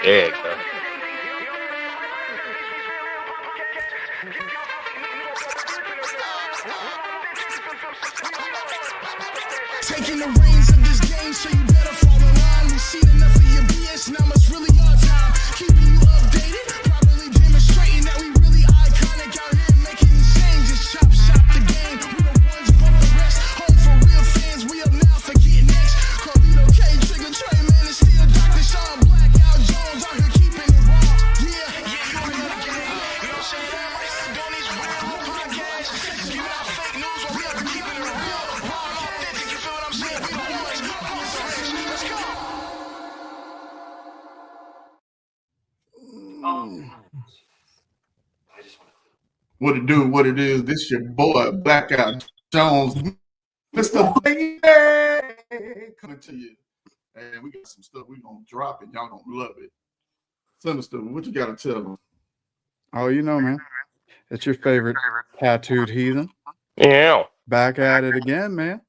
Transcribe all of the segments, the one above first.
There you go. Taking the reins of this game, so you better fall in line. We've seen enough of your BS, now it's really our time. Keeping you updated, probably demonstrating that we really iconic out here making these changes. Chop shop the game, we the ones above the rest. Home for real fans, we up now for getting next. Carlito K, Trigger Trey, man, it's still Dr. Sean Black, Al Jones out here keeping it raw. Yeah, you already know the game. You know what I'm saying? Doing these real podcasts, giving out fake news while we up here keeping it real. Raw and authentic, you feel what I'm saying? We don't much. Let's go. What it do, what it is, this your boy, Blackout Jones, Mr. Baby, coming to you. And we got some stuff we gonna drop and y'all gonna love it. Sinister, what you gotta tell them? Oh, you know, man. It's your favorite tattooed heathen. Yeah. Back at it again, man.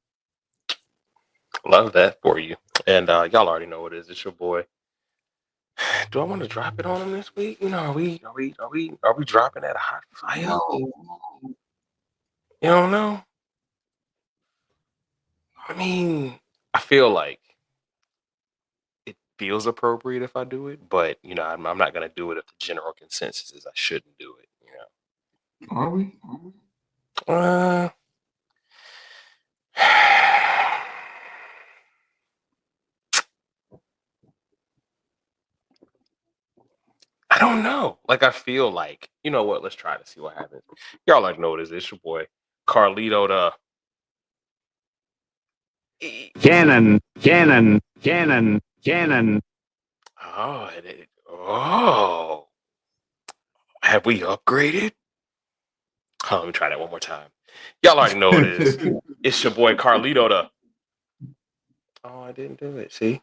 Love that for you. And y'all already know what it is. It's your boy. Do I want to drop it on him this week? You know, are we dropping that hot fire? No. You don't know? I mean, I feel like it feels appropriate if I do it, but you know, I'm not gonna do it if the general consensus is I shouldn't do it. You know. Are we? I don't know. Like, I feel like, you know what? Let's try to see what happens. Y'all already know what it is. It's your boy, Carlito the Cannon. Oh, have we upgraded? Oh, let me try that one more time. Y'all already know what it is. It's your boy, Carlito the. Oh, I didn't do it. See?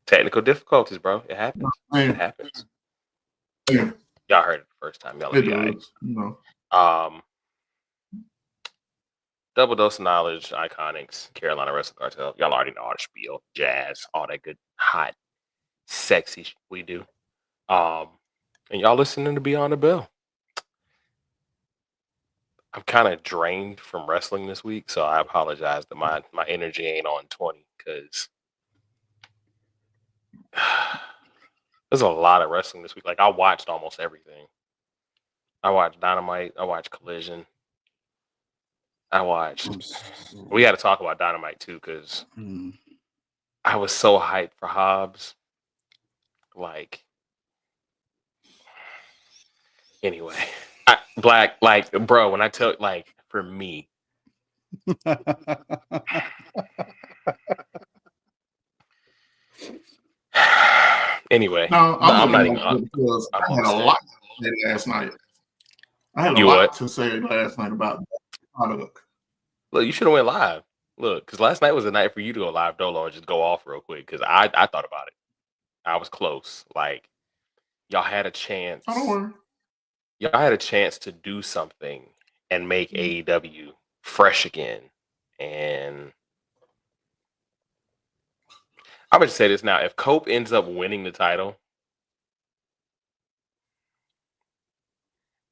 Technical difficulties, bro. It happens. It happens. Yeah. Y'all heard it the first time. Y'all It be all right. does, you know. Double Dose of Knowledge, Iconics, Carolina Wrestling Cartel. Y'all already know our spiel, jazz, all that good, hot, sexy shit we do. And y'all listening to Beyond the Bell. I'm kind of drained from wrestling this week, so I apologize that my energy ain't on 20 because there's a lot of wrestling this week. Like, I watched almost everything. I watched Dynamite. I watched Collision. We got to talk about Dynamite too, because I was so hyped for Hobbs. Like, anyway, Black, like, bro, when I tell, like, for me, anyway, No, I'm not even. Because I had a lot to say last night. I had a lot to say last night about that product. Look, you should have went live. Look, because last night was the night for you to go live Dolo and just go off real quick. Because I thought about it. I was close. Like, y'all had a chance. Oh, don't worry. Y'all had a chance to do something and make AEW fresh again. And I'm going to say this now. If Cope ends up winning the title,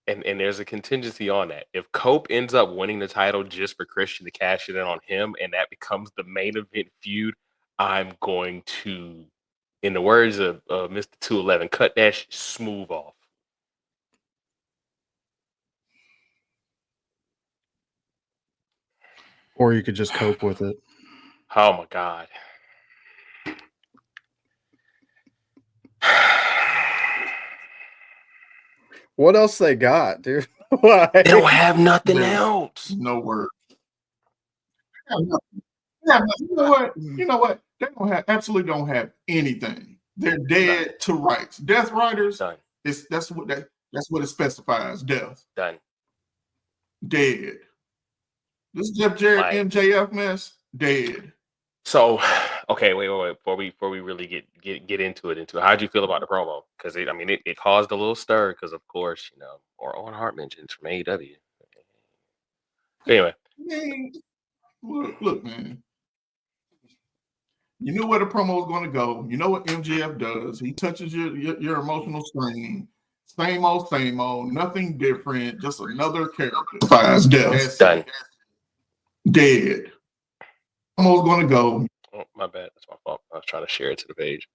and there's a contingency on that. If Cope ends up winning the title just for Christian to cash it in on him, and that becomes the main event feud, I'm going to, in the words of Mr. 211, cut that smooth off. Or you could just cope with it. Oh my God. What else they got, dude? They don't have nothing else. No word. You know what? They absolutely don't have anything. They're dead to rights. Death Riders. Done. That's what it specifies. Death. Done. Dead. This Jeff Jarrett MJF mess. Dead. So, okay, wait. Before we really get into it, how'd you feel about the promo? Because it caused a little stir because, of course, you know, or Owen Hart mentions from AEW. Anyway, look, man. You know where the promo is going to go. You know what MJF does. He touches your emotional string. Same old, nothing different. Just another character. Fire's death. Done. Dead. Promo's going to go. Oh, my bad. That's my fault. I was trying to share it to the page.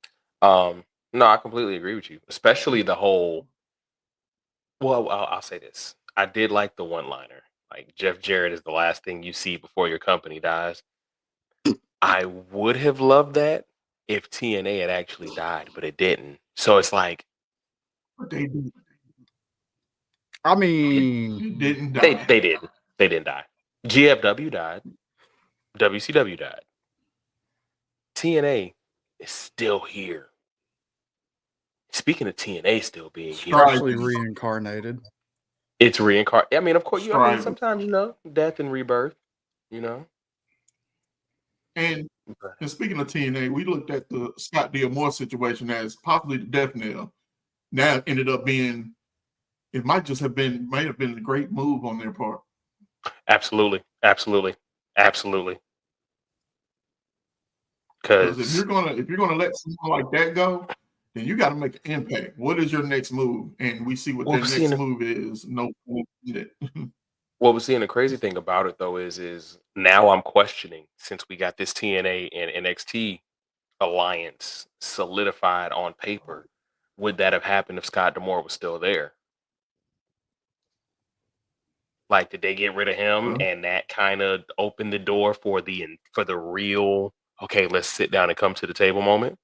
No, I completely agree with you. Especially the whole. Well, I'll say this. I did like the one-liner. Like Jeff Jarrett is the last thing you see before your company dies. I would have loved that if TNA had actually died, but it didn't. So it's like They did. I mean, It didn't die. they didn't. They didn't die. GFW died. WCW died. TNA is still here. Speaking of TNA still being here, partially reincarnated. it's reincarnated. I mean, of course, Striving. sometimes death and rebirth. And speaking of TNA, we looked at the Scott D'Amore situation as possibly the death knell. Now it ended up being, it might have been a great move on their part. Absolutely. Because if you're gonna let someone like that go, then you got to make an impact. What is your next move? And we see what their next move is. No. Well, we're seeing the crazy thing about it though is now I'm questioning, since we got this TNA and NXT alliance solidified on paper, would that have happened if Scott D'Amore was still there? Like, did they get rid of him and that kind of opened the door for the real, okay, let's sit down and come to the table moment?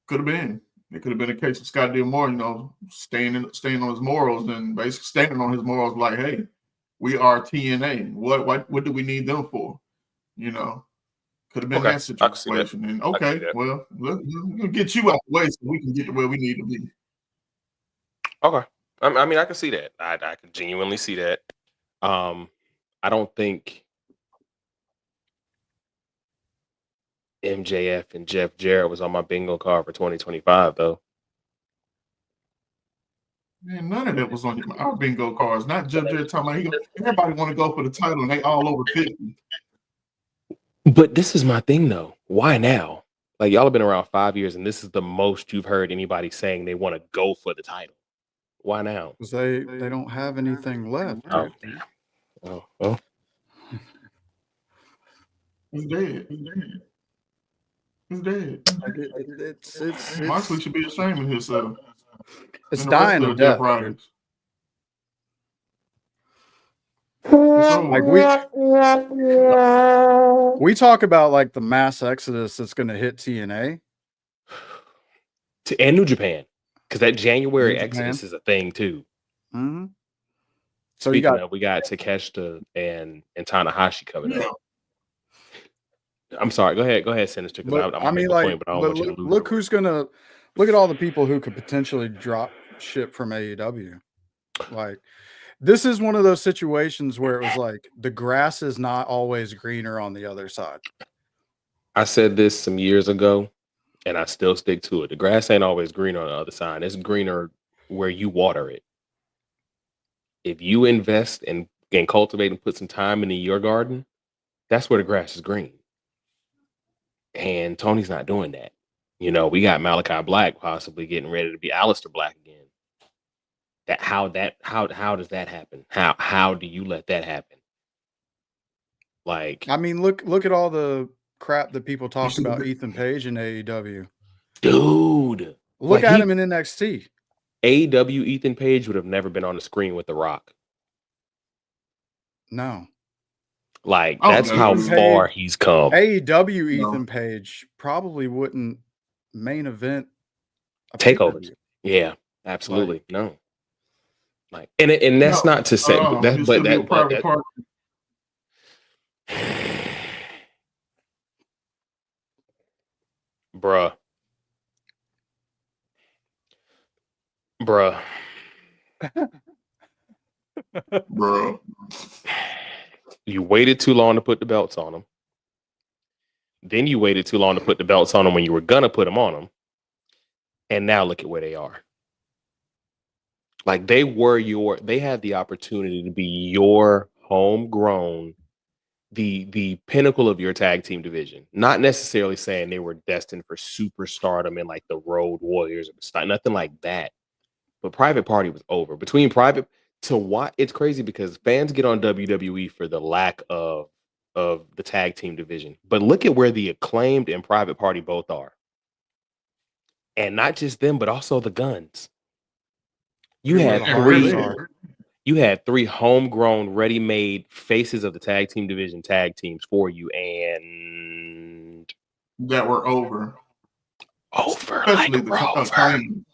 Could have been. It could have been a case of Scott D'Amore, staying on his morals and basically standing on his morals, like, hey, we are TNA. What do we need them for? Could have been that situation. And okay, well, we'll get you out the way so we can get to where we need to be. Okay. I mean, I can see that. I can genuinely see that. I don't think MJF and Jeff Jarrett was on my bingo card for 2025, though. Man, none of that was on our bingo cards. Not Jeff Jarrett talking about everybody want to go for the title and they all over 50. But this is my thing, though. Why now? Like, y'all have been around 5 years, and this is the most you've heard anybody saying they want to go for the title. Why now? Because they don't have anything left. Oh, well. He's dead. Moxley should be ashamed of himself. It's dying of death. Like we talk about like the mass exodus that's going to hit TNA and New Japan, because that January exodus is a thing too. Mm-hmm. So we got Takeshita and Tanahashi coming up. I'm sorry. Go ahead, Sinister. Because I mean, like, look who's gonna look at all the people who could potentially drop ship from AEW. Like, this is one of those situations where it was like the grass is not always greener on the other side. I said this some years ago, and I still stick to it. The grass ain't always greener on the other side. It's greener where you water it. If you invest and cultivate and put some time into your garden, that's where the grass is green. And Tony's not doing that. We got Malakai Black possibly getting ready to be Aleister Black again. How does that happen? How do you let that happen? Like, I mean, look at all the crap that people talk about Ethan Page in AEW. Dude, look at him in NXT. AEW Ethan Page would have never been on the screen with The Rock. No. Like, that's how far he's come. AEW Ethan Page probably wouldn't main event a takeover. Yeah, absolutely. Like, no. Like, and that's not to say that, bruh. You waited too long to put the belts on them. Then you waited too long to put the belts on them when you were gonna put them on them. And now look at where they are. Like, they had the opportunity to be your homegrown the pinnacle of your tag team division. Not necessarily saying they were destined for superstardom and like the Road Warriors or nothing like that. But Private Party was over. Between Private to what it's crazy because fans get on WWE for the lack of the tag team division. But look at where the Acclaimed and Private Party both are. And not just them, but also the Guns. You Where had the Hardys three. are. You had 3 homegrown, ready-made faces of the tag team division tag teams for you, and that were over. Especially the Acclaim.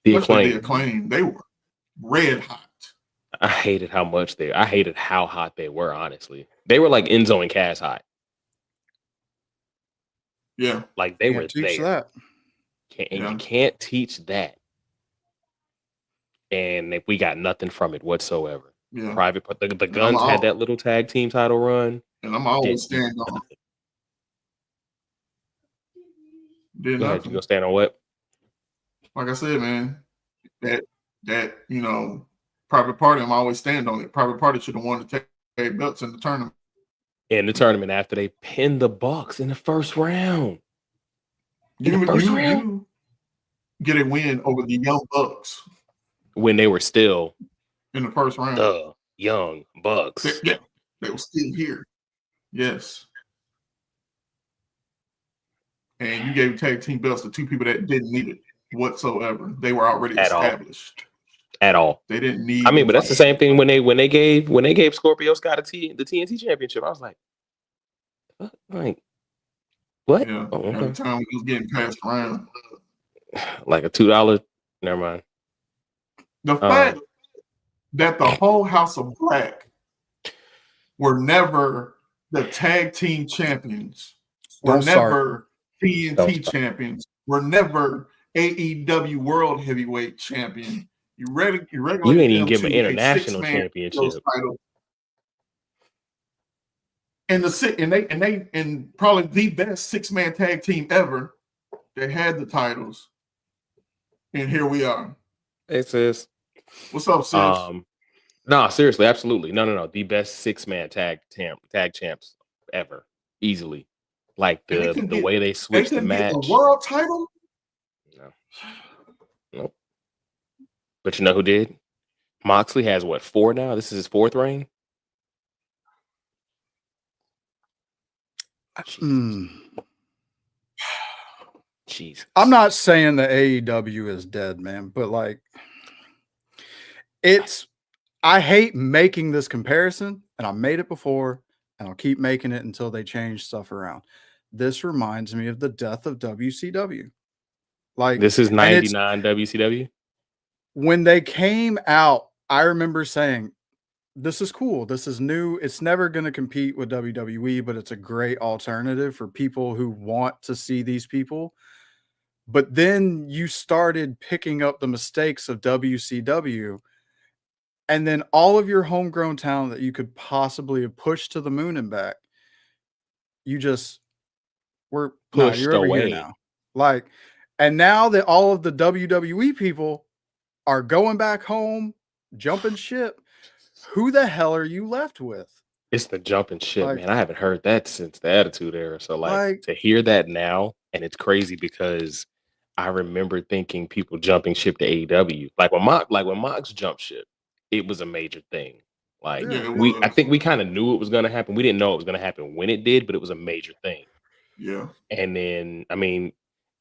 The Acclaim. They were red hot. I hated how hot they were, honestly. They were like Enzo and Cass hot. Yeah. Like they were teach there. That. You can't teach that. And if we got nothing from it whatsoever. Yeah. The Guns had that little tag team title run. And I'm always standing on it. You gonna stand on what? Like I said, man, that Private Party, I'm always stand on it. Private Party should have won the tag belts in the tournament. In the tournament after they pinned the Bucks in the first round. You get a win over the Young Bucks. When they were still in the first round. The Young Bucks. They were still here. Yes. And you gave tag team belts to 2 people that didn't need it whatsoever. They were already established. At all. They didn't need but that's the same thing when they gave Scorpio Sky the TNT championship. I was like what? Yeah. Oh, okay. Every time we was getting passed around. Like a $2. Never mind. The fact that the whole House of Black were never the tag team champions, were never TNT champions, were never AEW World Heavyweight Champion. You didn't even give an international championship. And probably the best 6-man tag team ever. They had the titles, and here we are. Hey sis, what's up, sis? No, seriously, absolutely, no. The best 6-man tag champs ever, easily. Like the way they switched the match. Get a world title? Nope. But you know who did? Moxley has 4 now? This is his 4th reign. Jeez. I'm not saying the AEW is dead, man, but like I hate making this comparison, and I made it before, and I'll keep making it until they change stuff around. This reminds me of the death of WCW. Like this is 99 WCW. When they came out, I remember saying, this is cool. This is new. It's never going to compete with WWE, but it's a great alternative for people who want to see these people. But then you started picking up the mistakes of WCW, and then all of your homegrown talent that you could possibly have pushed to the moon and back, you just were pushed you're over away. Here now. Like, and now that all of the WWE people are going back home, jumping ship, who the hell are you left with? It's the jumping ship, man. I haven't heard that since the Attitude Era. So like to hear that now, and it's crazy because I remember thinking people jumping ship to AEW. Like when Mox jumped ship, it was a major thing. Like I think we kind of knew it was gonna happen. We didn't know it was gonna happen when it did, but it was a major thing. Yeah. And then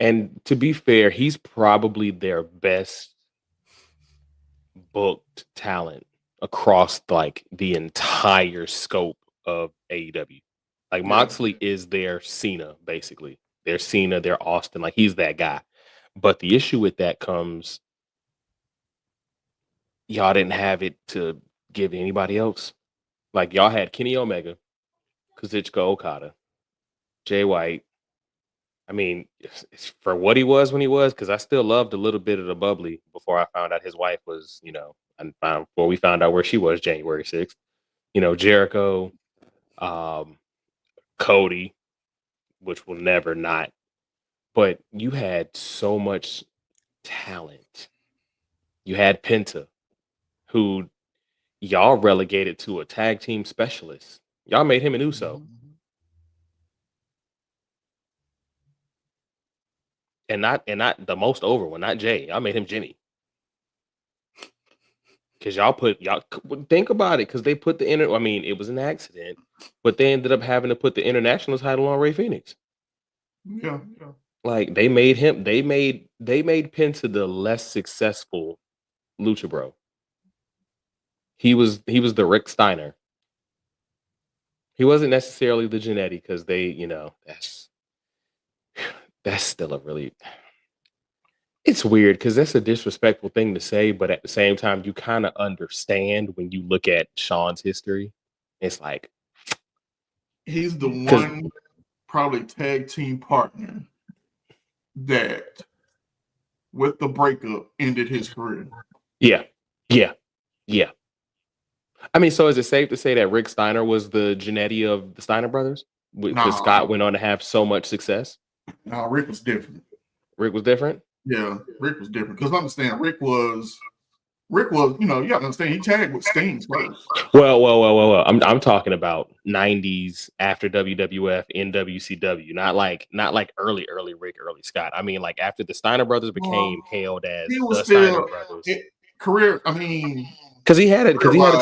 and to be fair, he's probably their best booked talent across like the entire scope of AEW. Like Moxley is their Cena, basically. Their Cena, their Austin, like he's that guy. But the issue with that comes, y'all didn't have it to give anybody else. Like y'all had Kenny Omega, Kazuchika Okada, Jay White. I mean, it's for what he was when he was, because I still loved a little bit of the bubbly before I found out his wife was, and before we found out where she was January 6th. Jericho, Cody, which will never not. But you had so much talent. You had Penta, who y'all relegated to a tag team specialist. Y'all made him an Uso. And not the most over one, not Jay. Y'all made him Jimmy. Because y'all think about it, because they put the it was an accident, but they ended up having to put the international title on Rey Fenix. Yeah. Like they made Penta the less successful Lucha Bro. He was the Rick Steiner. He wasn't necessarily the Jannetty, because they, that's still a really, it's weird because that's a disrespectful thing to say, but at the same time, you kind of understand when you look at Sean's history. It's like he's the one probably tag team partner that, with the breakup, ended his career. Yeah. I mean, so is it safe to say that Rick Steiner was the Jannetty of the Steiner brothers? Because Scott went on to have so much success. No, Rick was different. Rick was different? Yeah, Rick was different. Because understand, Rick was, you got to understand, he tagged with Sting first. Well. I'm talking about 90s after WWF in WCW, not like early Rick, early Scott. I mean, like after the Steiner brothers became hailed as the Steiner brothers. Career, I mean, because he had a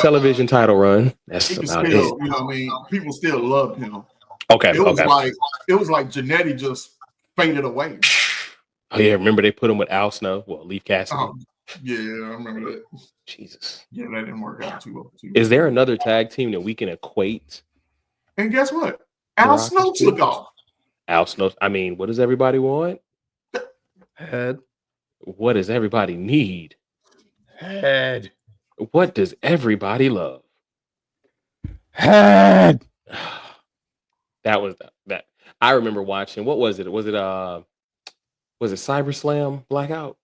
television title run. That's about it. You know what I mean? People still loved him. Okay. It was like Jannetty just faded away. Oh yeah, remember they put him with Al Snow? Well, Leaf Cassidy. Yeah, I remember that. Jesus. Yeah, that didn't work out too well. Is there another tag team that we can equate? And guess what? Al Snow took off. Al Snow. I mean, what does everybody want? Head. What does everybody need? Head. What does everybody love? Head. That was that. I remember watching. What was it? Was it Cyber Slam Blackout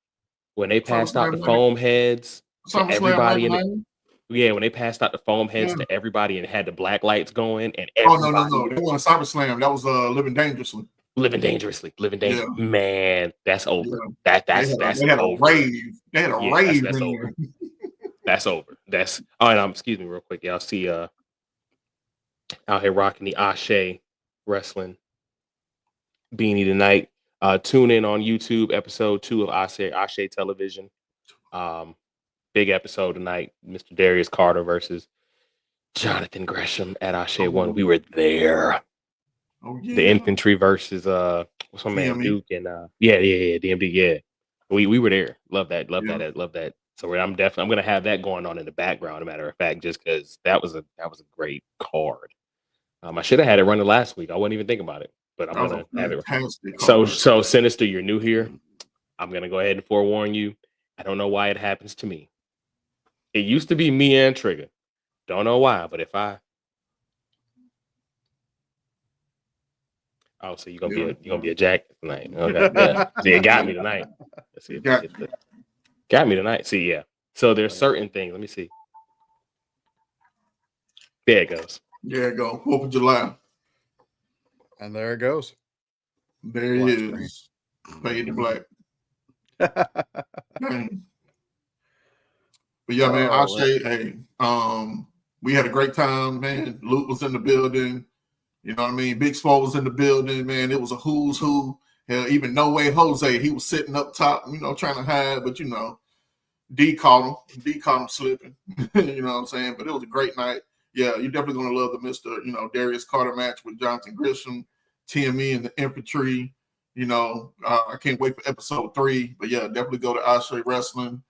when they passed out the foam heads to everybody when they passed out the foam heads to everybody and had the black lights going and everybody. No. They won a Cyber Slam. That was Living Dangerously. Living Dangerously. Yeah. Man, that's over. Yeah. That's they had over. A rave. They had a rave. That's over. That's over. That's excuse me real quick. Y'all see out here rocking the Ashe wrestling beanie tonight. Tune in on YouTube, episode 2 of Ashe Television. Big episode tonight. Mr. Darius Carter versus Jonathan Gresham at Ashe 1. We were there. Oh, yeah. The infantry versus what's my man Duke and DMD. Yeah. We were there. Love that. Love that. So I'm gonna have that going on in the background, as a matter of fact, just because that was a great card. I should have had it running last week. I wasn't even thinking about it, but I'm gonna have it. So Sinister, you're new here. I'm gonna go ahead and forewarn you. I don't know why it happens to me. It used to be me and Trigger. Don't know why, but if I so you're gonna be a jack tonight. Okay. Yeah. See, it got me tonight. Let's see if got me tonight. See, yeah. So there's certain things. Let me see. There it goes. There it goes. 4th of July. And there it goes. There it is. Fade to black. But yeah, man, I'll say, hey, we had a great time, man. Luke was in the building. You know what I mean? Big Swole was in the building, man. It was a who's who. Hell, even No Way Jose, he was sitting up top, trying to hide, but D caught him slipping. You know what I'm saying? But it was a great night. Yeah, you're definitely gonna love the Mr. Darius Carter match with Jonathan Gresham, TME and the infantry. I can't wait for episode 3. But yeah, definitely go to Ashe Wrestling.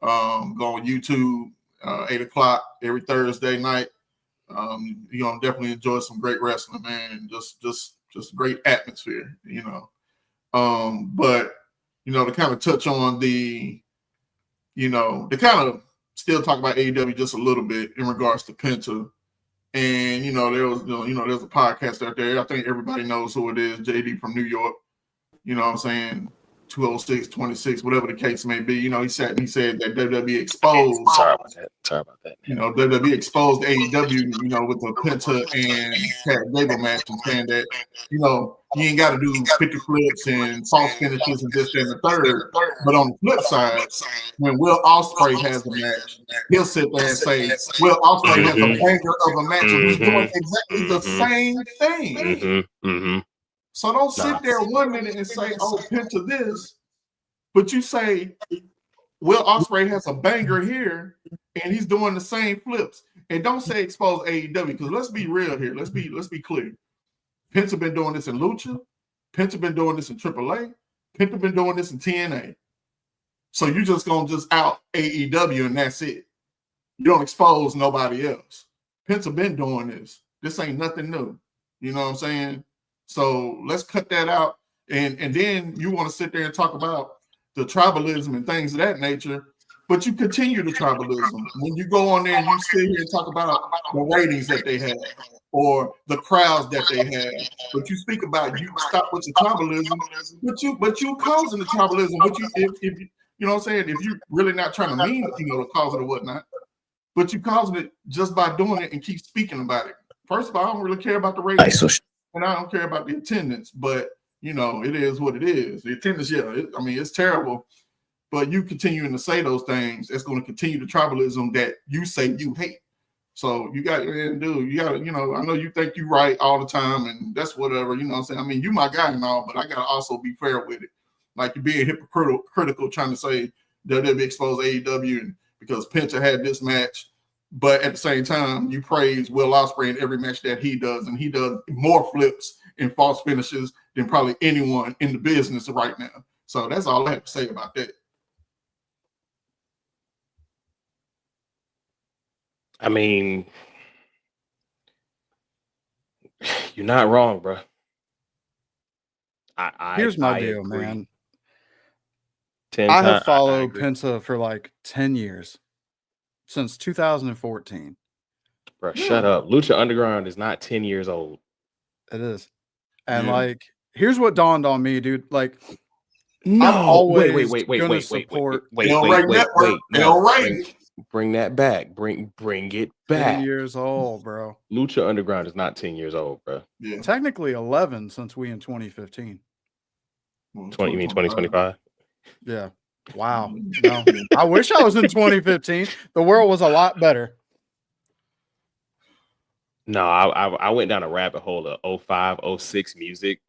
Go on YouTube, 8:00 every Thursday night. You're gonna definitely enjoy some great wrestling, man, and just great atmosphere, But to kind of touch on the, to kind of still talk about AEW just a little bit in regards to Penta. And there was there's a podcast out there. I think everybody knows who it is, JD from New York. You know what I'm saying? 206, 26, whatever the case may be. You know, he said that WWE exposed. Sorry about that. You know, WWE exposed AEW, you know, with the Penta and Chad Gable match, and saying that, you know, you ain't got to do 50 flips and false finishes and this, that, and the third. But on the flip side, when Will Ospreay has a match, he'll sit there and say, Will Ospreay has a banger of a match, and he's doing exactly the same thing. So don't sit there 1 minute and say, oh, Penta this, but you say Will Ospreay has a banger here and he's doing the same flips. And don't say expose AEW, because let's be real here. Let's be clear. Penta been doing this in Lucha. Penta been doing this in AAA. Penta been doing this in TNA. So you just gonna just out AEW and that's it. You don't expose nobody else. Penta been doing this. This ain't nothing new. You know what I'm saying? So let's cut that out. And then you want to sit there and talk about the tribalism and things of that nature, but you continue the tribalism. When you go on there and you sit here and talk about the ratings that they have or the crowds that they have, but you speak about, you stop with the tribalism, but you causing the tribalism. But if you know what I'm saying, if you're really not trying to mean, you know, to cause it or whatnot, but you causing it just by doing it and keep speaking about it. First of all, I don't really care about the ratings. And I don't care about the attendance, but you know, it is what it is. The attendance, it's terrible. But you continuing to say those things, it's going to continue the tribalism that you say you hate. So you got to do, you got to, you know, I know you think you're right all the time, and that's whatever, you know what I'm saying? I mean, you my guy and all, but I got to also be fair with it. Like you're being hypocritical trying to say WWE exposed AEW and because Penta had this match. But at the same time, you praise Will Ospreay in every match that he does, and he does more flips and false finishes than probably anyone in the business right now. So that's all I have to say about that. I mean, you're not wrong, bro. Here's my deal, agree. Man. I have followed Penta for like 10 years. Since 2014. Bro, shut up. Lucha Underground is not 10 years old. It is. And like, here's what dawned on me, dude. Like, no, I'm always wait. Bring that back. Bring it back. 10 years old, bro. Lucha Underground is not 10 years old, bro. Yeah. Technically 11 since we in 2015. You mean 2025? Yeah. Wow. No, I wish I was in 2015. The world was a lot better. No, I went down a rabbit hole of 05, 06 music.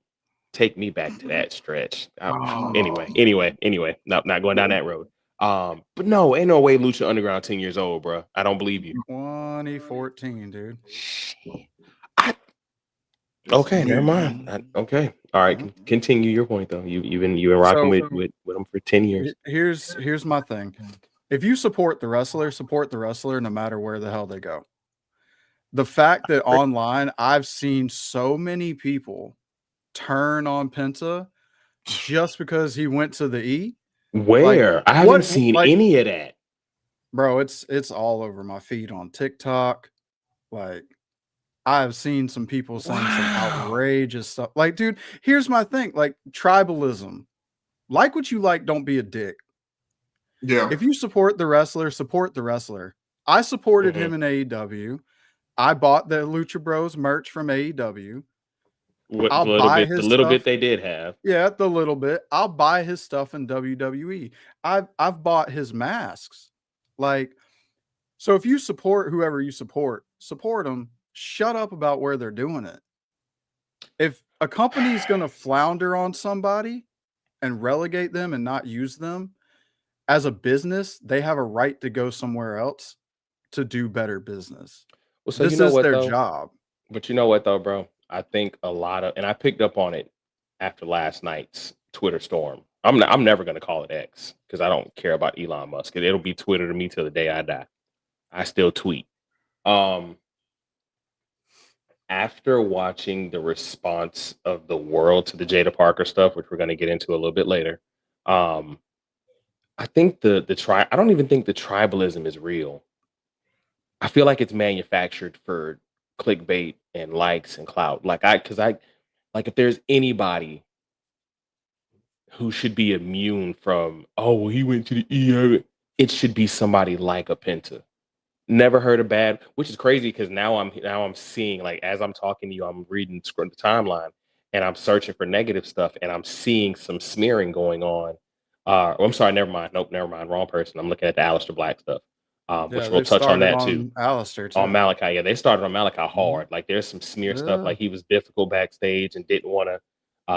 Take me back to that stretch. Anyway, not going down that road. But no, ain't no way Lucha Underground 10 years old, bro. I don't believe you. 2014, dude. Okay, never mind. Okay, all right. Continue your point though. You've been rocking with them for 10 years. Here's my thing. If you support the wrestler no matter where the hell they go. The fact that online I've seen so many people turn on Penta just because he went to the E. Where? I haven't seen any of that. Bro, it's all over my feed on TikTok. Like, I've seen some people saying some outrageous stuff. Like, dude, here's my thing. Like, tribalism. Like what you like, don't be a dick. Yeah. If you support the wrestler, support the wrestler. I supported him in AEW. I bought the Lucha Bros merch from AEW. The little bit they did have. Yeah, the little bit. I'll buy his stuff in WWE. I've bought his masks. Like, so if you support whoever you support them. Shut up about where they're doing it. If a company is going to flounder on somebody and relegate them and not use them as a business, they have a right to go somewhere else to do better business. Well, so this you know is what, their though? job. But you know what, though, bro? I think and I picked up on it after last night's Twitter storm. I'm never going to call it X because I don't care about Elon Musk. It'll be Twitter to me till the day I die. I still tweet. After watching the response of the world to the Jaida Parker stuff, which we're going to get into a little bit later, I think I don't even think the tribalism is real. I feel like it's manufactured for clickbait and likes and clout. Like if there's anybody who should be immune from, oh, well, he went to the ER. It should be somebody like a Penta. Never heard a bad, which is crazy because now I'm seeing, like, as I'm talking to you, I'm reading the timeline and I'm searching for negative stuff and I'm seeing some smearing going on. I'm sorry, never mind. Nope, never mind. Wrong person. I'm looking at the Aleister Black stuff, which we'll touch on that too. Aleister too. On Malakai, yeah, they started on Malakai hard. Like, there's some smear stuff, like he was difficult backstage and didn't want to.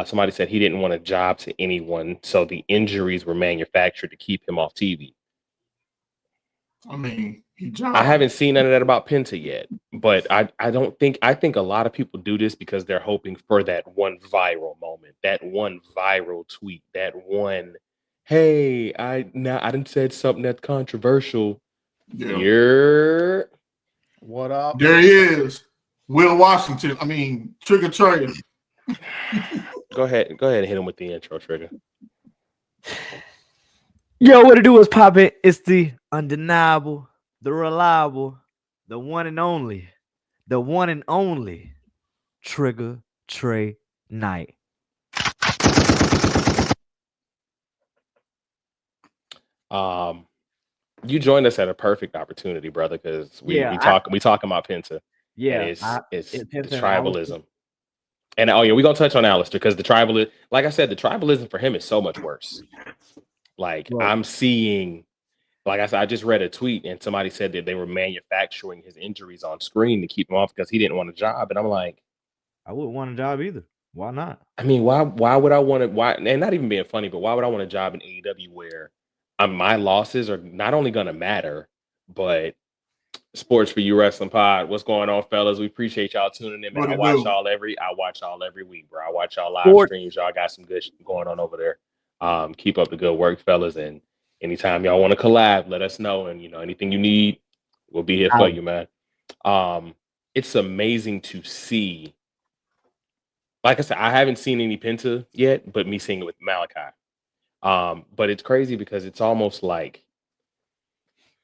Somebody said he didn't want a job to anyone, so the injuries were manufactured to keep him off TV. I mean, I haven't seen none of that about Penta yet, but I think a lot of people do this because they're hoping for that one viral moment, that one viral tweet, that one, hey, I done said something that's controversial. Yeah. What up? There he is. Will Washington. I mean, Trigger Trey. Go ahead and hit him with the intro, Trigger. Yo, what it do is pop it. It's the undeniable, the reliable, the one and only Trigger Trey Knight. You joined us at a perfect opportunity, brother, because we talking about Penta. Yeah, it's tribalism. And we're gonna touch on Aleister because the tribalism, like I said, the tribalism for him is so much worse. Like, right. I'm seeing, like I said, I just read a tweet and somebody said that they were manufacturing his injuries on screen to keep him off because he didn't want a job. And I'm like, I wouldn't want a job either. Why not? I mean, why would I want to? Why? And not even being funny, but why would I want a job in AEW where my losses are not only gonna matter, but Sports for You Wrestling Pod. What's going on, fellas? We appreciate y'all tuning in, man. I watch y'all every week, bro. I watch y'all live streams. Y'all got some good shit going on over there. Keep up the good work, fellas. And anytime y'all want to collab, let us know. And anything you need, we'll be here for you, man. It's amazing to see. Like I said, I haven't seen any Penta yet, but me seeing it with Malakai. But it's crazy because it's almost like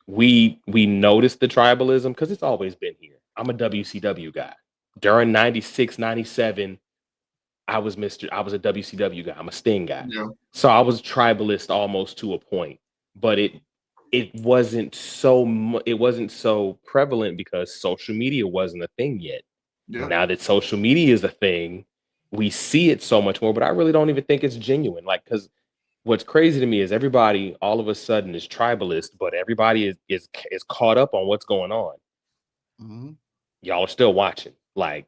we noticed the tribalism because it's always been here. I'm a WCW guy. During 96, 97, I was a WCW guy. I'm a Sting guy. Yeah. So I was tribalist almost to a point, but it wasn't so prevalent because social media wasn't a thing yet. Yeah. Now that social media is a thing, we see it so much more, but I really don't even think it's genuine. Like, because what's crazy to me is everybody all of a sudden is tribalist, but everybody is caught up on what's going on. Mm-hmm. Y'all are still watching. Like,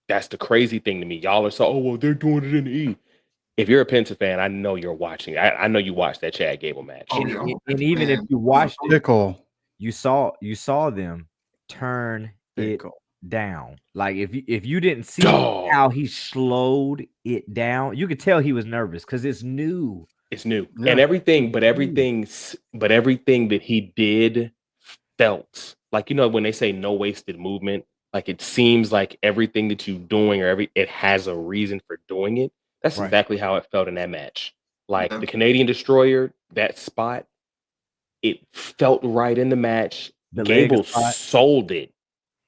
that's the crazy thing to me. Y'all are so, oh, well, they're doing it in the E. If you're a Penta fan, I know you're watching. I know you watched that Chad Gable match. Oh, yeah. And even if you watched it, you saw them turn it down. Like, if you didn't see how he slowed it down, you could tell he was nervous because it's new. It's new. Yeah. And everything that he did felt like, when they say no wasted movement, like, it seems like everything that you're doing it has a reason for doing it. That's right. Exactly how it felt in that match. Like, the Canadian Destroyer, that spot, it felt right in the match. Gable sold it.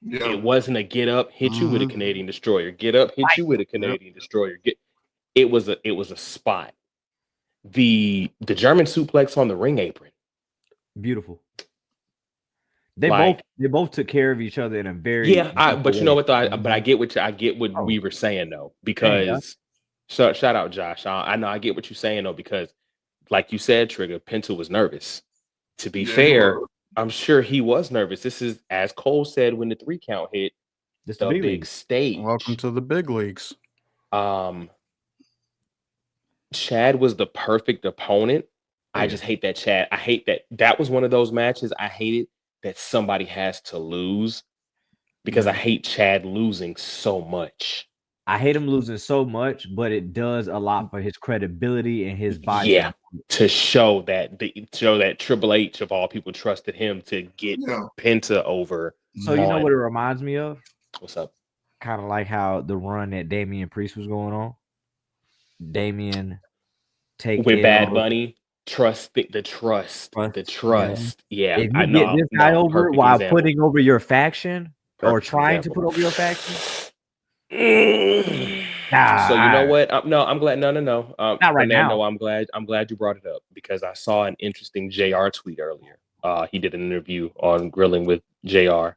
Yeah. It wasn't a get up, hit you with a Canadian Destroyer. Get up, hit you with a Canadian Destroyer. It was a spot. The German suplex on the ring apron. Beautiful. They both took care of each other in a very but you know what though? I get what we were saying though, because shout out Josh. I know I get what you're saying though, because like you said, Trigger, Penta was nervous. To be fair, I'm sure he was nervous. This is, as Cole said when the 3 count hit, this the big stage. Welcome to the big leagues. Chad was the perfect opponent. I just hate that Chad. I hate that was one of those matches. I hated that somebody has to lose because I hate Chad losing so much. I hate him losing so much, but it does a lot for his credibility and his body. Yeah, to show that Triple H of all people trusted him to get Penta over. So you know what it reminds me of? What's up? Kind of like how the run that Damian Priest was going on. Damian with Bad Bunny. The trust. Yeah, if you get this guy over while putting over your faction or trying to put over your faction, So you know what? I'm glad. No. Not right Fernando, now. I'm glad you brought it up because I saw an interesting JR tweet earlier. He did an interview on Grilling with JR,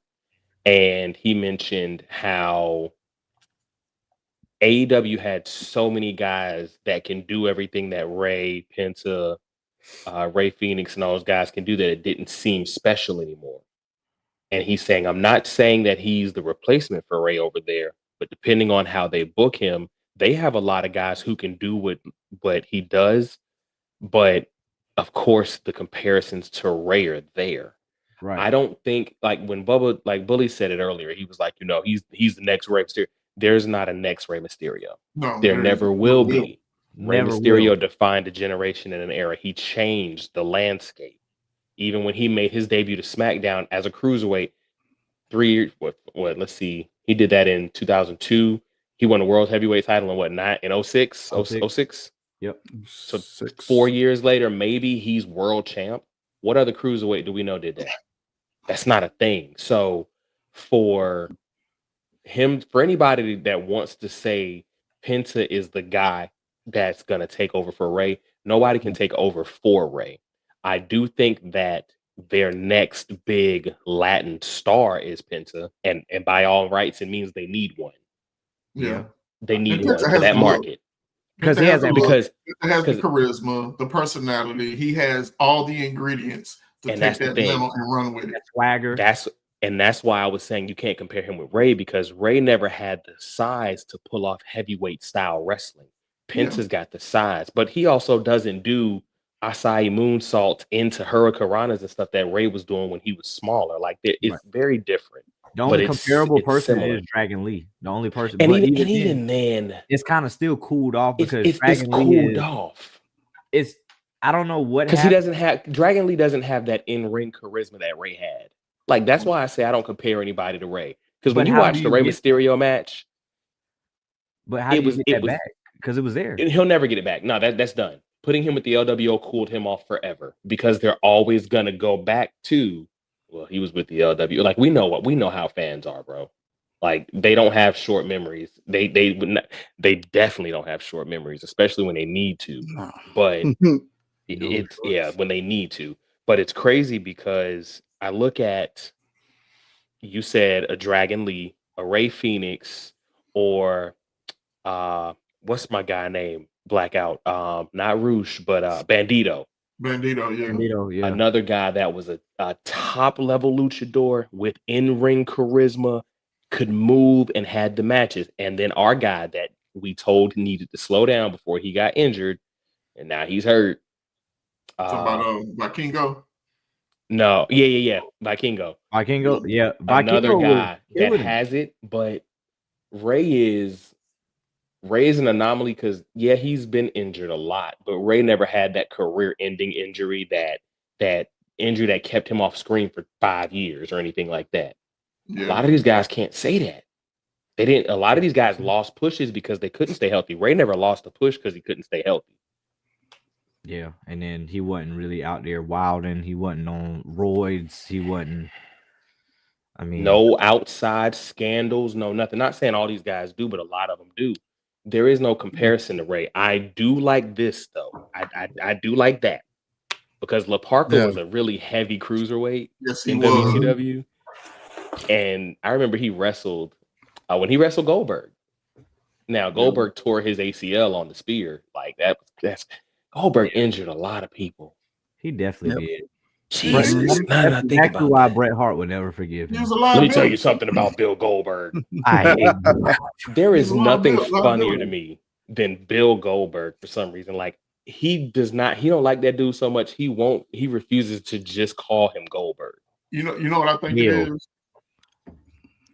and he mentioned how AEW had so many guys that can do everything that Rey, Penta, Rey Phoenix, and all those guys can do that it didn't seem special anymore. And he's saying, I'm not saying that he's the replacement for Rey over there, but depending on how they book him, they have a lot of guys who can do what he does. But of course, the comparisons to Rey are there. Right. I don't think like when Bubba, like Bully said it earlier, he was like, he's the next Rey Mysterio. There's not a next Rey Mysterio. No, there never will be. Rey Never Mysterio will. defined a generation and an era. He changed the landscape. Even when he made his debut to SmackDown as a cruiserweight, 3 years. Let's see. He did that in 2002. He won the World Heavyweight title in 06? 06? Yep. So 4 years later, maybe he's world champ. What other cruiserweight do we know did that? That's not a thing. So for anybody that wants to say Penta is the guy that's going to take over for Rey, nobody can take over for Rey. I do think that their next big Latin star is Penta, and by all rights, it means they need one. Yeah, they need one for that market because he has the charisma, the personality. He has all the ingredients to take that mantle and run with it. That swagger. That's why I was saying you can't compare him with Rey because Rey never had the size to pull off heavyweight style wrestling. Penta's got the size, but he also doesn't do acai moonsaults into hurricanranas and stuff that Rey was doing when he was smaller. Like it's very different. The only comparable person is Dragon Lee. The only person, and even then, it's kind of still cooled off because it's cooled off. It's I don't know what because Dragon Lee doesn't have that in-ring charisma that Rey had. Like that's why I say I don't compare anybody to Rey because when you watch the Rey Mysterio match, but how do you get that back? Because it was there. He'll never get it back. No, that's done. Putting him with the LWO cooled him off forever because they're always gonna go back to. Well, he was with the LWO. Like we know how fans are, bro. Like they don't have short memories. They definitely don't have short memories, especially when they need to. But when they need to. But it's crazy because I look at you said a Dragon Lee, a Rey Phoenix, or what's my guy name? Blackout. Not Roosh, but Bandito. Bandito, yeah. Another guy that was a top level luchador with in-ring charisma, could move and had the matches. And then our guy that we told needed to slow down before he got injured, and now he's hurt. About Vikingo? No, yeah. Vikingo, yeah. Another guy that has it, but Rey is an anomaly because he's been injured a lot, but Rey never had that career-ending injury, that injury that kept him off screen for 5 years or anything like that. Yeah. A lot of these guys can't say that. They didn't. A lot of these guys lost pushes because they couldn't stay healthy. Rey never lost a push because he couldn't stay healthy. Yeah, and then he wasn't really out there wilding. He wasn't on roids. He wasn't. I mean, no outside scandals, no nothing. Not saying all these guys do, but a lot of them do. There is no comparison to Rey. I do like this though. I do like that because La Parka was a really heavy cruiserweight in WCW, and I remember he wrestled when he wrestled Goldberg. Now Goldberg tore his ACL on the spear. Like that's Goldberg injured a lot of people. He definitely did. Jesus, that's exactly why Bret Hart would never forgive him. Let me tell you something about Bill Goldberg. There is nothing funnier to me than Bill Goldberg for some reason. Like he don't like that dude so much. He refuses to just call him Goldberg. You know what I think it is?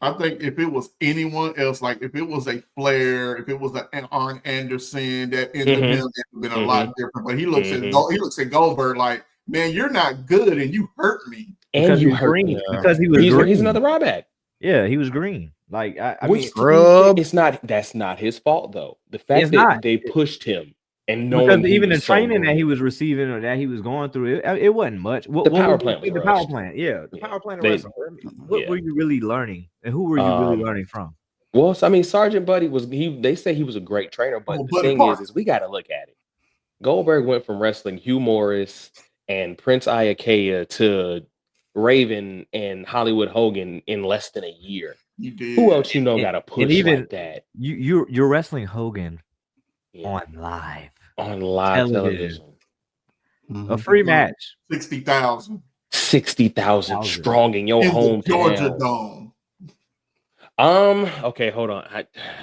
I think if it was anyone else, like if it was a Flair, if it was an Arn Anderson, that ended up been a lot different. But he looks at Goldberg like, man, you're not good, and you hurt me. And you hurt me because he was green. He's another Ryback. Yeah, he was green. Like I mean, it's not. That's not his fault though. The fact that they pushed him and because even the training that he was receiving or that he was going through, it wasn't much. The power plant. The power plant. Yeah, the power plant. What were you really learning, and who were you really learning from? Well, I mean, Sergeant Buddy was they say he was a great trainer, but the thing is we got to look at it. Goldberg went from wrestling Hugh Morris and Prince Iakea to Raven and Hollywood Hogan in less than a year. You did. Who else got a push even, like that? You're wrestling Hogan on live television. A free match. 60,000. 60,000 strong in your hometown. Georgia Dome. Okay, hold on.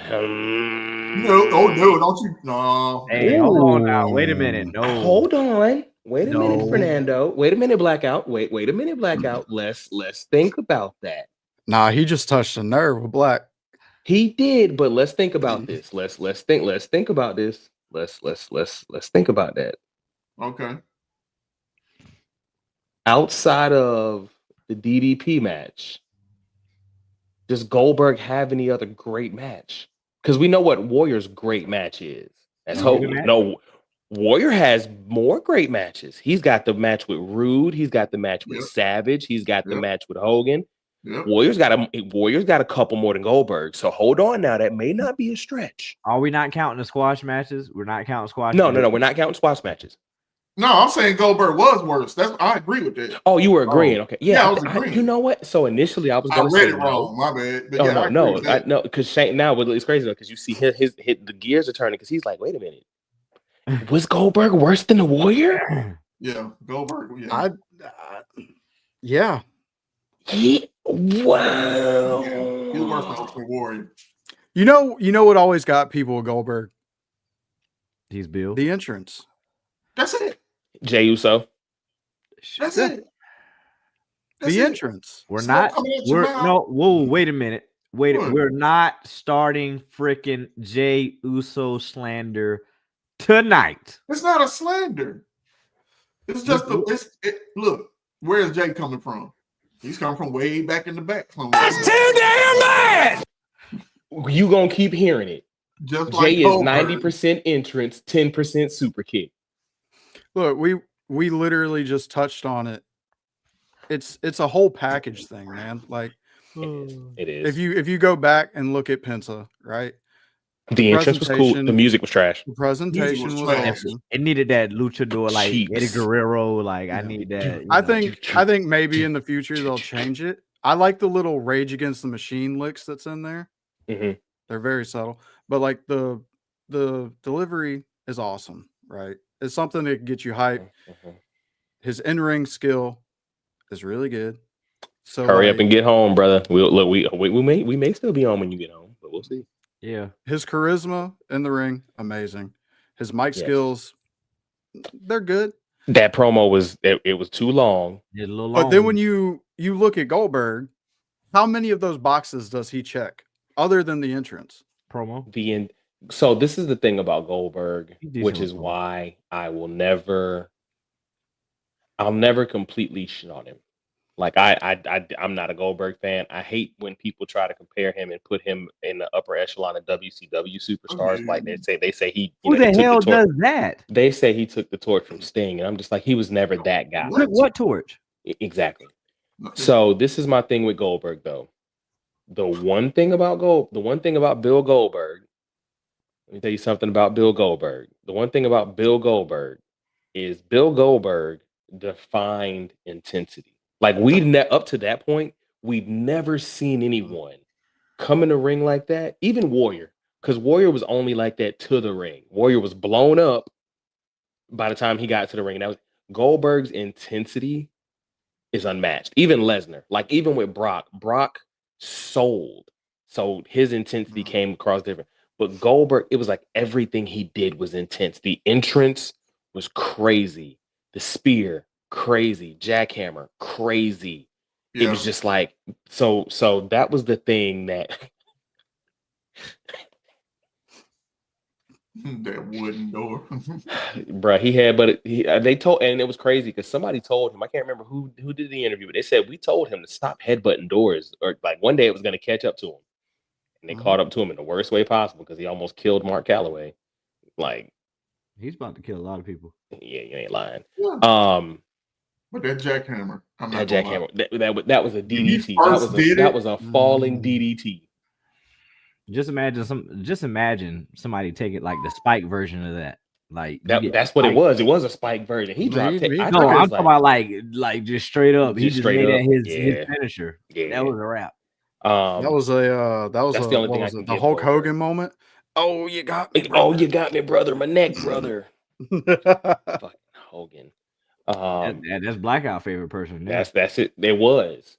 No, don't you? No. Hey, hold on now. Wait a minute. No. Hold on. Wait a minute, Fernando. Wait a minute, Blackout. Wait a minute, Blackout. Let's think about that. Nah, he just touched a nerve with Black. He did, but let's think about this. Let's think about this. Let's think about that. Okay. Outside of the DDP match, does Goldberg have any other great match? Because we know what Warrior's great match is. That's Hogan. No, Warrior has more great matches. He's got the match with Rude. He's got the match with Savage. He's got the match with Hogan. Yep. Warrior's got a couple more than Goldberg. So hold on now. That may not be a stretch. Are we not counting the squash matches? We're not counting squash. No. We're not counting squash matches. No, I'm saying Goldberg was worse. I agree with that. Oh, you were agreeing. Okay. Yeah, I was agreeing. You know what? So initially I was going to say it wrong. My bad. But no. Because Shane now it's crazy because you see his the gears are turning because he's like, wait a minute. Was Goldberg worse than the Warrior? Yeah, Goldberg. Yeah. Wow. He was worse than Ultimate Warrior. You know what always got people with Goldberg? He's Bill. The entrance. That's it. Jey Uso. That's it. The entrance. Wait a minute. We're not starting freaking Jey Uso slander tonight. It's not a slander. It's just look, where's Jey coming from? He's coming from way back in the back. That's too damn bad. You gonna keep hearing it. Just Jey is 90% entrance, 10% super kick. Look, we literally just touched on it. It's a whole package thing, man. Like it is. If you go back and look at Penta, right? The entrance was cool. The music was trash. The presentation was awesome. It needed that luchador like Eddie Guerrero. Like I need that. I think maybe in the future they'll change it. I like the little Rage Against the Machine licks that's in there. Mm-hmm. They're very subtle, but like the delivery is awesome, right? It's something that can get you hyped. Mm-hmm. His in-ring skill is really good. So hurry up and get home, brother. We may still be on when you get home, but we'll see. Yeah. His charisma in the ring, amazing. His mic skills, they're good. That promo was too long. A little long. But then when you look at Goldberg, how many of those boxes does he check other than the entrance? Promo. So this is the thing about Goldberg, which is why I'll never completely shit on him. Like I'm not a Goldberg fan. I hate when people try to compare him and put him in the upper echelon of WCW superstars. Mm-hmm. Like they say he. Who the hell does that? They say he took the torch from Sting, and I'm just like, he was never that guy. What torch? Exactly. So this is my thing with Goldberg, though. The one thing about Bill Goldberg. Let me tell you something about Bill Goldberg. The one thing about Bill Goldberg is Bill Goldberg defined intensity. Like up to that point, we'd never seen anyone come in the ring like that. Even Warrior, because Warrior was only like that to the ring. Warrior was blown up by the time he got to the ring. That was Goldberg's intensity is unmatched. Even Lesnar, like even with Brock sold, so his intensity came across different. But Goldberg, it was like everything he did was intense. The entrance was crazy. The spear. Crazy jackhammer, crazy. Yeah. It was just like so that was the thing that that wooden door. Bruh, he had, but they told, and it was crazy because somebody told him, I can't remember who did the interview, but they said we told him to stop headbutting doors, or like one day it was going to catch up to him, and they caught up to him in the worst way possible because he almost killed Mark Calloway. Like he's about to kill a lot of people. Yeah, you ain't lying. Yeah. But that jackhammer, that was a DDT. That was a falling DDT. Just imagine somebody take it like the Spike version of that. Like that's what it was. It was a Spike version. He dropped it. I'm talking about like just straight up. He just made that his finisher. Yeah, that was a wrap. That was that's the only thing I can the Hulk Hogan moment. Oh, you got me, brother. Oh, you got me, brother. My neck, brother. Fucking Hogan. That's Blackout favorite person. That's it. It was.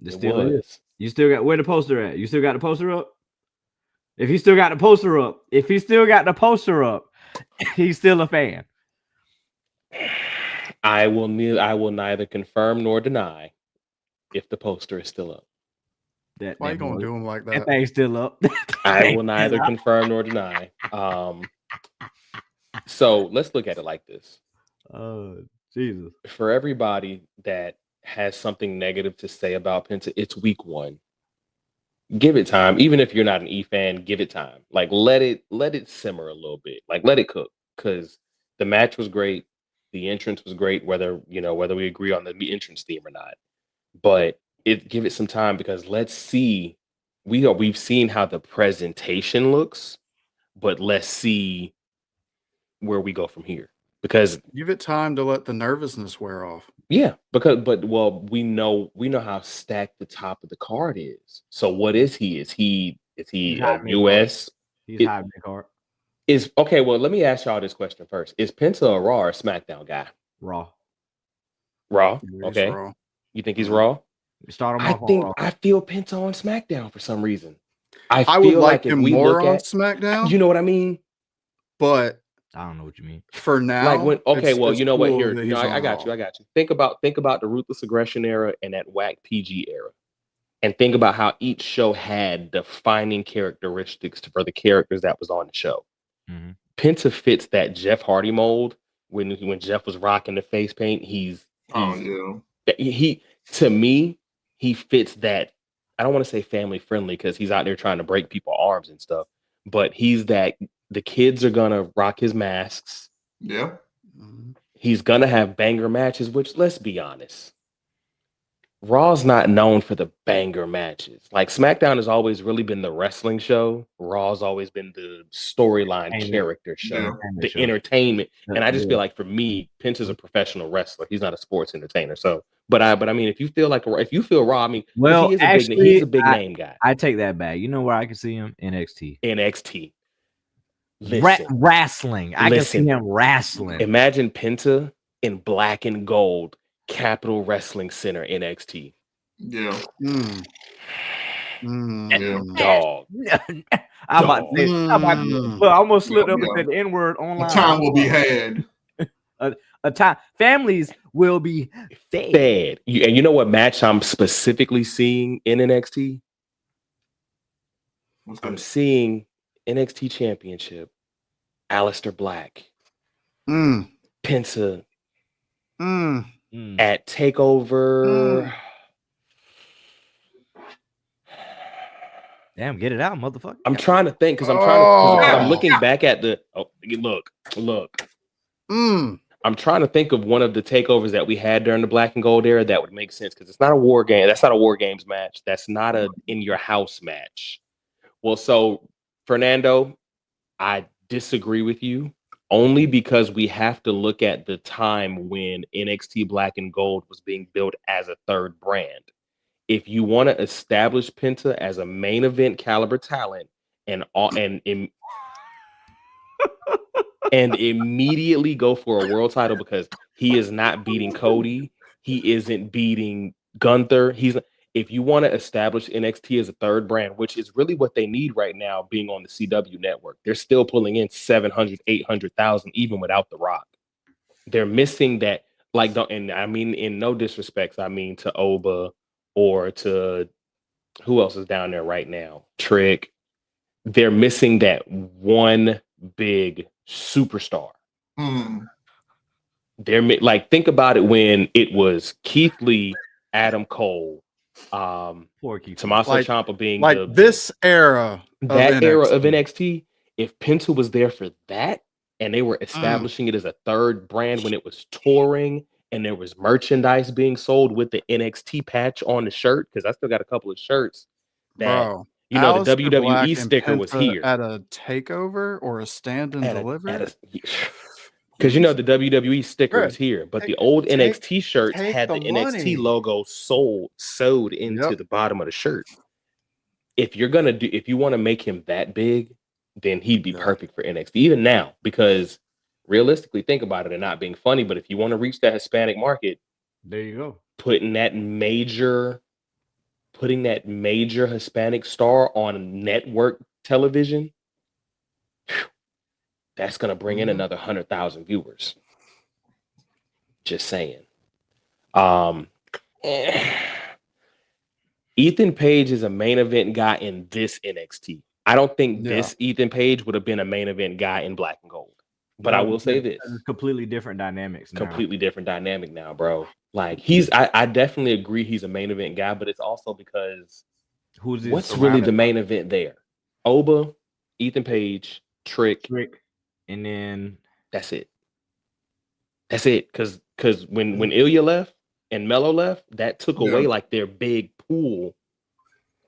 It still is. You still got where the poster at? You still got the poster up? If he still got the poster up, he's still a fan. I will neither confirm nor deny if the poster is still up. Why you gonna do him like that? That thing's still up. I will neither confirm nor deny. So let's look at it like this. Oh, Jesus. For everybody that has something negative to say about Penta, it's week 1. Give it time. Even if you're not an E fan, give it time. Like let it simmer a little bit. Like let it cook. Because the match was great. The entrance was great, whether we agree on the entrance theme or not. But give it some time, because let's see. We've seen how the presentation looks, but let's see where we go from here. Because give it time to let the nervousness wear off. Yeah, we know how stacked the top of the card is. So what is he? Is he a US? He's high mid card. Is okay. Well, let me ask y'all this question first: is Penta a Raw or SmackDown guy? Raw. Okay. Raw. You think he's Raw? Start him off. I feel Penta on SmackDown for some reason. I would feel like if him we more look on at SmackDown. You know what I mean? But I don't know what you mean. For now, like when you know what? cool Here, I got you. Think about the Ruthless Aggression era and that whack PG era, and think about how each show had defining characteristics for the characters that was on the show. Mm-hmm. Penta fits that Jeff Hardy mold. When Jeff was rocking the face paint, he to me he fits that. I don't want to say family friendly because he's out there trying to break people's arms and stuff, but he's that. The kids are gonna rock his masks. Yeah. He's gonna have banger matches, which, let's be honest, Raw's not known for the banger matches. Like SmackDown has always really been the wrestling show. Raw's always been the storyline character show, the entertainment. And I just feel like for me, Penta's a professional wrestler. He's not a sports entertainer. So, but I mean, if you feel Raw, I mean, he's a big name guy. I take that back. You know where I can see him? NXT. Wrestling. I can see him wrestling. Imagine Penta in black and gold, Capital Wrestling Center, NXT. Yeah. Dog. I almost slipped up and said the N-word online. A time will be had. A time. Families will be fed. And you know what match I'm specifically seeing in NXT? I'm seeing NXT Championship, Aleister Black, Penta at TakeOver. Damn, get it out, motherfucker. I'm trying to think because I'm looking back at the look. I'm trying to think of one of the takeovers that we had during the Black and Gold era that would make sense because it's not a war game. That's not a War Games match. That's not a in your house match. Well, so Fernando, I disagree with you only because we have to look at the time when NXT Black and Gold was being built as a third brand. If you want to establish Penta as a main event caliber talent and immediately go for a world title because he is not beating Cody, he isn't beating Gunther. If you want to establish NXT as a third brand, which is really what they need right now, being on the CW network, they're still pulling in 700, 800,000 even without The Rock. They're missing that, and I mean in no disrespects, I mean to Oba or to who else is down there right now, Trick. They're missing that one big superstar. They're think about it when it was Keith Lee, Adam Cole, Tommaso Ciampa being this era, era of NXT. If Penta was there for that, and they were establishing it as a third brand when it was touring, and there was merchandise being sold with the NXT patch on the shirt, because I still got a couple of shirts that You know, the Aleister Black WWE and sticker was Penta here. at a takeover or a stand and deliver. Because you know the WWE sticker Bruh, was here, but the old NXT shirts take had the the NXT money. logo sewed into the bottom of the shirt. If you want to make him that big, then he'd be perfect for NXT even now. Because realistically, think about it, and not being funny, but if you want to reach that Hispanic market, there you go. Putting that major Hispanic star on network television, that's gonna bring in another 100,000 viewers. Just saying. Ethan Page is a main event guy in this NXT. I don't think this Ethan Page would have been a main event guy in Black and Gold. But I will say this: it's completely different dynamics. Completely different dynamic now, bro. Like I definitely agree he's a main event guy, but it's also because what's really the main event there? Oba, Ethan Page, Trick, and then that's it. That's it. Because when Ilya left and Melo left, that took away like their big pool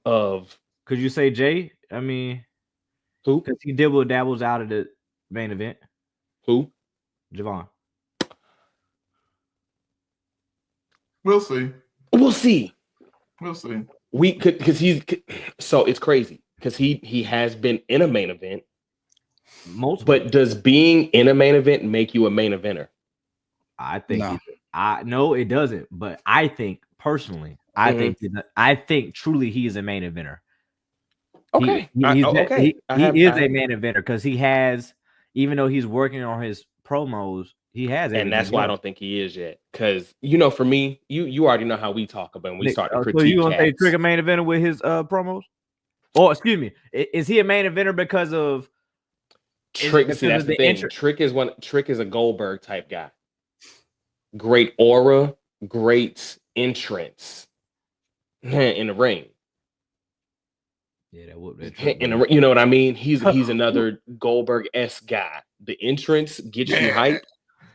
of. Could you say Jay? I mean, who? Because he dabbles out of the main event. Who? Javon. We'll see. We'll see. We'll see. We could because he's so it's crazy because he has been in a main event. But does being in a main event make you a main eventer? I think no, it doesn't. But I think personally, I think truly he is a main eventer. Okay, he is a main eventer because he has, even though he's working on his promos, he has, and that's why I don't think he is yet. Because for me, you already know how we talk about when we start to critique. So you gonna say Trick a main eventer with his promos? Or excuse me, is he a main eventer because of Trick? See, that's the thing. Trick is a Goldberg type guy. Great aura, great entrance in the ring. Yeah, that would be you know what I mean? He's another Goldberg-esque guy. The entrance gets you hype,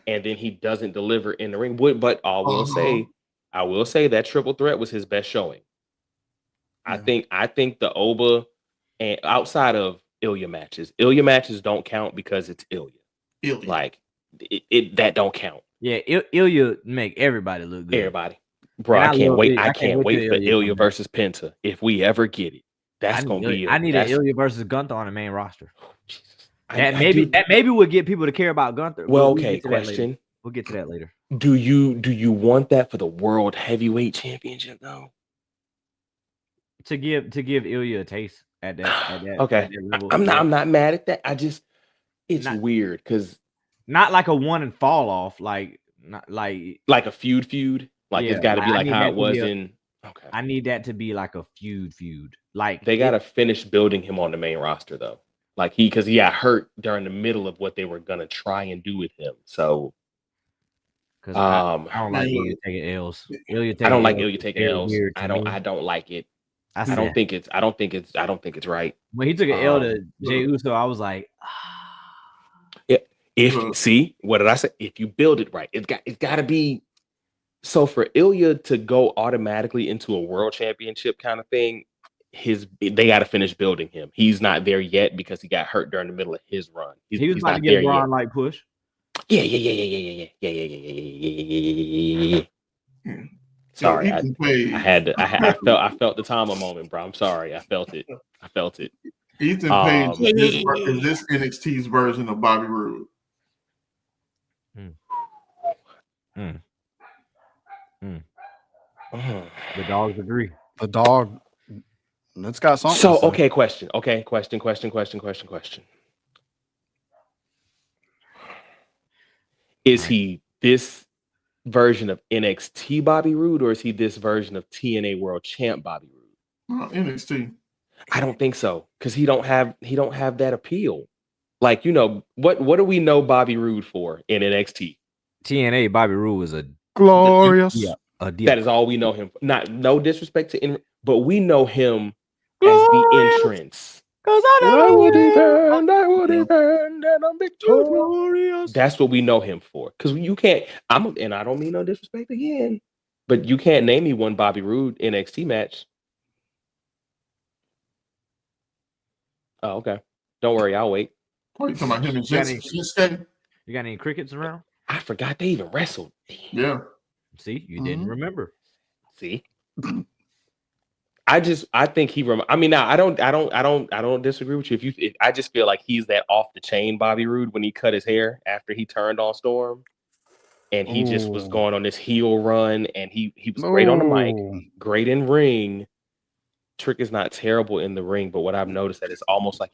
and then he doesn't deliver in the ring. But I will say that triple threat was his best showing. I think the Oba and outside of Ilya matches don't count because it's Ilya. Like that don't count. Yeah, Ilya make everybody look good. Everybody, bro. I can't wait. I can't wait for Ilya versus Penta if we ever get it. That's gonna be. I need an Ilya versus Gunther on the main roster. That maybe would get people to care about Gunther. Well, okay. Question. We'll get to that later. Do you want that for the World Heavyweight Championship though? To give Ilya a taste at that. Okay. At that level. I'm not mad at that. It's weird because not like a one and fall off, like a feud. Like it's got to be like how it was in. Okay. I need that to be like a feud. Like they got to finish building him on the main roster though. Like because he got hurt during the middle of what they were gonna try and do with him. So, because I don't like Ilya taking L's. I don't like Ilya taking L's. I don't like it. I don't think it's right. When he took an L to Jey Uso, I was like, see, what did I say? If you build it right, it's got to be. So for Ilya to go automatically into a world championship kind of thing, they got to finish building him. He's not there yet because he got hurt during the middle of his run. He was about to get a Braun like push. Yeah. Sorry, I felt the Tama moment, bro. I'm sorry, I felt it. Ethan Page is this NXT's version of Bobby Roode. The dogs agree. The dog. It's got something. So okay, question. Is he this version of NXT Bobby Roode, or is he this version of TNA World Champ Bobby Roode? NXT. I don't think so because he don't have that appeal. Like what do we know Bobby Roode for in NXT? TNA Bobby Roode was a glorious. That is all we know him for. No disrespect to but we know him as the entrance. Because I would defend, and I'm victorious. That's what we know him for. Because you can't. And I don't mean no disrespect again, but you can't name me one Bobby Roode NXT match. Oh, okay. Don't worry, I'll wait. What are you talking about? Him and Shinsuke? You got any crickets around? I forgot they even wrestled. Yeah. See, you didn't remember. See, I think he. I mean, now I don't disagree with you. I just feel like he's that off the chain Bobby Roode when he cut his hair after he turned on Storm, and he just was going on this heel run, and he was great on the mic, great in ring. Trick is not terrible in the ring, but what I've noticed that it's almost like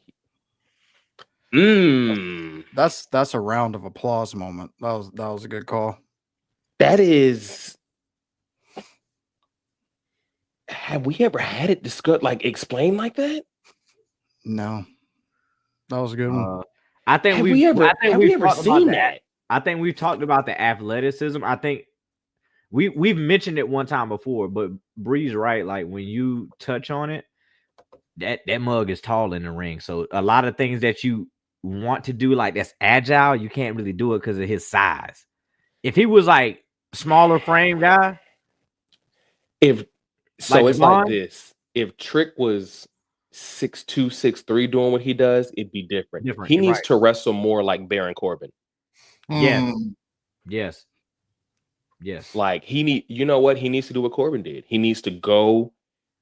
that's a round of applause moment. That was a good call. That is. Have we ever had it discussed, like explained like that? No, that was a good one. I think have we ever seen that? I think we've talked about the athleticism. I think we've mentioned it one time before, but Bree's right. Like when you touch on it, that mug is tall in the ring. So a lot of things that you want to do, like that's agile, you can't really do it because of his size. If he was like smaller frame guy, it's like this. If Trick was 6'2", 6'3", doing what he does, it'd be different. He needs to wrestle more like Baron Corbin. Yes. Like you know what he needs to do what Corbin did. He needs to go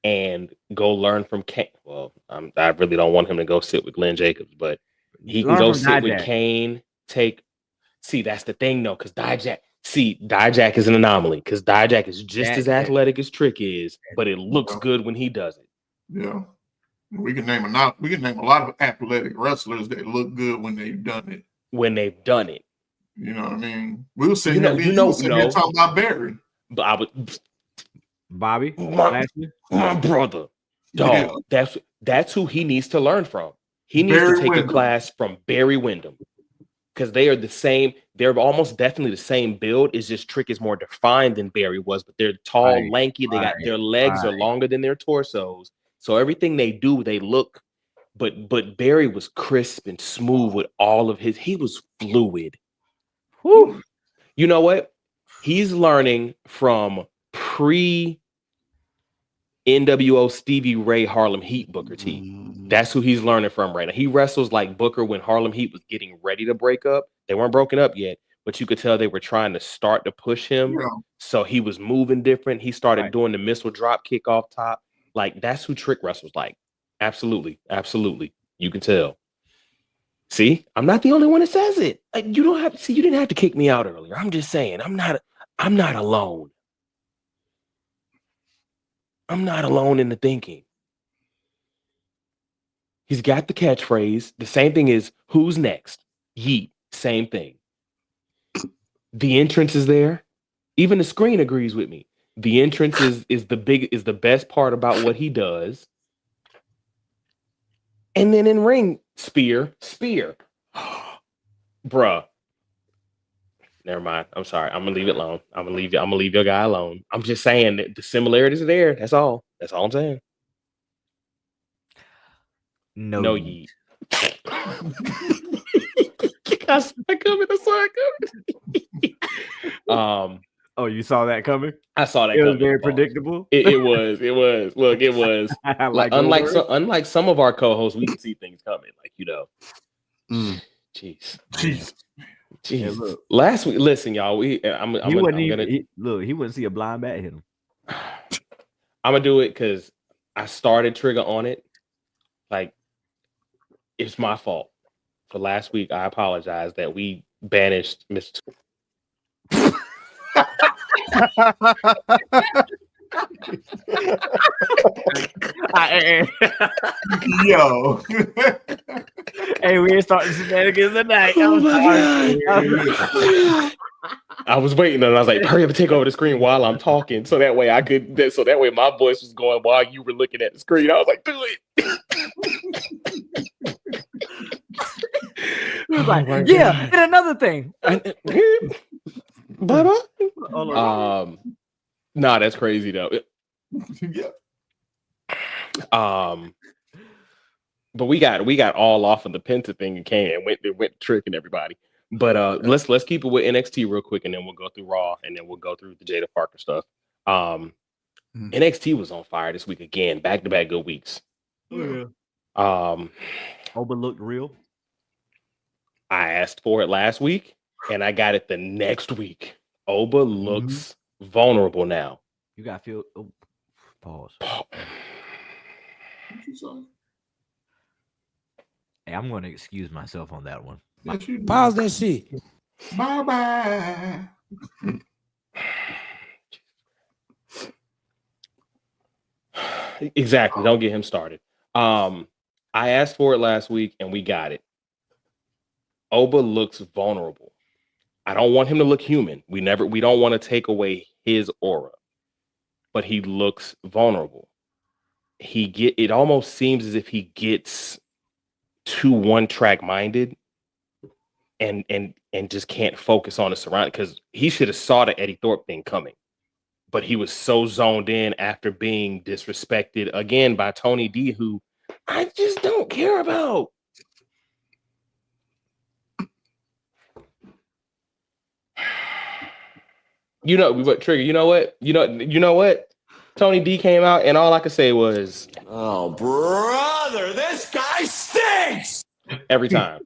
learn from Kane. Well, I really don't want him to go sit with Glenn Jacobs, but he can go sit with Kane. See, that's the thing though, because Dijak is an anomaly because Dijak is just as athletic as Trick is, but it looks good when he does it. Yeah, we can name a lot of athletic wrestlers that look good when they've done it. You know what I mean? We were sitting here talking about Barry. But I would Bobby, my brother. Dog, that's who he needs to learn from. He needs to take a class from Barry Windham. Because they are the same, they're almost definitely the same build. It's just Trick is more defined than Barry was, but they're tall, lanky. They got their legs are longer than their torsos. So everything they do, they look. But Barry was crisp and smooth with all of he was fluid. Whew. You know what? He's learning from NWO Stevie Ray Harlem Heat Booker T. That's who he's learning from right now. He wrestles like Booker when Harlem Heat was getting ready to break up. They weren't broken up yet, but you could tell they were trying to start to push him. Yeah. So he was moving different. He started doing the missile drop kick off top. Like that's who Trick wrestles like. Absolutely. Absolutely. You can tell. See, I'm not the only one that says it. Like, you don't have to see, you didn't have to kick me out earlier. I'm just saying, I'm not alone. I'm not alone in the thinking. He's got the catchphrase. The same thing is, who's next? Yeet. Same thing. The entrance is there. Even the screen agrees with me. The entrance is the best part about what he does. And then in ring, spear. Bruh. Never mind. I'm sorry. I'm gonna leave it alone. I'm gonna leave your guy alone. I'm just saying that the similarities are there. That's all. That's all I'm saying. No yeet. I saw it coming. Oh, you saw that coming? I saw that. It was very predictable. It was. Look, it was. like unlike some of our co-hosts, we can see things coming. Like Jeez. Yeah, look. Last week, listen, y'all. He wouldn't see a blind bat hit him. I'm gonna do it because I started Trigger on it. Like, it's my fault. For last week, I apologize that we banished Mr. Yo. Hey, we ain't starting shenanigans tonight. I was waiting and I was like, hurry up and take over the screen while I'm talking. So that way my voice was going while you were looking at the screen. I was like, do it. And another thing. Bye-bye. Nah, that's crazy though. Yeah. But we got all off of the Penta thing and went tricking everybody. But let's keep it with NXT real quick, and then we'll go through Raw, and then we'll go through the Jaida Parker stuff. NXT was on fire this week again, back-to-back good weeks. Yeah. Oba looked real. I asked for it last week, and I got it the next week. Oba looks vulnerable now. You got to feel. Oh, pause. Hey, I'm going to excuse myself on that one. Pause that shit. Bye-bye. Exactly. Don't get him started. I asked for it last week, and we got it. Oba looks vulnerable. I don't want him to look human. We don't want to take away his aura, but he looks vulnerable. It almost seems as if he gets too one-track minded and just can't focus on the surrounding, because he should have saw the Eddie Thorpe thing coming. But he was so zoned in after being disrespected again by Tony D, who I just don't care about. You know what, Trigger? You know what? You know what? Tony D came out, and all I could say was, "Oh, brother, this guy stinks!" Every time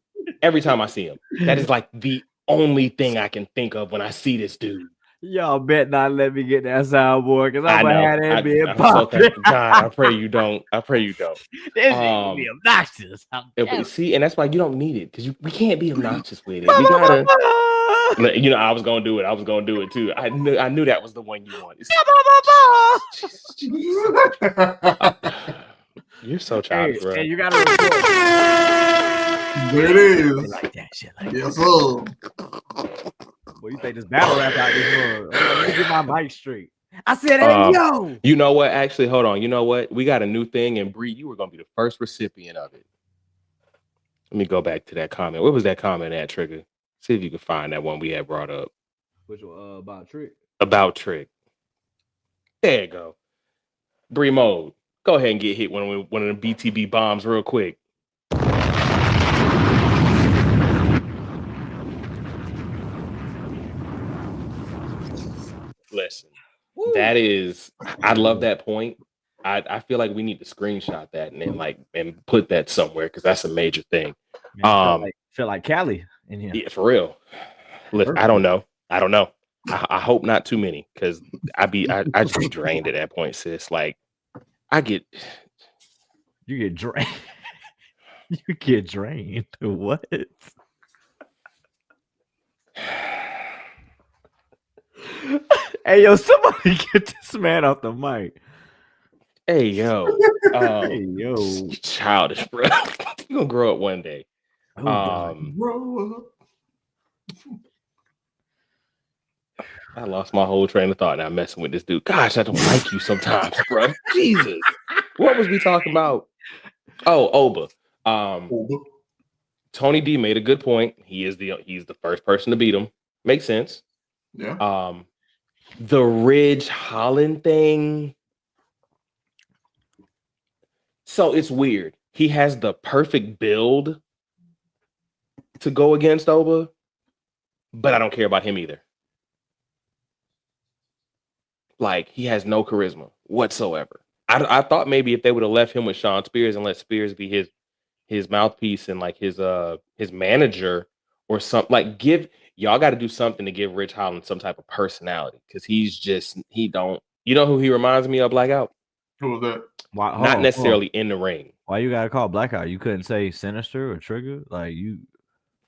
I see him, that is like the only thing I can think of when I see this dude. Y'all bet not let me get that soundboard, because I'm gonna have that being popped. So God, I pray you don't. This ain't be obnoxious. See, and that's why you don't need it, because we can't be obnoxious with it. We gotta. I was gonna do it too. I knew that was the one you wanted. You're so childish, bro. Hey, you gotta record. There it is. Like that shit. Yes, sir. Well, you think this battle rap out this world? Let me get my mic straight. I said, hey, yo. You know what? Actually, hold on. You know what? We got a new thing, and Bree, you were gonna be the first recipient of it. Let me go back to that comment. Where was that comment at, Trigger? See if you can find that one we had brought up. Which one? About Trick? About Trick. There you go. Bree Mode. Go ahead and get hit one of the BTB bombs real quick. Listen, that is, I love that point. I feel like we need to screenshot that and put that somewhere, because that's a major thing. Man, feel like Cali in here. Yeah, for real. Listen, I don't know. I hope not too many, because I just be drained at that point, sis. Like, you get drained. You get drained. What? Hey, yo, somebody get this man off the mic. Hey, yo. Hey, yo. Childish, bro. You're gonna grow up one day. Grow up. I lost my whole train of thought now messing with this dude. Gosh, I don't like you sometimes, bro. Jesus. What was we talking about? Oh, Oba. Tony D made a good point. He's the first person to beat him. Makes sense. Yeah. The Ridge Holland thing. So it's weird. He has the perfect build to go against Oba, but I don't care about him either. Like, he has no charisma whatsoever. I thought maybe if they would have left him with Sean Spears and let Spears be his mouthpiece and like his manager or something, like, y'all got to do something to give Ridge Holland some type of personality, because he don't. You know who he reminds me of, Blackout? Who was that? Not necessarily in the ring. Why you gotta call Blackout? You couldn't say Sinister or Trigger, like you,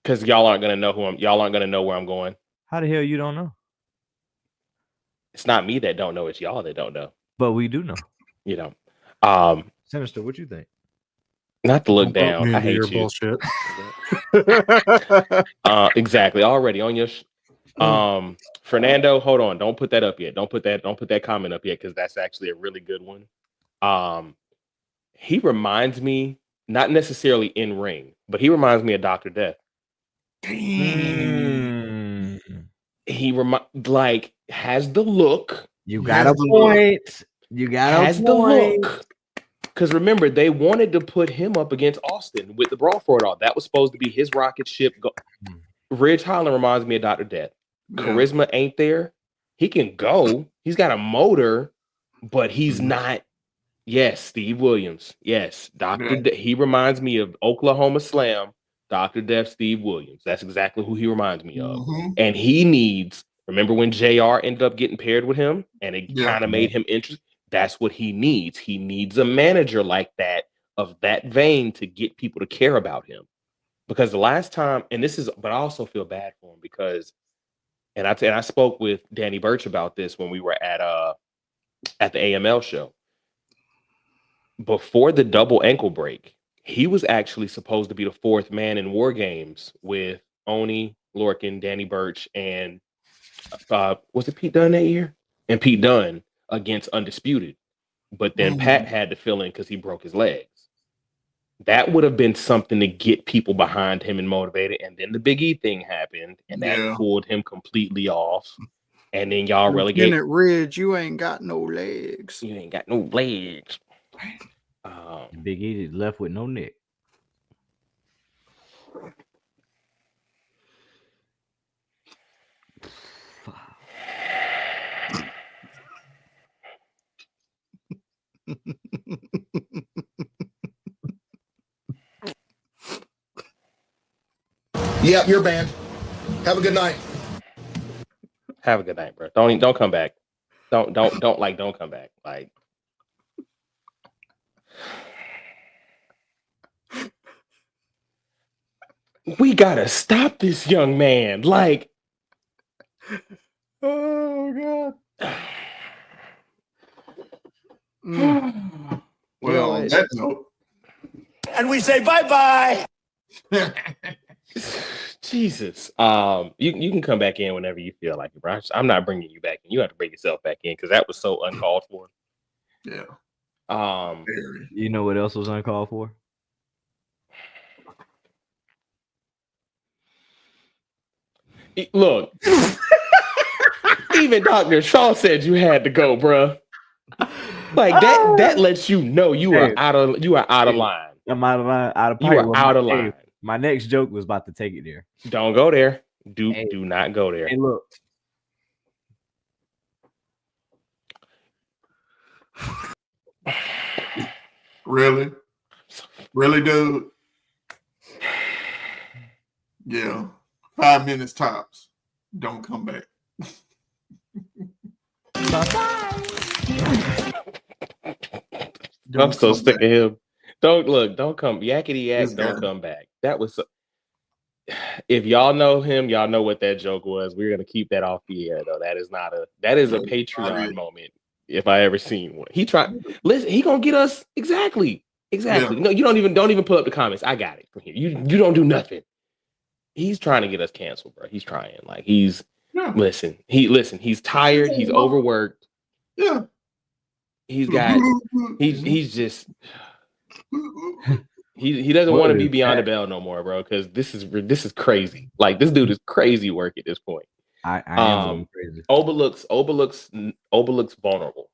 because y'all aren't gonna know y'all aren't gonna know where I'm going. How the hell you don't know? It's not me that don't know. It's y'all that don't know. But we do know. You know. Sinister, what you think? Not to look down. I hate you. Bullshit. Exactly. Already on your. Fernando, hold on. Don't put that up yet. Don't put that comment up yet, because that's actually a really good one. He reminds me, not necessarily in ring, but he reminds me of Dr. Death. He has the look. You got a point. You got a point. The look. Because remember, they wanted to put him up against Austin with the brawl for it all. That was supposed to be his rocket ship. Ridge Holland reminds me of Dr. Death. Charisma ain't there. He can go. He's got a motor, but he's not Yes, Steve Williams. Yes, he reminds me of Oklahoma Slam. Dr. Death Steve Williams. That's exactly who he reminds me of. Mm-hmm. And he needs. Remember when JR ended up getting paired with him, and it kind of made him interested. That's what he needs. He needs a manager like that, of that vein, to get people to care about him. Because the last time, but I also feel bad for him because, and I spoke with Danny Burch about this when we were at the AML show. Before the double ankle break, he was actually supposed to be the fourth man in War Games with Oni, Lorcan, Danny Burch, and was it Pete Dunne that year? And Pete Dunne against Undisputed. But then Pat had to fill in because he broke his legs. That would have been something to get people behind him and motivated. And then the Big E thing happened, and that pulled him completely off. And then y'all relegate. Lieutenant Ridge, you ain't got no legs. You ain't got no legs. Big E is left with no neck. Yep, you're banned. Have a good night. Have a good night, bro. Don't come back. Don't come back. Like, we gotta stop this young man. Like, oh God. Well, on that note, And we say bye-bye. Jesus. You can come back in whenever you feel like it, bro. I'm not bringing you back in. You have to bring yourself back in because that was so uncalled for. Yeah. You know what else was uncalled for? Look, even Dr. Shaw said you had to go, bro. Like that lets you know you are out of line. I'm out of line. Out of you are out of line. My next joke was about to take it there. Don't go there. Do not go there. Hey, look. Really? Really, dude? Yeah. 5 minutes tops. Don't come back. I'm so sick of him. Don't come. Yakety yak, don't come back. That was if y'all know him, y'all know what that joke was. We're gonna keep that off the air though. That is a Patreon moment. If I ever seen one. Listen, he gonna get us exactly. Yeah. No, you don't even pull up the comments. I got it from here. You don't do nothing. He's trying to get us canceled, bro. He's trying. Like he's he's tired, he's overworked. Yeah. He doesn't want to be beyond the bell no more, bro, because this is crazy. Like this dude is crazy work at this point. I am crazy. Oba looks vulnerable.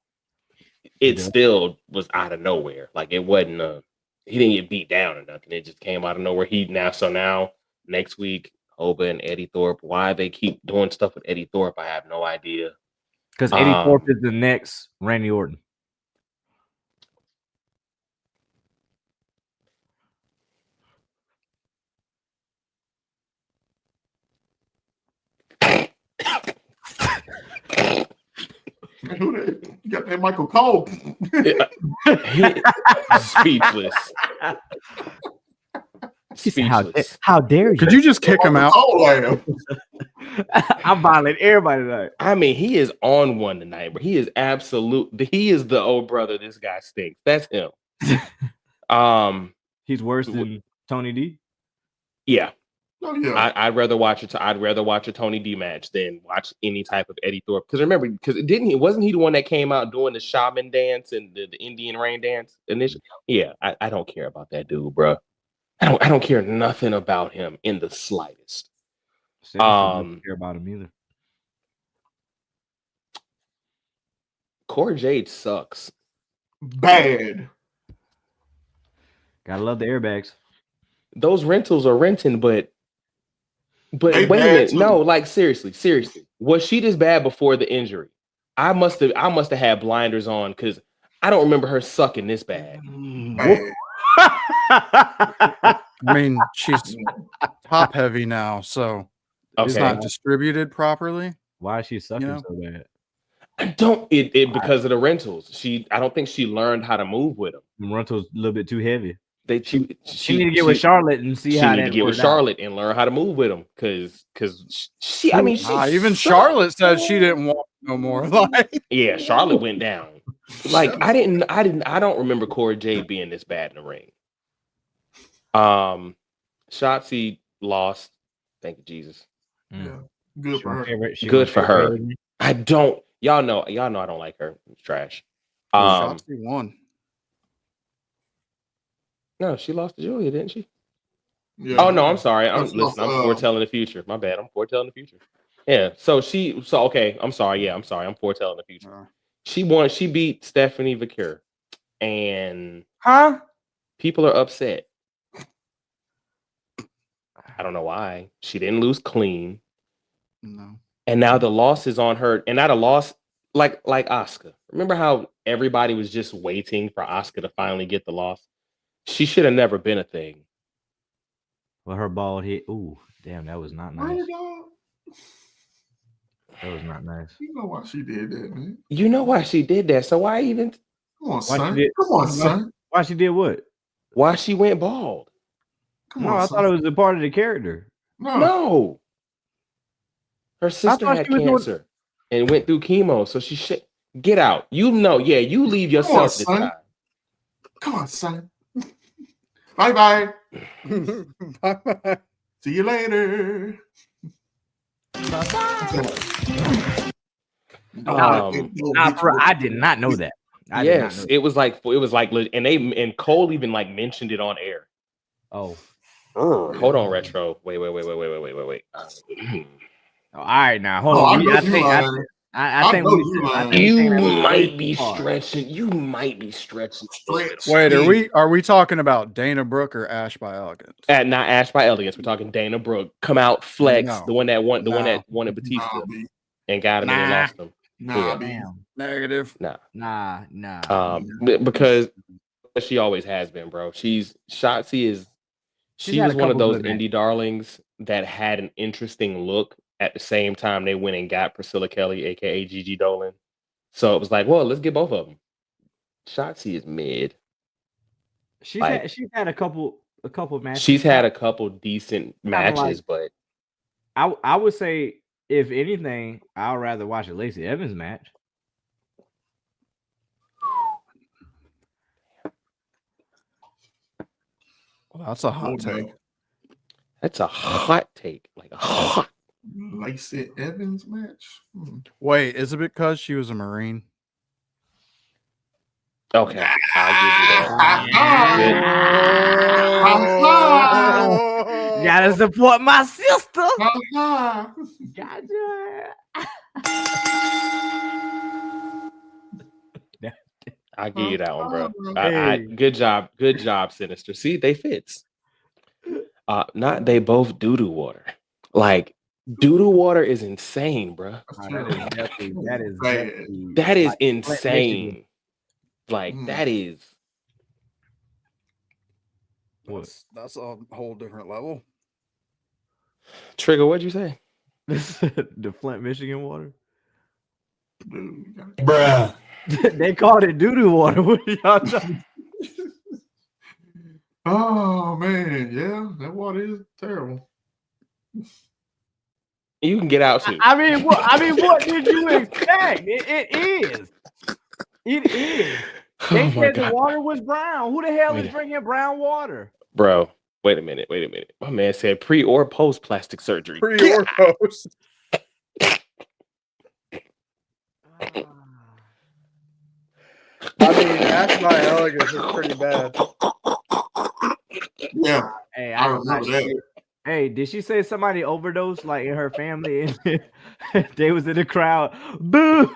It still was out of nowhere. Like it wasn't he didn't get beat down or nothing. It just came out of nowhere. Now next week, Oba and Eddie Thorpe. Why they keep doing stuff with Eddie Thorpe, I have no idea. Because Eddie Thorpe is the next Randy Orton. You got that Michael Cole. Speechless. How dare you? Could you just kick him out? I'm violating everybody tonight. I mean, he is on one tonight, but he is he is the old brother. This guy stinks. That's him. He's worse than Tony D. Yeah. Oh, yeah. I'd rather watch a Tony D match than watch any type of Eddie Thorpe. Because remember, wasn't he the one that came out doing the shaman dance and the Indian rain dance initially? Yeah, I don't care about that dude, bro. I don't care nothing about him in the slightest. I don't care about him either. Cora Jade sucks. Bad. Gotta love the airbags. Those rentals are renting, but wait a minute. No, like seriously. Was she this bad before the injury? I must have had blinders on because I don't remember her sucking this bad. Man. I mean, she's top heavy now, so it's Okay. not distributed properly. Why is she sucking Yeah. so bad? I don't it because of the rentals. I don't think she learned how to move with them. The rental's a little bit too heavy. She need to get with Charlotte and see how need to get with Charlotte and learn how to move with them because she. I mean, even Charlotte said she didn't want no more. Like, yeah, Charlotte went down. Like I don't remember Cora Jade being this bad in the ring. Shotzi lost. Thank you, Jesus. Yeah. Good for her. Good for her. Y'all know I don't like her. It's trash. Shotzi won. No, she lost to Julia, didn't she? Yeah. Oh no, I'm sorry. I'm foretelling the future. My bad. I'm foretelling the future. Yeah. So okay. I'm sorry. Yeah, I'm sorry. I'm foretelling the future. She won. She beat Stephanie Vicure, and people are upset. I don't know why. She didn't lose clean. No. And now the loss is on her, and not a loss like Asuka. Remember how everybody was just waiting for Asuka to finally get the loss? She should have never been a thing. Well, her bald head. Ooh, damn, that was not nice. That was not nice. You know why she did that, man. You know why she did that. So why even? Come on, son. Come on, son. Why she did what? Why she went bald? Come No, on, I thought it was a part of the character. No. Her sister had cancer and went through chemo, so she should get out. You know, yeah, you leave yourself this time. Come on, son. Bye-bye. Bye-bye. See you later. I did not know that. Yes, it was like, and Cole even like mentioned it on air. Oh, hold on, Retro. Wait. All right, now hold on. I think you might be stretching. You might be stretching. Wait, are we talking about Dana Brooke or Ash by Elegance? Not Ash by Elegance. We're talking Dana Brooke. Come out, flex. No. The one that wanted Batista and got him and lost him. Negative. Nah. Because she always has been, bro. Shotzi is. She was one of those indie darlings that had an interesting look. At the same time, they went and got Priscilla Kelly, aka Gigi Dolan. So it was like, well, let's get both of them. Shotzi is mid. She's had a couple matches. She's had a couple decent matches, but I would say, if anything, I'd rather watch a Lacey Evans match. Well, that's a hot take. That's a hot take, like a hot. Lacey Evans match. Wait, is it because she was a Marine? Okay, I'll give you that. Gotta support my sister. I'll give you that one, bro. Good job, Sinister. See, they fits. Not they both doo-doo water. Like doo-doo water is insane, bro. That is insane. Like that is. That's a whole different level. Trigger, what'd you say? The Flint, Michigan water. Bruh. They called it doo-doo water. What are y'all talking? Oh man, yeah, that water is terrible. You can get out too. I mean, what did you expect? It is. It is. They said the water was brown. Who the hell is drinking brown water? Bro, wait a minute. My man said pre or post plastic surgery. Pre or post. I mean, Ash by Elegance is pretty bad. Yeah. Hey, I remember that. Hey, did she say somebody overdosed like in her family and they was in the crowd? Boo!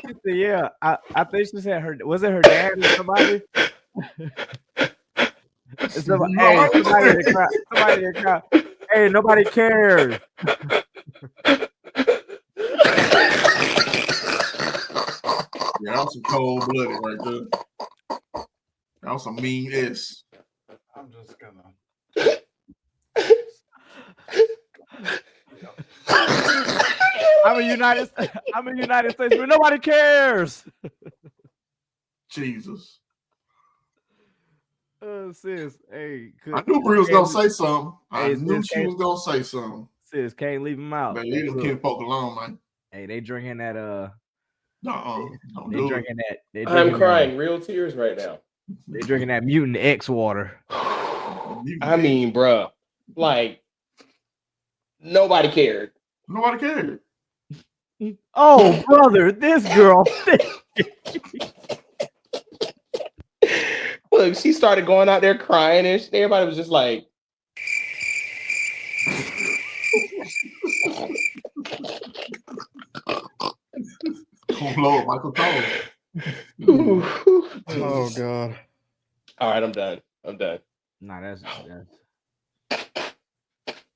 She said, yeah, I think she said was it her dad or somebody? Somebody in the crowd. Hey, nobody cares. That was some cold blooded right there. That was some mean ass. I'm just gonna. I'm a United States, but nobody cares. Jesus. Sis, hey, I knew Brie was gonna say something. I Hey, knew sis, she was gonna say something. sis, can't leave them out. But leave them kinfolk alone, man. Hey, they drinking that Don't they do drinking that. They I'm drinking crying real tears right now. They drinking that mutant X water. I mean, bruh, like nobody cared. Nobody cared. Oh, brother, this girl. Look, she started going out there crying, and everybody was just like, Oh Lord, Michael Cole. Oh God. all right, I'm done. Nah, that's.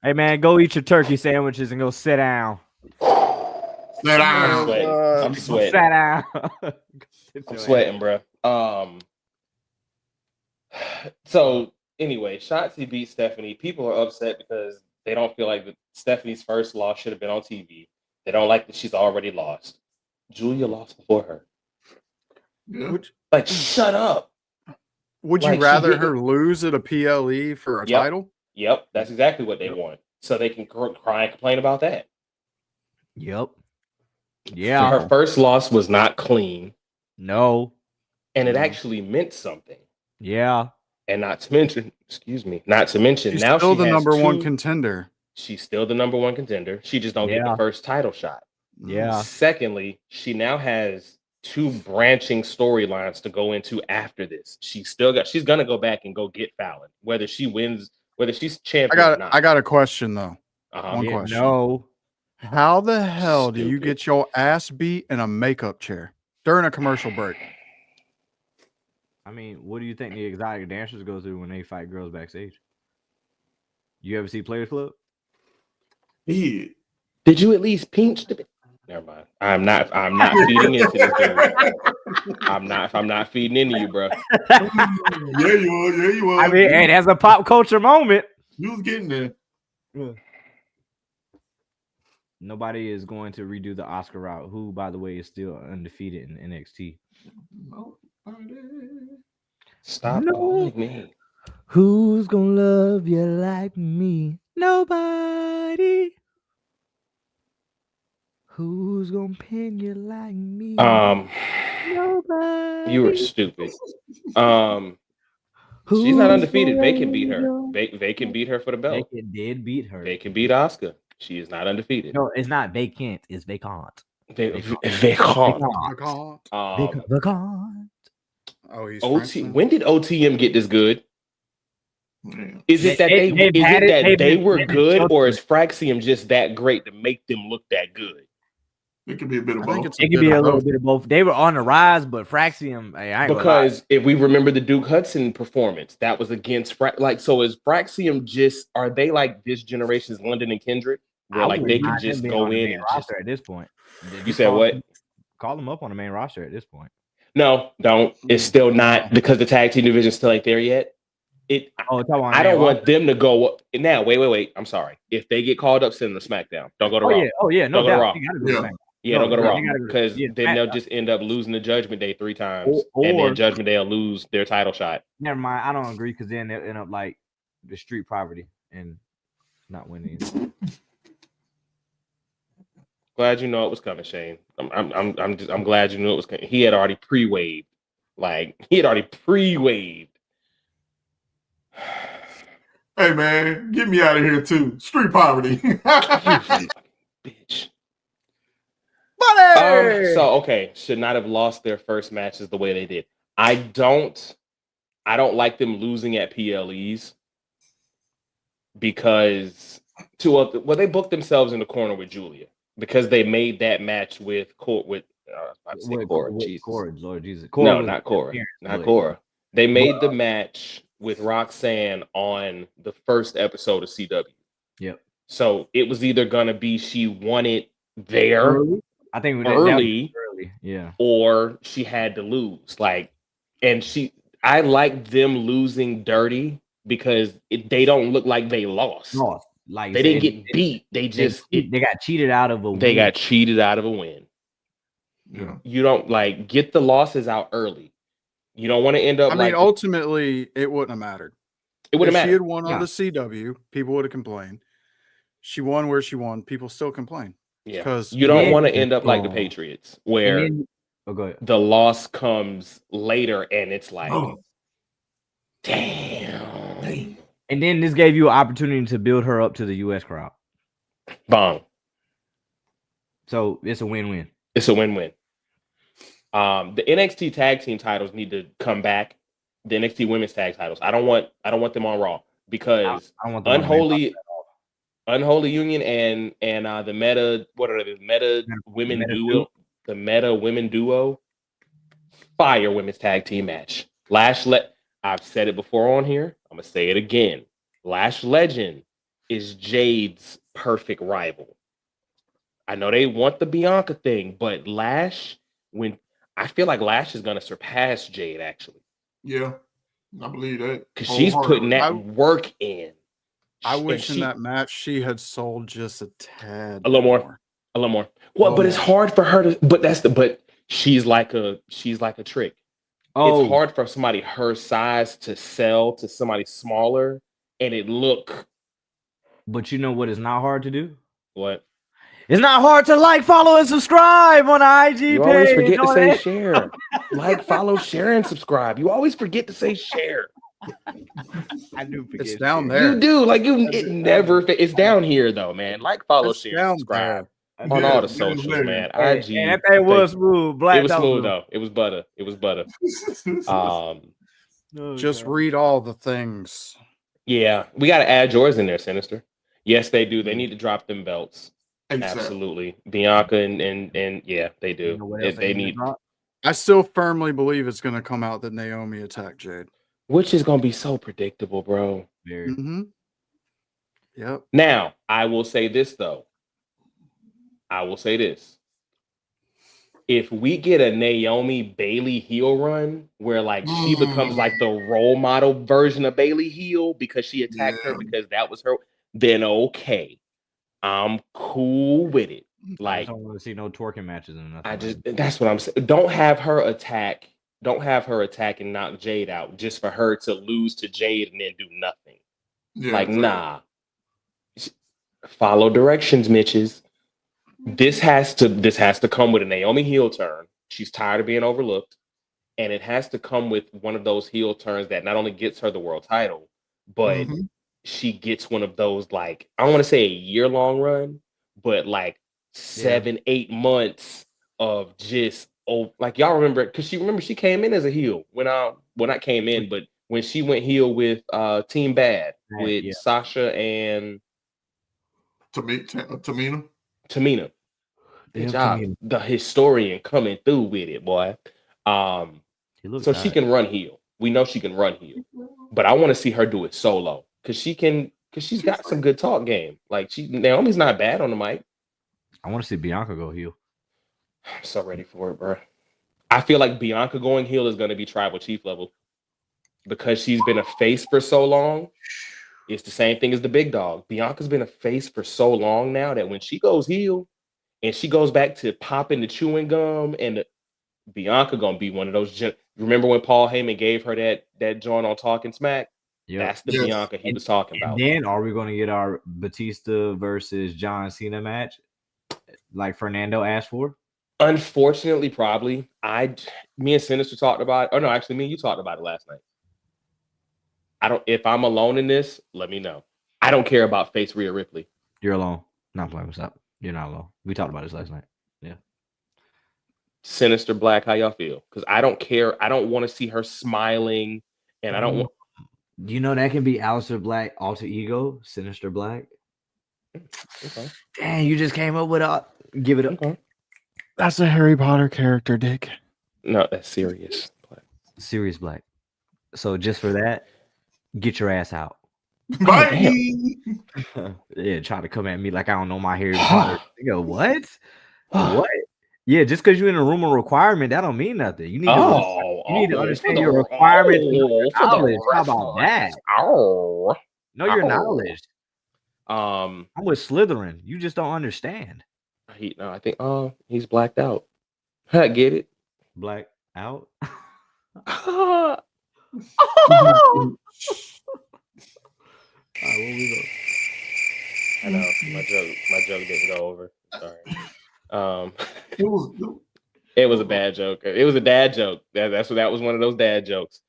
Hey man, go eat your turkey sandwiches and go sit down. Sit down. I'm sweating. Sit down. I'm sweating, bro. So anyway, Shotzi beat Stephanie. People are upset because they don't feel like Stephanie's first loss should have been on TV. They don't like that she's already lost. Julia lost before her. Yeah. Like, shut up. Would you Like, rather her lose at a PLE for a title? Yep, that's exactly what they want. So they can cry and complain about that. Yep. Yeah. Her first loss was not clean. No. And it actually meant something. Yeah. And not to mention, she's now still the number one contender. She's still the number one contender. She just don't get the first title shot. Yeah. Secondly, she now has 2 branching storylines to go into after this. She's gonna go back and go get Fallon, whether she wins, whether she's champion or not. I got a question though. One Yeah, question. No. How the hell do you get your ass beat in a makeup chair during a commercial break? I mean, what do you think the exotic dancers go through when they fight girls backstage? You ever see Players Club? Yeah. Did you at least pinch the? Never mind. I'm not feeding into this, dude. I'm not feeding into you, bro. Yeah, you was. I mean, hey, that's a pop culture moment. You was getting there. Nobody is going to redo the Oscar route, who, by the way, is still undefeated in NXT. Stop calling me. Who's gonna love you like me? Nobody. Who's gonna pin you like me? Nobody. You were stupid. She's not undefeated. They can beat her. They can beat her for the belt. They did beat her. They can beat Asuka. She is not undefeated. No, it's not vacant. It's vacant. Vacant. Vacant. Oh, he's OT. When did OTM get this good? Yeah. Is it that they were good, or is Fraxium just that great to make them look that good? It could be a bit of I think both. It could be a little bit of both. They were on the rise, but Fraxium, hey, I ain't because if we remember the Duke Hudson performance, that was against so is Fraxium just, are they like this generation's London and Kendrick? Where like they can just go in and roster at this point. You said what? Call them up on the main roster at this point. No, don't. It's still not, because the tag team division still ain't there yet. I don't want them to go now. Wait. I'm sorry. If they get called up, send them to SmackDown. Don't go to Raw. Oh yeah, no doubt. Don't go to Raw, because then they'll just end up losing the Judgment Day 3 times, and then Judgment Day will lose their title shot. Never mind. I don't agree, because then they'll end up like the Street Poverty and not winning. Glad you know it was coming, Shane. I'm glad you knew it was coming. He had already pre-waved. Hey man, get me out of here too. Street poverty. Bitch. Buddy! Okay, should not have lost their first matches the way they did. I don't like them losing at PLEs, because they booked themselves in the corner with Julia, because they made that match with Cora. Lord Jesus. No, not Cora. Not Cora. They made the match with Roxanne on the first episode of CW. Yep. So it was either gonna be she won it there. I think early, Yeah. or she had to lose. Like, and I like them losing dirty because they don't look like they lost. Like they didn't get beat. They got cheated out of a win. They got cheated out of a win. Yeah. You don't like get the losses out early. You don't want to end up I mean, ultimately, it wouldn't have mattered. It wouldn't matter. If she had matter. won on the CW, people would have complained. She won where she won. People still complain. Yeah. Because you don't want to end up like the Patriots, where the loss comes later and it's like, damn. And then this gave you an opportunity to build her up to the US crowd. Bong. So it's a win-win. It's a win-win. The NXT tag team titles need to come back. The NXT women's tag titles. I don't want them on Raw because I don't want Unholy Union and the Meta, what are they? Meta Women Duo. The Meta Women Duo. Fire women's tag team match. I've said it before on here. I'm gonna say it again. Lash Legend is Jade's perfect rival. I know they want the Bianca thing, but Lash, I feel like Lash is gonna surpass Jade actually. Yeah, I believe that because she's putting that work in. I wish in that match she had sold just a tad, a little more. Well, but it's hard for her to. But she's like a trick. It's hard for somebody her size to sell to somebody smaller, and it look. But you know what is not hard to do? What? It's not hard to like, follow, and subscribe on the IG page. You always forget to say share. Like, follow, share, and subscribe. You always forget to say share. I do forget. It's down there. You do. Like it never. It's down here though, man. Like, follow, share, subscribe on all the socials, man. IG. And that thing was smooth. It was smooth though. It was butter. Just read all the things. Yeah, we got to add yours in there, Sinister. Yes, they do. They need to drop them belts. Absolutely, Bianca and yeah, they do. You know they need. I still firmly believe it's going to come out that Naomi attacked Jade, which is going to be so predictable, bro. Mm-hmm. Yep. Now, I will say this though. If we get a Naomi Bailey heel run where like she becomes like the role model version of Bailey heel because she attacked her because that was her, then okay. I'm cool with it. Like, I don't want to see no twerking matches and nothing. That's what I'm saying. Don't have her attack and knock Jade out just for her to lose to Jade and then do nothing. Yeah, nah. Follow directions, Mitches. This has to come with a Naomi heel turn. She's tired of being overlooked. And it has to come with one of those heel turns that not only gets her the world title, but she gets one of those, like, I don't want to say a year-long run, but like 7-8 months of just like y'all remember, because she came in as a heel when I came in, but when she went heel with Team Bad with Sasha and Tamina. Good job. The historian coming through with it, boy. So she can run heel. We know she can run heel, but I want to see her do it solo because she's got some good talk game. Like Naomi's not bad on the mic. I want to see Bianca go heel. I'm so ready for it, bro. I feel like Bianca going heel is going to be tribal chief level because she's been a face for so long. It's the same thing as the big dog. Bianca's been a face for so long now that when she goes heel and she goes back to popping the chewing gum Bianca going to be one of those. Remember when Paul Heyman gave her that joint on Talking Smack? Yep. That's the Bianca he was talking about. Then are we going to get our Batista versus John Cena match like Fernando asked for? Unfortunately, probably. Me and Sinister talked about it. Oh no, actually, me and you talked about it last night. If I'm alone in this, let me know. I don't care about face Rhea Ripley. You're alone. Not playing with that. You're not alone. We talked about this last night. Yeah. Sinister Black, how y'all feel? Because I don't care. I don't want to see her smiling, and I don't want. You know that can be Aleister Black alter ego, Sinister Black. Okay. Dang, you just came up with a. Give it up. Okay. That's a Harry Potter character, Dick. No, that's Sirius Black. Sirius Black. So just for that, get your ass out. Bye. Yeah, try to come at me like I don't know my Harry Potter. You go, what? What? Yeah, just because you're in a room of requirement, that don't mean nothing. You need to understand your requirements and your knowledge. How about that? Know your knowledge. I'm with Slytherin. You just don't understand. I think he's blacked out. I get it. Black out. Oh! I know my joke didn't go over. Sorry. It was a bad joke. It was a dad joke. That was one of those dad jokes.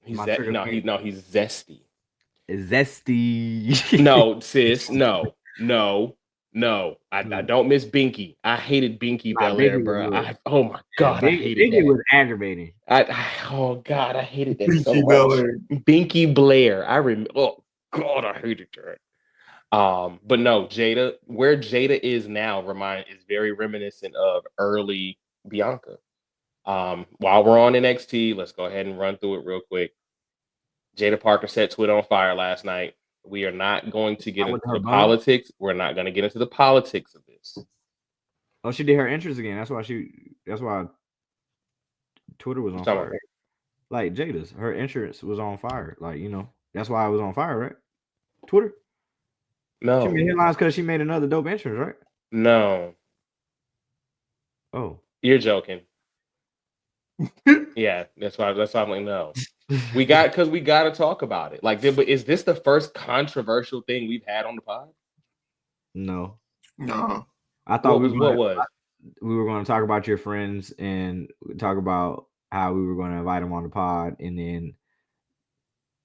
He's zesty. Zesty. No, sis. No. I don't miss Binky. I hated Binky Belair, bro. Oh my god, I hated Binky was aggravating. Oh god, I hated that so much. Binky Blair. I remember. Oh god, I hated that. But no, Jaida, where Jaida is now, is very reminiscent of early Bianca. While we're on NXT, let's go ahead and run through it real quick. Jada Parker set Twitter on fire last night. We are not going to get into the politics. We're not going to get into the politics of this. Oh, she did her entrance again. That's why Twitter was on fire. Like Jada's, her entrance was on fire. Like, that's why it was on fire, right? Twitter. No. She made headlines because she made another dope entrance, right? No. Oh. You're joking. Yeah, that's why I'm like, no. We got to talk about it. Like, but is this the first controversial thing we've had on the pod? No. I thought we were going to talk about your friends and talk about how we were going to invite them on the pod, and then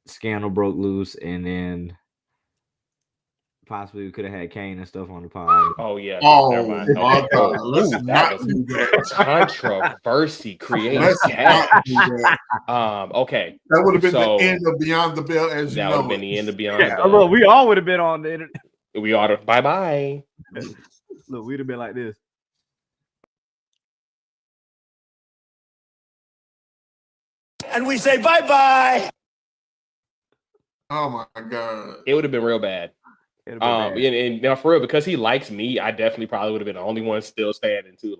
scandal broke loose, and then possibly we could have had Kane and stuff on the pod. Oh yeah. Oh my god. Let's not do that. Controversy creates cash. Okay. That would have been the end of Beyond the Bell as that you know. That would have been the end of Beyond the Bell. Look, we all would have been on the internet. We ought to bye. Look, we'd have been like this. And we say bye. Oh my god. It would have been real bad. And now for real, because he likes me, I definitely probably would have been the only one still standing too.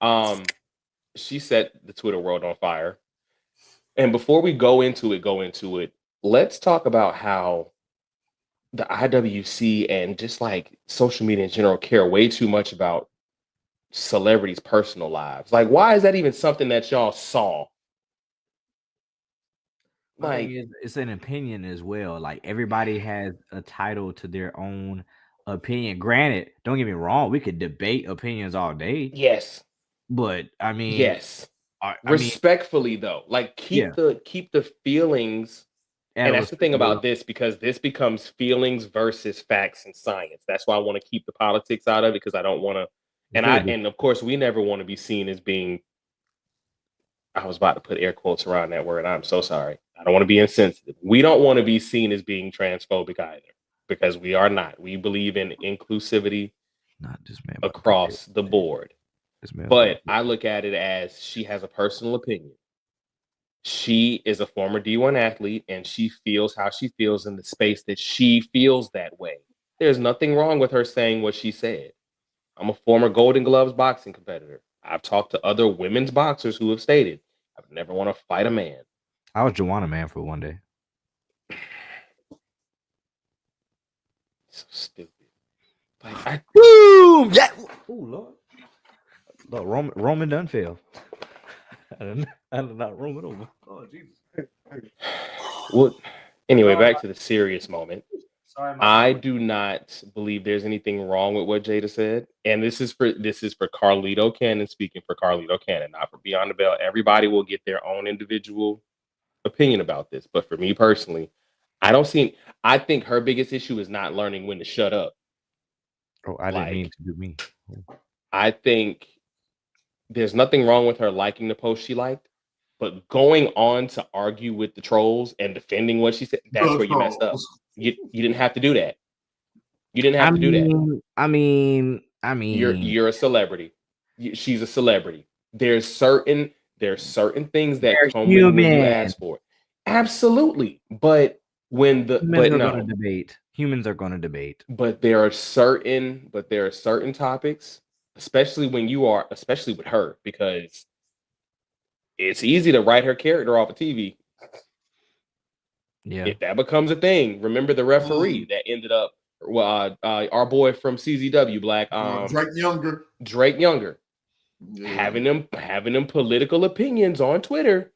Like, she set the Twitter world on fire. And before we go into it, let's talk about how the IWC and just like social media in general care way too much about celebrities' personal lives. Like, why is that even something that y'all saw? Like, it's an opinion as well. Like, everybody has a title to their own opinion. Granted, don't get me wrong, we could debate opinions all day. Yes, but I mean, yes, respectfully though. Like, keep the feelings. And that's the thing about this, because this becomes feelings versus facts and science. That's why I want to keep the politics out of it, because I don't want to. And of course, we never want to be seen as being. I was about to put air quotes around that word. I'm so sorry. I don't want to be insensitive. We don't want to be seen as being transphobic either, because we are not. We believe in inclusivity across the board. But I look at it as she has a personal opinion. She is a former D1 athlete, and she feels how she feels in the space that she feels that way. There's nothing wrong with her saying what she said. I'm a former Golden Gloves boxing competitor. I've talked to other women's boxers who have stated, I would never want to fight a man. I was Joanna Man for one day. So stupid. Like, boom! Yeah. Oh Lord. Roman done fail. I did not roam it over. Oh Jesus. Well, anyway, back to the serious moment. Sorry, I do not believe there's anything wrong with what Jaida said, and this is for Carlito Cannon, speaking for Carlito Cannon, not for Beyond the Bell. Everybody will get their own individual opinion about this, but for me personally, I think her biggest issue is not learning when to shut up. Oh, I didn't mean to do me. I think there's nothing wrong with her liking the post she liked, but going on to argue with the trolls and defending what she said, that's where you messed up. You didn't have to do that. You didn't have to do that. I mean, you're a celebrity. She's a celebrity. There's certain things that come when you ask for it. Absolutely, but Humans are going to debate. But there are certain topics, especially with her, because it's easy to write her character off of TV. Yeah. If that becomes a thing, remember the referee that ended up our boy from CZW Black, Drake Younger. Yeah. Having them political opinions on Twitter.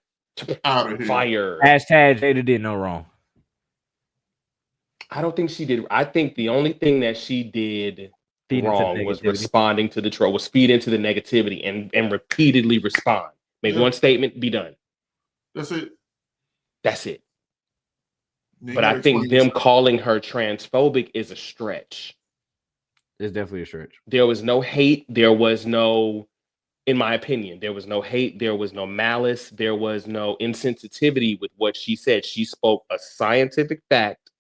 Out of here. Fire. Hashtag Jaida did no wrong. I don't think she did. I think the only thing that she did wrong was responding to the troll, was feed into the negativity and repeatedly respond. Make one statement, be done. That's it. But I think them calling her transphobic is a stretch. It's definitely a stretch. There was no hate. There was no, in my opinion, there was no hate. There was no malice. There was no insensitivity with what she said. She spoke a scientific fact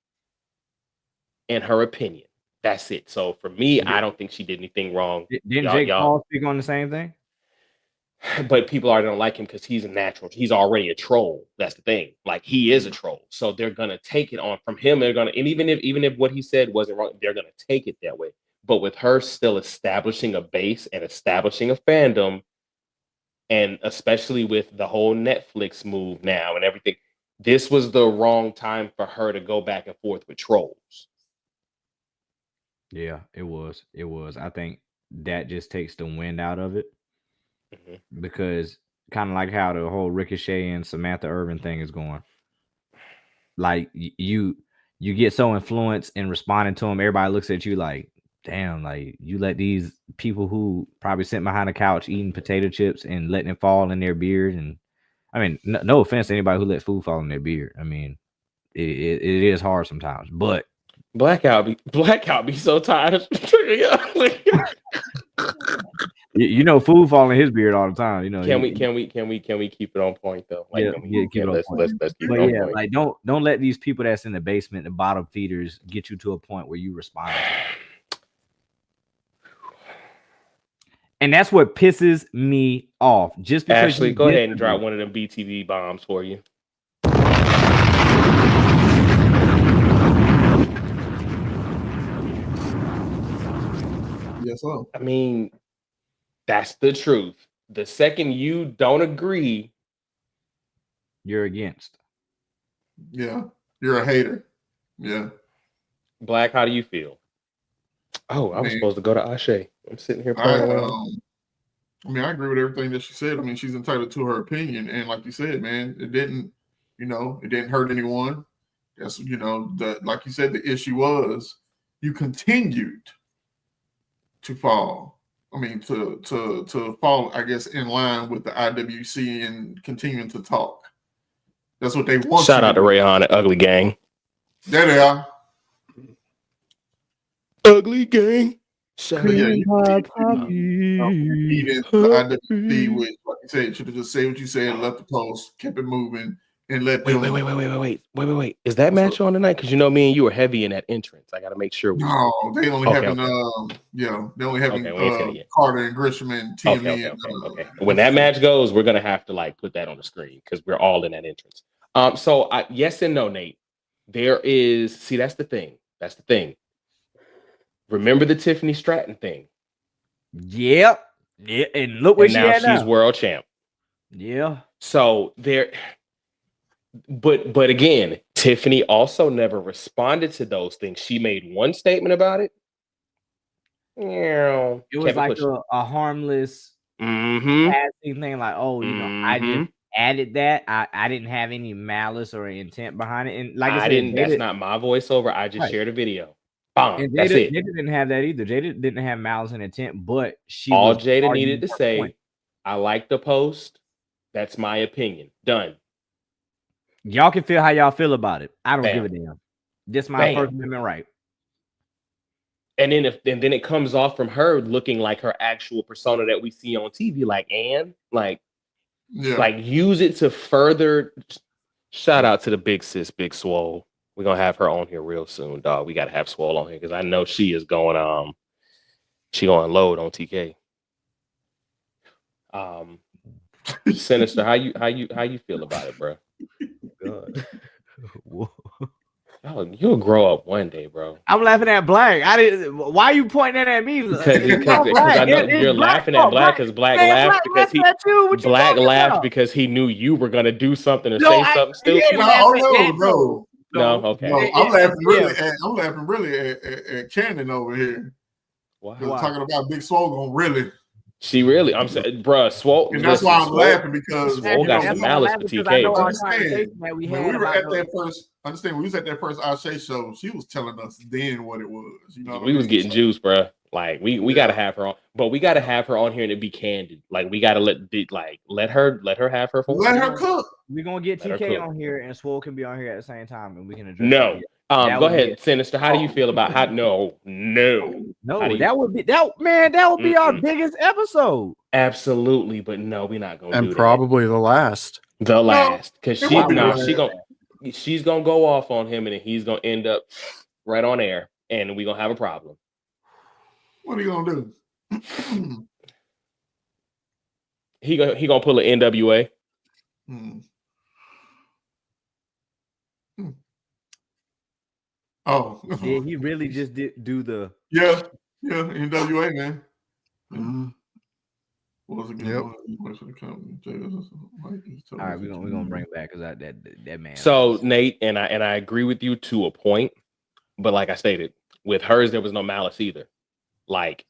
and her opinion. That's it. So for me, I don't think she did anything wrong. Didn't Jake Paul speak on the same thing? But people already don't like him because he's a natural. He's already a troll. That's the thing. Like, he is a troll. So they're gonna take it on from him. They're gonna, and even if what he said wasn't wrong, they're gonna take it that way. But with her still establishing a base and establishing a fandom, and especially with the whole Netflix move now and everything, this was the wrong time for her to go back and forth with trolls. Yeah, it was. I think that just takes the wind out of it. Because kind of like how the whole Ricochet and Samantha Irvin thing is going. Like, you get so influenced in responding to them, everybody looks at you like, damn, like, you let these people who probably sit behind the couch eating potato chips and letting it fall in their beard. And I mean, no offense to anybody who lets food fall in their beard. I mean, it is hard sometimes, but Blackout be so tired of you know, food fall in his beard all the time. You know, can we keep it on point though? Like, let's keep it on point. Like, don't let these people that's in the basement, the bottom feeders, get you to a point where you respond. And that's what pisses me off. Just because Ashley, go ahead and drop one of them BTV bombs for you. Yes, sir. I mean, that's the truth. The second you don't agree, you're against. Yeah, you're a hater. Yeah. Black, how do you feel? Oh, I was supposed to go to Ashe. I'm sitting here playing around. I mean, I agree with everything that she said. I mean, she's entitled to her opinion, and like you said, man, it didn't hurt anyone. That's, like you said, the issue was you continued to fall. I mean, to fall, I guess, in line with the IWC and continuing to talk. That's what they want. Shout out to Rayhan at Ugly Gang. There they are. Ugly Gang. Shout out to IWC, which, like you said, should have just said what you said, left the post, kept it moving, and let them. Wait. Is that match on tonight? Because me and you are heavy in that entrance. I got to make sure. No, they only having Carter and Grisham and TNA. Okay. When that match goes, we're gonna have to put that on the screen because we're all in that entrance. So yes and no, Nate. There is. See, that's the thing. Remember the Tiffany Stratton thing? Yep. Yeah, and look where she's world champ. Yeah. So there. But again, Tiffany also never responded to those things. She made one statement about it. It was like a harmless passing thing, like, I just added that. I didn't have any malice or intent behind it. And like I said, that's not my voiceover. I just shared a video. Bam, and that's it. Jada didn't have that either. Jada didn't have malice and intent, but Jada needed to say, I like the post. That's my opinion. Done. Y'all can feel how y'all feel about it. I don't give a damn. This my First Amendment right. And then it comes off from her looking like her actual persona that we see on TV, use it to further. Shout out to the big sis, Big Swole. We're gonna have her on here real soon, dog. We gotta have Swole on here because I know she is going she gonna load on TK. Sinister, how you feel about it, bro? God. Oh, you'll grow up one day, bro. I'm laughing at Black. I didn't. Why are you pointing that at me? Because I know you're laughing at Black because Black laughed because Black laughed because he knew you were gonna do something or say something stupid. No. Okay. No, I'm laughing really at Cannon over here. Wow. Talking about Big Swole gonna really. She really, I'm saying, bro, Swole. And that's why I'm laughing because Swole got some malice for TK. We were at that first. Understand? When we was at that first Ashe show, she was telling us then what it was. You know, we was getting juice, bro. Like we gotta have her on, but we gotta have her on here and it be candid. Like we gotta let her have her. Let her cook. We're gonna get TK on here and Swole can be on here at the same time and we can address. No. Go ahead, Sinister. How do you feel about how? No. That would be our biggest episode. Absolutely, but no, we're not gonna. And probably the last. The last, because she's gonna go off on him, and he's gonna end up right on air, and we're gonna have a problem. What are you gonna do? He gonna pull an NWA. Oh, yeah, he really just did do the NWA, man. What was it? Yep. All right, we're gonna bring it back because that man. So Nate and I agree with you to a point, but like I stated, with hers there was no malice either. Like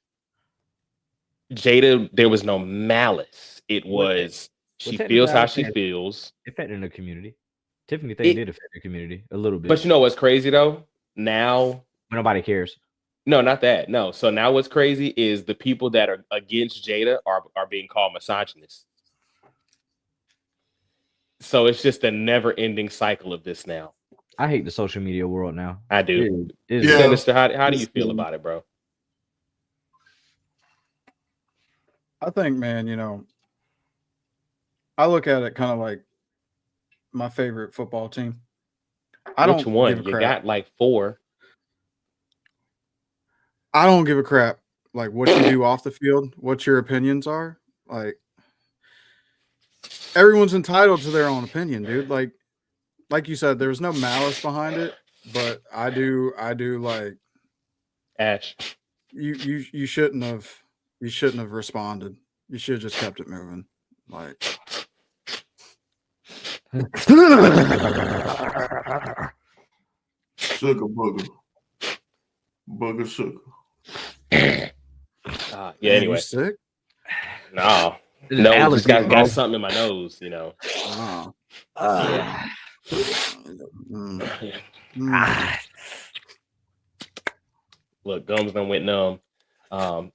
Jaida, there was no malice. It was she feels how she feels. Affecting the community. Tiffany thing did affect the community a little bit. But you know what's crazy though? Now nobody cares. No, not that. No. So now what's crazy is the people that are against Jaida are being called misogynists. So it's just a never-ending cycle of this now. I hate the social media world now. I do. Sinister, how do you feel about it, bro? I think, man, you know, I look at it kind of like my favorite football team. Which one? You got like 4. I don't give a crap like what you do off the field, what your opinions are. Like everyone's entitled to their own opinion, dude. Like you said, there's no malice behind it, but I do like Ash. You shouldn't have responded. You should have just kept it moving. Like sugar booger sugar. Anyway. Sick? No, just got something in my nose, you know. Look, gums done went numb. All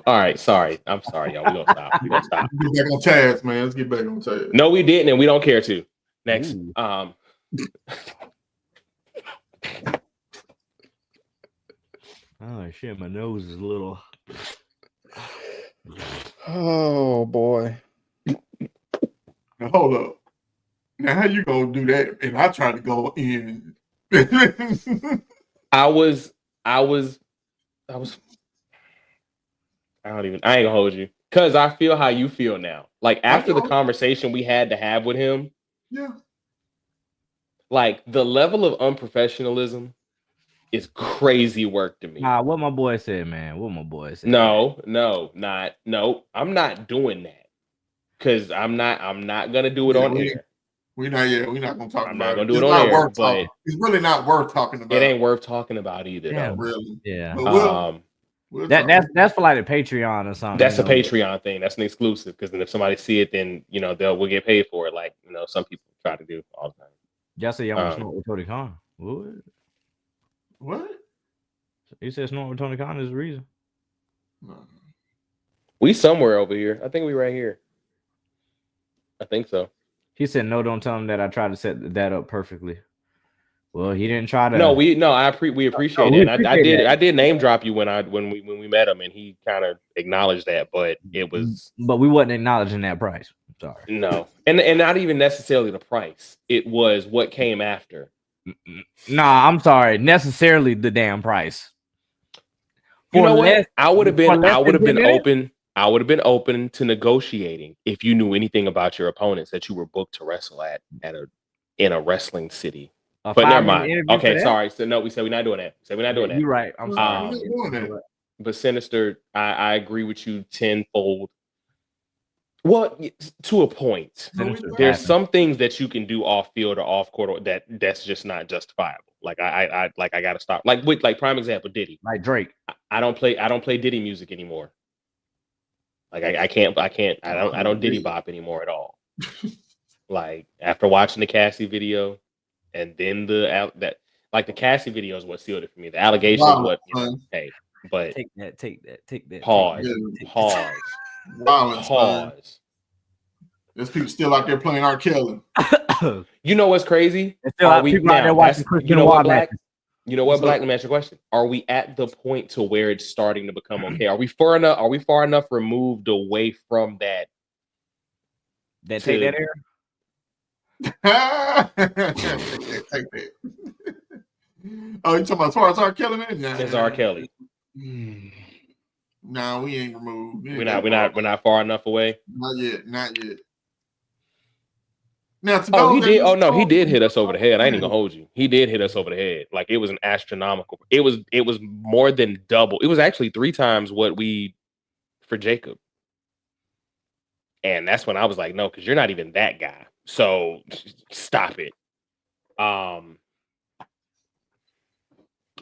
right, sorry. I'm sorry, y'all. We're gonna stop. Get back on task, man. Let's get back on task. No, we didn't, and we don't care to. Next. Oh shit, my nose is a little. Oh boy. Now, hold up. Now how you gonna do that? And I tried to go in. I ain't gonna hold you. Cause I feel how you feel now. Like after the conversation we had to have with him. Yeah. Like the level of unprofessionalism is crazy work to me. What my boy said, man. What my boy said. No, I'm not doing that. Cause I'm not gonna do it on air. We're not gonna talk about it. I'm not gonna do it on air, but it's really not worth talking about. It ain't worth talking about either. Yeah, really. Yeah. That's for like a Patreon or something. That's a Patreon thing. That's an exclusive because then if somebody see it, then we'll get paid for it. Like some people try to do all the time. Y'all say y'all want to snort with Tony Khan. What? You said snort with Tony Khan is the reason. We somewhere over here. I think we right here. I think so. He said, "No, don't tell him that I tried to set that up perfectly." Well, he didn't try to. We appreciate it. I did name drop you when we met him, and he kind of acknowledged that, but it was. But we wasn't acknowledging that price. Sorry. No, and not even necessarily the price. It was what came after. Nah, I'm sorry. Necessarily the damn price. You know what? I would have been open. I would have been open to negotiating if you knew anything about your opponents that you were booked to wrestle at a in a wrestling city. A But never 5-minute mind. interview for Okay, that? sorry. So no, we said we're not doing that. So we're not doing that. You're right. I'm sorry. We're not doing that. But Sinister, I agree with you tenfold. Well, to a point. Sinister There's happened. some things that you can do off field or off court that's just not justifiable. Like I gotta stop. Like prime example, Diddy. Like Drake. I don't play Diddy music anymore. Like I don't Diddy bop anymore at all. Like after watching the Cassie video, and then the Cassie video is what sealed it for me. The allegations, hey, but Take that. Pause. Violence, man. Pause. There's people still out there playing R. Kelly. You know what's crazy? People out there watching you know what, Black? matches. You know what, Black? Let me ask you a question. Are we at the point to where it's starting to become okay? Are we far enough removed away from that? Take that air? Take that. Oh, you talking about as far as R. Kelly, man? Nah. It's R. Kelly. No, we ain't removed. We're not far enough away. Not yet. Now, he did. Oh no, he did hit us over the head. I ain't even gonna hold you. He did hit us over the head. Like it was an astronomical. It was more than double. It was actually 3 times what we for Jacob. And that's when I was like, no, because you're not even that guy. So stop it.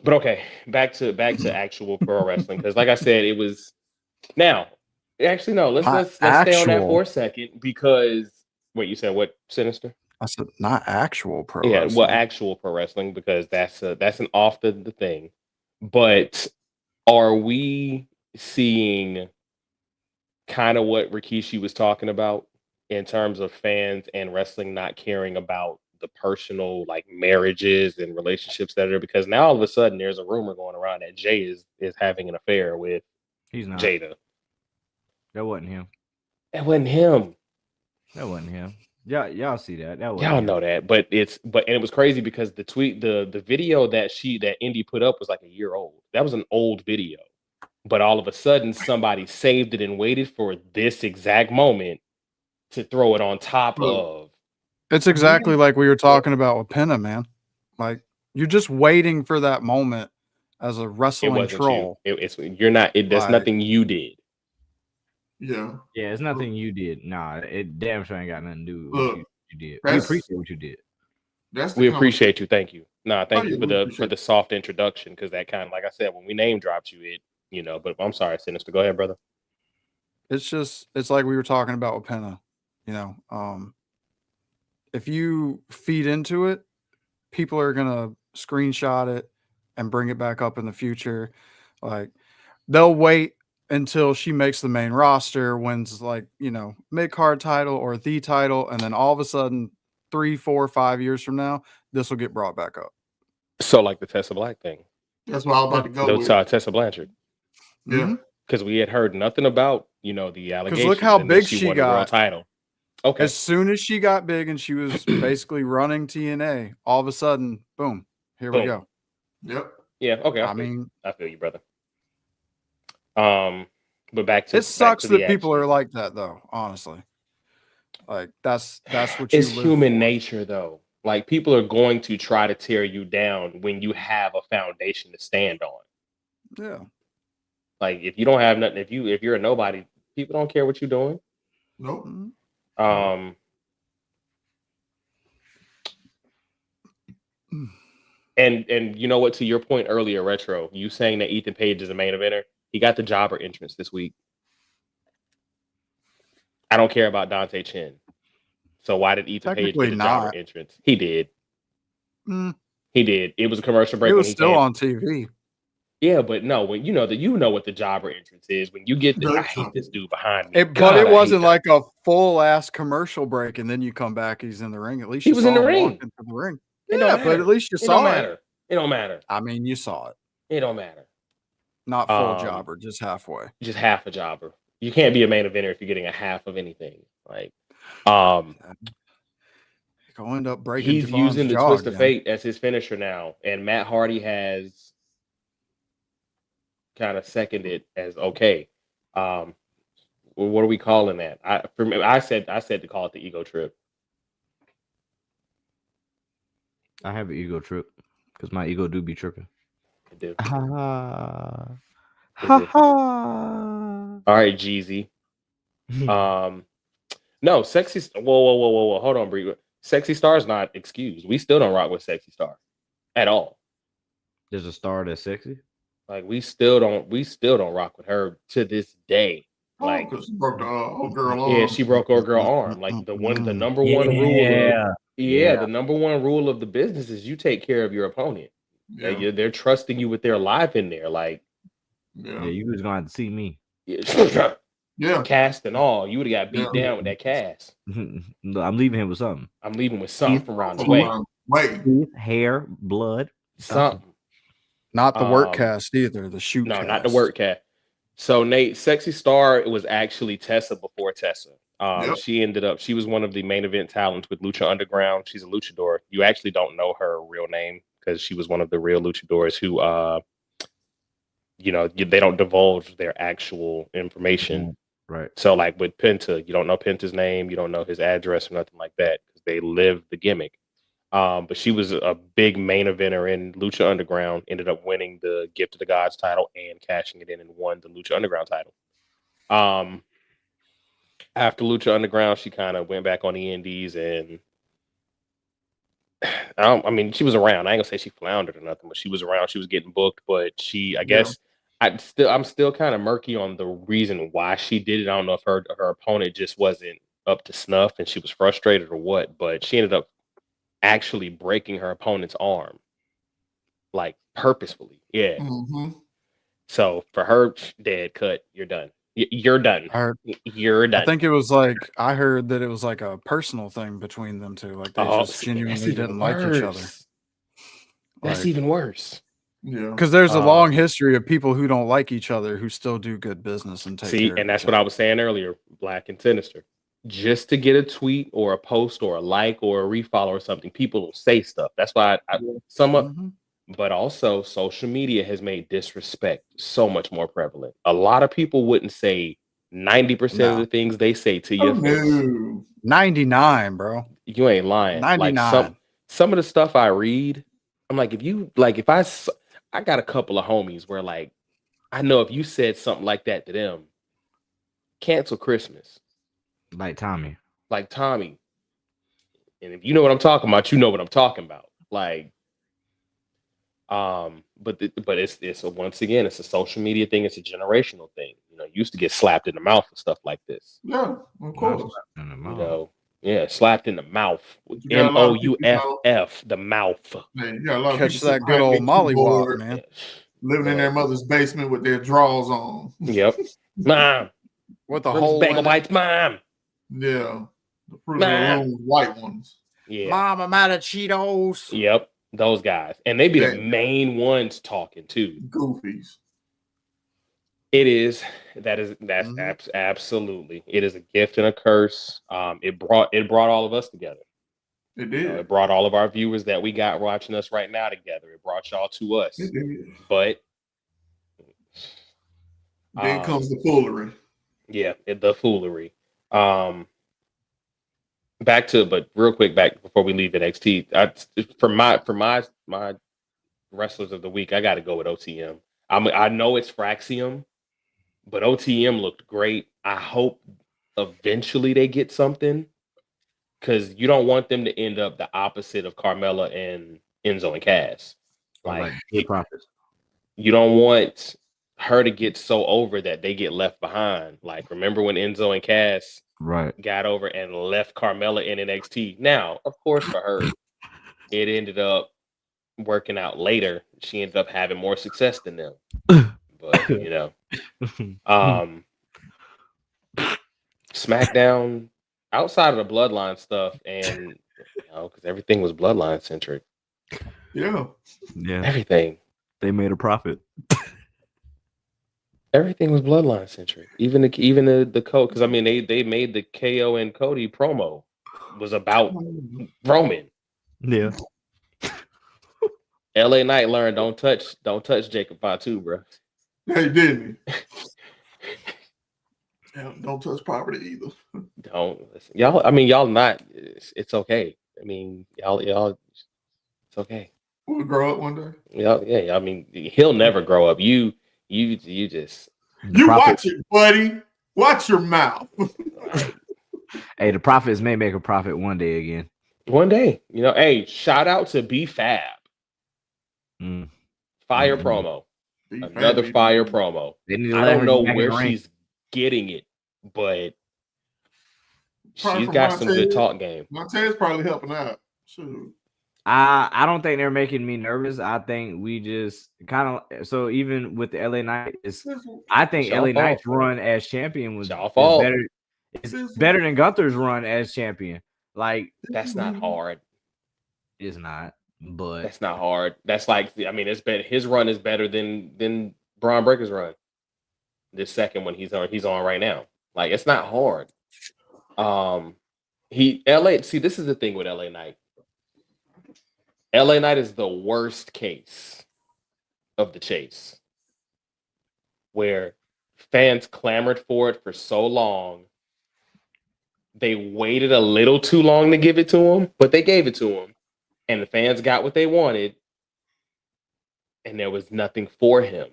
But okay, back to actual pro wrestling, because like I said, it was now. Actually, no. Let's stay on that for a second, because wait, you said what, Sinister? I said not actual pro. Yeah, wrestling. well, actual pro wrestling, because that's an off the thing. But are we seeing kind of what Rikishi was talking about in terms of fans and wrestling not caring about the personal like marriages and relationships that are, because now all of a sudden there's a rumor going around that Jay is having an affair with He's not. Jaida. That wasn't him. That wasn't him. Y'all see that. Y'all know that, but it was crazy because the video that Indy put up was like a year old. That was an old video, but all of a sudden somebody saved it and waited for this exact moment to throw it on top of. It's exactly like we were talking about with Penta, man. Like you're just waiting for that moment as a wrestling troll. You're not. That's nothing you did. Yeah, it's nothing you did. Nah, it damn sure ain't got nothing to do with what you did. We appreciate what you did. We appreciate you. Thank you. Thank you for the soft introduction, because that kind of, like I said, when we name dropped you, But I'm sorry, Sinister. Go ahead, brother. It's like we were talking about with Penta. If you feed into it, people are gonna screenshot it and bring it back up in the future. Like they'll wait until she makes the main roster, wins mid-card title or the title, and then all of a sudden 3, 4, 5 years from now, this will get brought back up. So like the Tessa Black thing. That's what I was about to go with. Tessa Blanchard. Yeah. Because we had heard nothing about, the allegations. Because look how big she won got. The world title. Okay. As soon as she got big and she was basically running TNA, all of a sudden, boom, here we go. Yep. Yeah. Okay. I feel you, brother. But back to it sucks that people are like that, though. Honestly, like that's what it's human nature, though. Like people are going to try to tear you down when you have a foundation to stand on. Yeah. Like if you don't have nothing, if you're a nobody, people don't care what you're doing. Nope. And you know what? To your point earlier, Retro, you saying that Ethan Page is a main eventer. He got the jobber entrance this week. I don't care about Dante Chen. So why did Ethan Page get the jobber entrance? He did. He did. It was a commercial break. It was still on TV. Yeah, but no, when you know what the jobber entrance is, when you get this, I hate this dude behind me. But it wasn't like a full ass commercial break, and then you come back, he's in the ring. At least he was in the ring. Yeah, but at least you saw it. It don't matter. I mean, you saw it. It don't matter. Not full jobber, just halfway. Just half a jobber. You can't be a main eventer if you're getting a half of anything. Like, he'll end up breaking. He's using the twist of fate as his finisher now, and Matt Hardy has kind of seconded as okay. What are we calling that? I said to call it the ego trip. I have an ego trip because my ego do be tripping. I do. Ha Is it? ha. All right, Jeezy. No, sexy. Whoa. Hold on, Bree. Sexy Star's not excused. We still don't rock with Sexy Star at all. There's a star that's sexy. Like we still don't rock with her to this day. Like, because she broke the old girl arm. yeah, she broke her girl arm. Like the number one rule. The number one rule of the business is you take care of your opponent. Yeah. They're trusting you with their life in there. Like, yeah, you was gonna have to see me. Yeah. Cast and all, you would have got beat down with that cast. No, I'm leaving him with something. I'm leaving with something from around the way. Hair, blood, something. Not the work cast either. The shoot. No, cast. not the work cast. So Nate, Sexy Star was actually Tessa before Tessa. She was one of the main event talents with Lucha Underground. She's a luchador. You actually don't know her real name because she was one of the real luchadors who, they don't divulge their actual information. Right. So like with Penta, you don't know Penta's name. You don't know his address or nothing like that because they live the gimmick. But she was a big main eventer in Lucha Underground, ended up winning the Gift of the Gods title and cashing it in and won the Lucha Underground title. After Lucha Underground, she kind of went back on the indies and she was around. I ain't gonna say she floundered or nothing, but she was around. She was getting booked, but I guess I'm still kind of murky on the reason why she did it. I don't know if her opponent just wasn't up to snuff and she was frustrated or what, but she ended up actually breaking her opponent's arm, like purposefully. Yeah. Mm-hmm. So for her, dead cut. You're done. You're done. You're done. I think it was like I heard that it was like a personal thing between them two. Like they just genuinely didn't like each other. That's even worse. Yeah, because there's a long history of people who don't like each other who still do good business and take care and that's of what I was saying earlier. Black and Sinister. Just to get a tweet or a post or a like or a refollow or something, people will say stuff. That's why I sum up. Mm-hmm. But also, social media has made disrespect so much more prevalent. A lot of people wouldn't say 90% of the things they say to your face. 99, bro. You ain't lying. 99. Like some of the stuff I read, I'm like, if I got a couple of homies where like, I know if you said something like that to them, cancel Christmas. Like Tommy. And if you know what I'm talking about, you know what I'm talking about. Like, but it's once again, it's a social media thing. It's a generational thing. You used to get slapped in the mouth and stuff like this. Yeah, of course. Slapped in the mouth. MOUFF, the mouth. Man, a lot of catch that good old mollywop, man. Living in their mother's basement with their drawers on. Yep. Mom. With the whole bag of whites, mom. Yeah. The Fruit of the Loom white ones. Yeah. Mom, I'm out of Cheetos. Yep. Those guys. And they be the main ones talking too. Goofies. It is. That's absolutely. It is a gift and a curse. It brought all of us together. It did. It brought all of our viewers that we got watching us right now together. It brought y'all to us. It did. But then comes the foolery. Yeah, the foolery. Back before we leave NXT, for my wrestlers of the week, I got to go with OTM. I know it's Fraxium, but OTM looked great. I hope eventually they get something because you don't want them to end up the opposite of Carmella and Enzo and Cass. Like you don't want her to get so over that they get left behind. Like remember when Enzo and Cass got over and left Carmella in NXT. Now, of course, for her, it ended up working out later. She ended up having more success than them. But SmackDown, outside of the Bloodline stuff, and because everything was Bloodline centric. Yeah. Everything. They made a profit. Everything was Bloodline centric. Even the code, because they made the KO and Cody promo was about Roman. Yeah. LA Knight learned don't touch Jacob Fatu, bro. Hey, didn't he? Don't touch property either. Don't listen. Y'all not. It's okay. Y'all It's okay. We'll grow up one day. Yeah. I mean, he'll never grow up. You just watch it, buddy. Watch your mouth. like, hey, the prophets may make a profit one day again. One day, hey, shout out to B Fab. Fire promo. Another fire promo. I don't know where she's getting it, but she's got some good talk game. Montana's probably helping out. Shoot. I don't think they're making me nervous. I think we just kind of so even with the LA Knight, I think LA Knight's run as champion was better. It's better than Gunther's run as champion. Like that's not hard. It's not, but that's not hard. That's like it's better. His run is better than Braun Breaker's run. This second one he's on right now. Like it's not hard. See, this is the thing with LA Knight. LA Knight is the worst case of the chase, where fans clamored for it for so long. They waited a little too long to give it to him, but they gave it to him, and the fans got what they wanted, and there was nothing for him.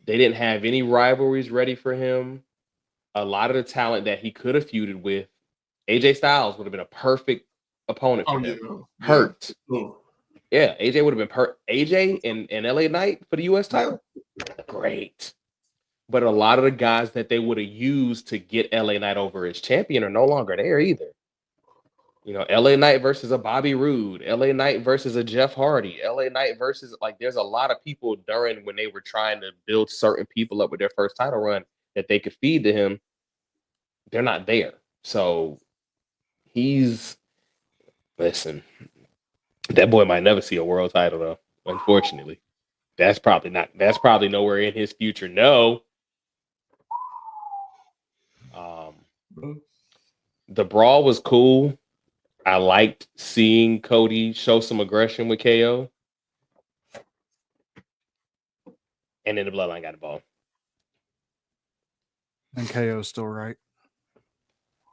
They didn't have any rivalries ready for him. A lot of the talent that he could have feuded with, AJ Styles would have been a perfect opponent for him. Yeah. Hurt. Yeah. Yeah, AJ would have been AJ and LA Knight for the US title. Great. But a lot of the guys that they would have used to get LA Knight over as champion are no longer there either. LA Knight versus a Bobby Roode, LA Knight versus a Jeff Hardy, LA Knight versus there's a lot of people during when they were trying to build certain people up with their first title run that they could feed to him. They're not there. So listen. That boy might never see a world title though, unfortunately. That's probably nowhere in his future. No. The brawl was cool. I liked seeing Cody show some aggression with KO. And then the Bloodline got the ball. And KO's still right.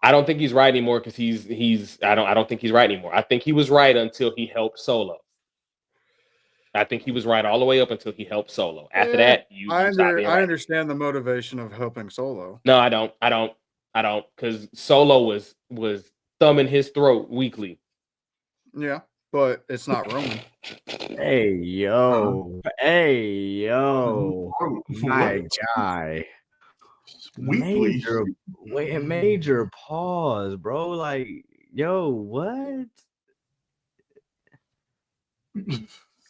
I don't think he's right anymore because I don't think he's right anymore. I think he was right until he helped Solo. I think he was right all the way up until he helped Solo. After that, I understand the motivation of helping Solo. No, I don't, because Solo was thumbing his throat weekly. Yeah, but it's not Roman. Hey yo, my guy. Major pause, bro. Like, yo, what?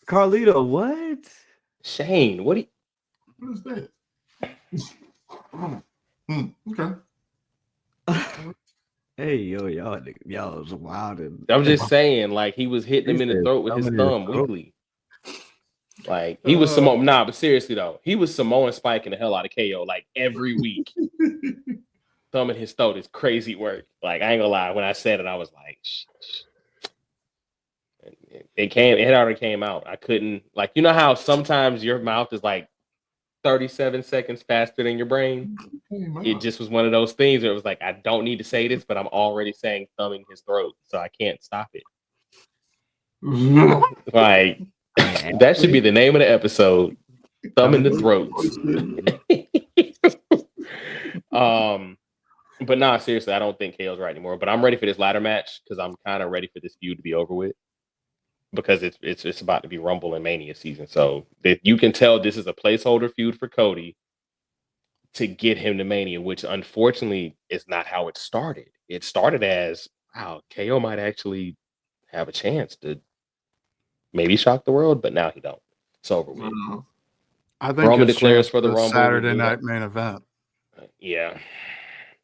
Carlito, what? Shane, what is that? Okay. Hey, yo, y'all was wild. I'm just saying, like, he was hitting him in the throat with his thumb weekly. Like, he was but seriously though, he was Samoan spiking the hell out of KO like every week. Thumb in his throat is crazy work. Like, I ain't gonna lie, when I said it, I was like, it had already came out. I couldn't, like, you know how sometimes your mouth is like 37 seconds faster than your brain? It just was one of those things where it was like, I don't need to say this, but I'm already saying thumbing his throat, so I can't stop it. Like, that should be the name of the episode. Thumb in the throat. But nah, seriously, I don't think KO's right anymore. But I'm ready for this ladder match because I'm kind of ready for this feud to be over with. Because it's about to be Rumble and Mania season. So you can tell this is a placeholder feud for Cody to get him to Mania, which unfortunately is not how it started. It started as, wow, KO might actually have a chance to maybe shock the world, but now he don't. It's over with. I think Roman declares for the Rumble. Saturday night main event. Yeah.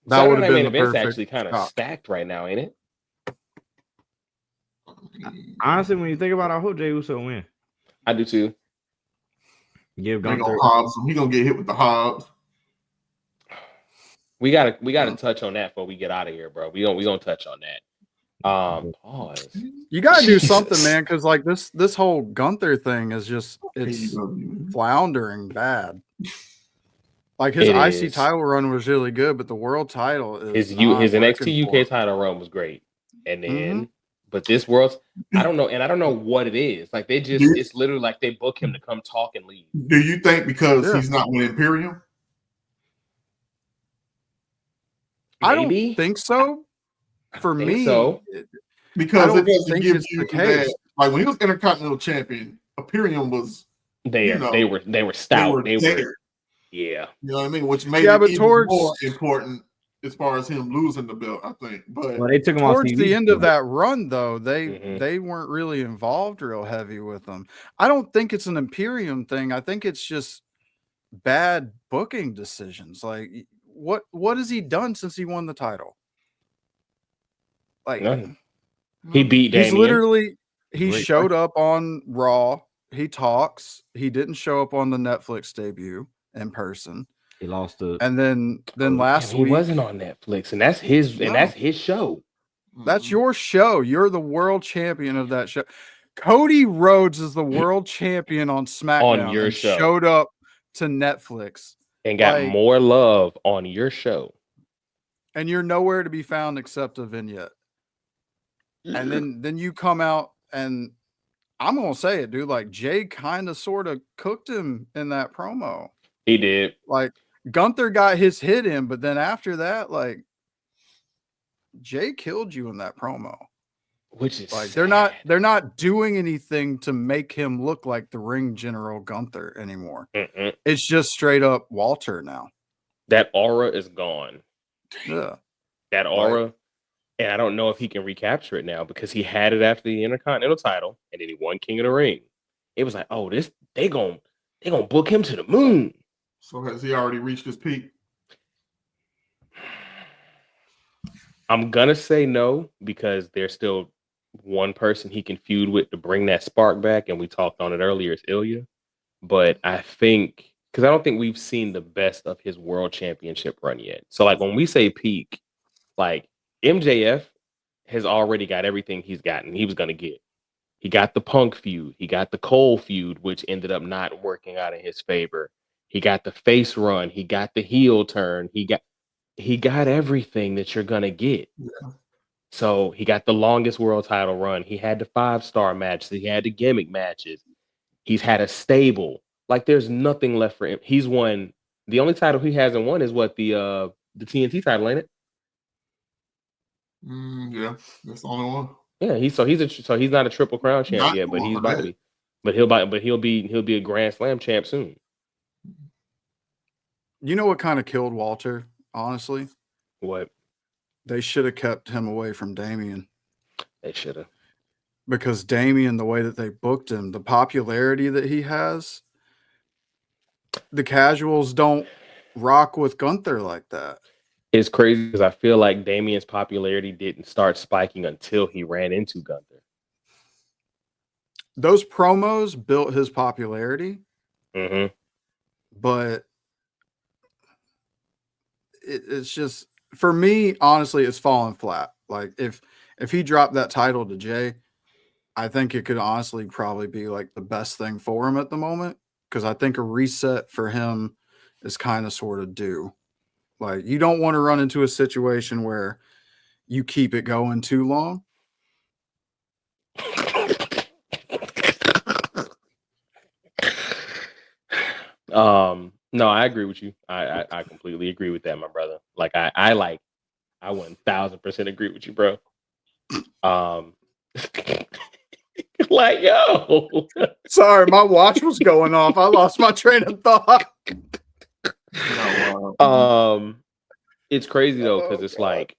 That would have been main the event's perfect actually kind of stacked right now, ain't it? Honestly, when you think about it, I hope Jey Uso win. I do too. Give Gunther. He gonna get hit with the Hobbs. We gotta touch on that before we get out of here, bro. We gonna touch on that. Pause. You gotta do something, man, because like this whole Gunther thing is just it's floundering bad. Like his IC title run was really good, but the world title is his NXT UK title run was great, and then But this world's, I don't know, and I don't know what it is. Like they just, it's literally like they book him to come talk and leave. Do you think because he's not with Imperium? I don't think so. For me, because it doesn't give you that. Like when he was Intercontinental Champion, Imperium was they were stout. They were there. Yeah. You know what I mean? Which made it even more important as far as him losing the belt, I think. But they took him towards off the end of that run, though, they weren't really involved real heavy with them. I don't think it's an Imperium thing. I think it's just bad booking decisions. Like what has he done since he won the title? Like nothing. He beat Damian. He's literally showed up on Raw. He talks. He didn't show up on the Netflix debut in person. He lost it. And then last week he wasn't on Netflix, and that's his show. That's your show. You're the world champion of that show. Cody Rhodes is the world champion on SmackDown. On your show. Showed up to Netflix and got more love on your show. And you're nowhere to be found except a vignette. And then you come out and I'm gonna say it, dude. Like Jay kind of sort of cooked him in that promo. He did. Like Gunther got his hit in, but then after that, like Jay killed you in that promo. Which is like sad. they're not doing anything to make him look like the ring general Gunther anymore. It's just straight up Walter now. That aura is gone. Yeah. That aura. And I don't know if he can recapture it now because he had it after the Intercontinental title and then he won King of the Ring. It was like, oh, they gonna book him to the moon. So has he already reached his peak? I'm gonna say no because there's still one person he can feud with to bring that spark back, and we talked on it earlier. It's Ilya, but I think because I don't think we've seen the best of his world championship run yet. So like when we say peak, like MJF has already got everything he was gonna get. He got the Punk feud, he got the Cole feud, which ended up not working out in his favor. He got the face run, he got the heel turn, he got everything that you're gonna get. Yeah. So he got the longest world title run. He had the 5-star matches. He had the gimmick matches. He's had a stable. Like there's nothing left for him. He's won. The only title he hasn't won is what the TNT title, ain't it? Yeah, that's the only one. Yeah, he's not a Triple Crown champ yet, but he's about to be. But he'll be a Grand Slam champ soon. You know what kind of killed Walter? Honestly, what? They should have kept him away from Damian. They should have. Because Damian, the way that they booked him, the popularity that he has, the casuals don't rock with Gunther like that. It's crazy because I feel like Damian's popularity didn't start spiking until he ran into Gunther. Those promos built his popularity. But it's just, for me, honestly, it's falling flat. Like if he dropped that title to Jay, I think it could honestly probably be like the best thing for him at the moment. Because I think a reset for him is kind of sort of due. Like you don't want to run into a situation where you keep it going too long. No, I agree with you. I completely agree with that, my brother. Like I 1000% agree with you, bro. Like yo, sorry, my watch was going off. I lost my train of thought. It's crazy though because it's like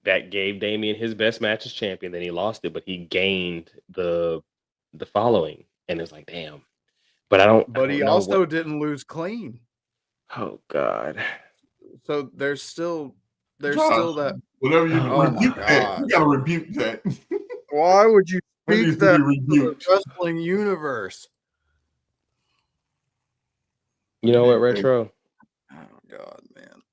that gave Damian his best match as champion. Then he lost it, but he gained the following, and it's like damn. But I don't. But he also didn't lose clean. Oh God! So there's still that. Whatever you rebuke that, you gotta rebuke that. Why would you speak that to the wrestling universe? You know what, Retro? Oh God, man!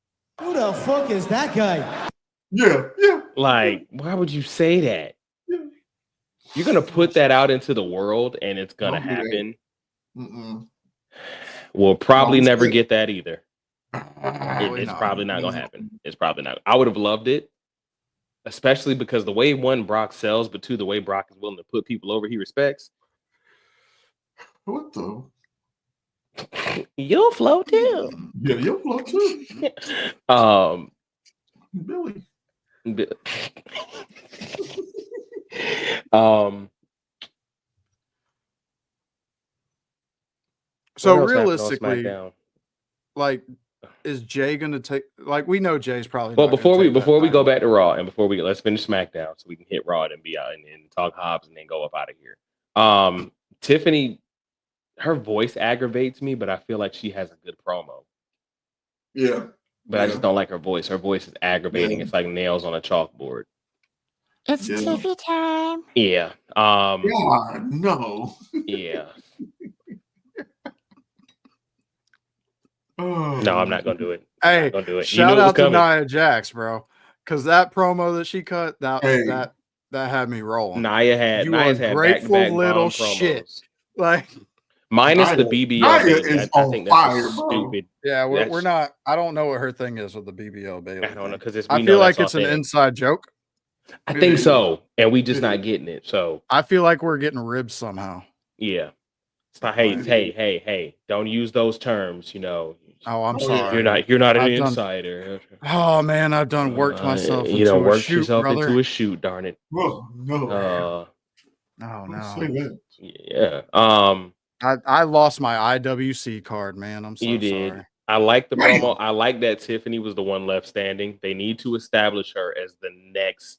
Who the fuck is that guy? Yeah. Like, why would you say that? Yeah. You're gonna put that out into the world, and it's gonna happen. We'll probably never get that either. It's probably not gonna happen. It's probably not. I would have loved it, especially because the way one, Brock sells, but two, the way Brock is willing to put people over he respects. What the? You'll flow too. Yeah, you'll flow too. Billy. So realistically, like, is Jay gonna take? Like, we know Jay's probably. Well, before we go back to Raw and before let's finish SmackDown so we can hit Raw and be out and talk Hobbs and then go up out of here. Tiffany, her voice aggravates me, but I feel like she has a good promo. Yeah. But I just don't like her voice. Her voice is aggravating. Yeah. It's like nails on a chalkboard. It's Tiffy time. Yeah. God, no. Yeah. No, I'm not gonna do it. Hey, gonna do it. Shout out to Nia Jax, bro, because that promo that she cut that had me rolling. Nia's had grateful little shit. Like minus the BBL baby. I think that's stupid. Yeah, we're not. I don't know what her thing is with the BBL baby. I don't know because I feel like it's an inside joke. I think so, and we just not getting it. So I feel like we're getting ribbed somehow. Yeah, it's not. Hey! Don't use those terms. You know. Oh, I'm sorry. You're not an insider. Oh man, I've done worked myself. Worked yourself into a shoot. Darn it. Oh no. Oh no. Yeah. I lost my IWC card, man. I'm so You did. sorry. I like the promo. I like that Tiffany was the one left standing. They need to establish her as the next,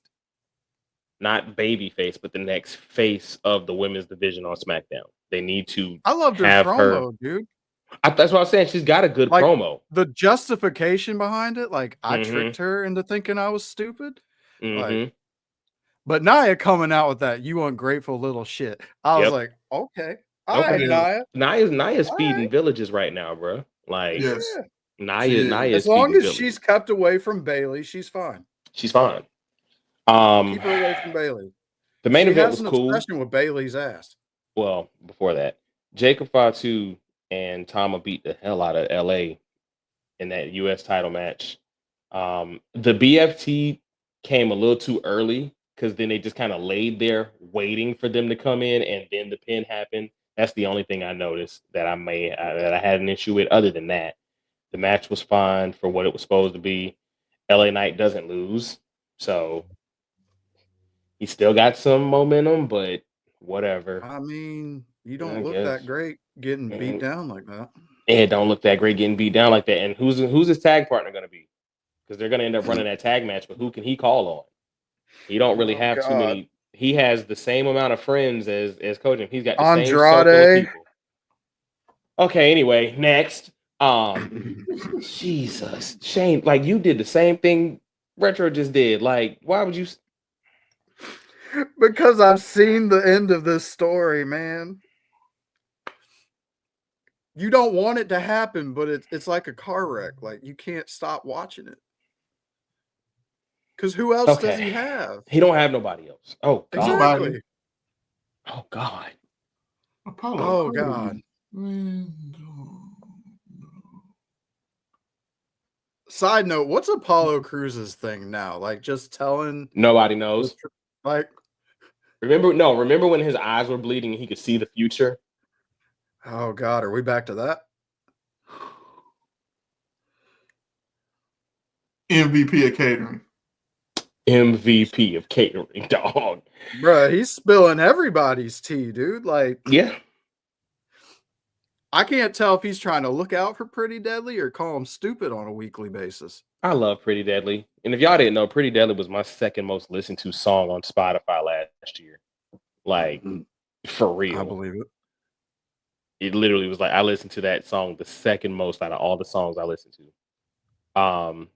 not baby face, but the next face of the women's division on SmackDown. They need to. I loved her promo, dude. That's what I'm saying. She's got a good promo. The justification behind it, like I tricked her into thinking I was stupid. Like, but Nia coming out with that, you ungrateful little shit. I was like, okay. All right, Nia's feeding villages right now, bro. Like, Nia. As long as she's kept away from Bailey, she's fine. She's fine. Keep her away from Bailey. The main event was cool. Obsession with Bailey's ass. Well, before that, Jacob Fatu and Tama beat the hell out of LA in that US title match. The BFT came a little too early because then they just kind of laid there waiting for them to come in, and then the pin happened. That's the only thing I noticed that I had an issue with. Other than that, the match was fine for what it was supposed to be. LA Knight doesn't lose, so he still got some momentum, but whatever. I mean, you don't look that great getting beat down like that. It don't look that great getting beat down like that. And who's his tag partner going to be? Because they're going to end up running that tag match, but who can he call on? He don't really have too many. He has the same amount of friends as Cody. He's got the same circle of people. Okay, anyway, next. Jesus. Shane, like you did the same thing Retro just did. Like, why would you? Because I've seen the end of this story, man. You don't want it to happen, but it's like a car wreck. Like, you can't stop watching it. Because who else does he have? He don't have nobody else. Oh, God. Exactly. Oh, God. Apollo. Oh, God. Side note, what's Apollo Cruz's thing now? Like, just telling... Nobody knows. Like... Remember when his eyes were bleeding and he could see the future? Oh, God. Are we back to that? MVP of catering. MVP of catering, dog. Bruh, he's spilling everybody's tea, dude. Like, yeah. I can't tell if he's trying to look out for Pretty Deadly or call him stupid on a weekly basis. I love Pretty Deadly. And if y'all didn't know, Pretty Deadly was my second most listened to song on Spotify last year. Like, for real. I believe it. It literally was like, I listened to that song the second most out of all the songs I listened to.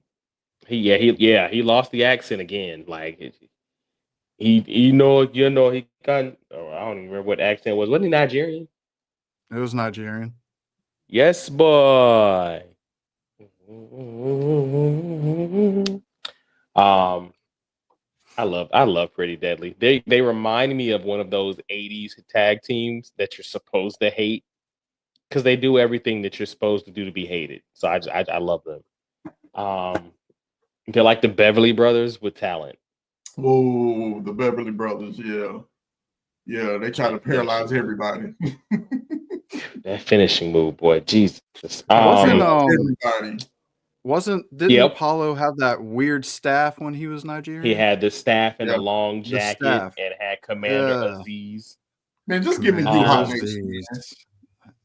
He lost the accent again. Like he he got. I don't even remember what accent it was. Wasn't he Nigerian? It was Nigerian. Yes, boy. I love Pretty Deadly. They remind me of one of those 80s tag teams that you're supposed to hate because they do everything that you're supposed to do to be hated. So I love them. They're like the Beverly Brothers with talent. Oh, the Beverly Brothers, yeah. Yeah, they try to paralyze everybody. That finishing move, boy, Jesus. Everybody. Didn't Apollo have that weird staff when he was Nigerian? He had the staff and Yeah. the long jacket and had Commander Aziz. Man, just give me Wuhan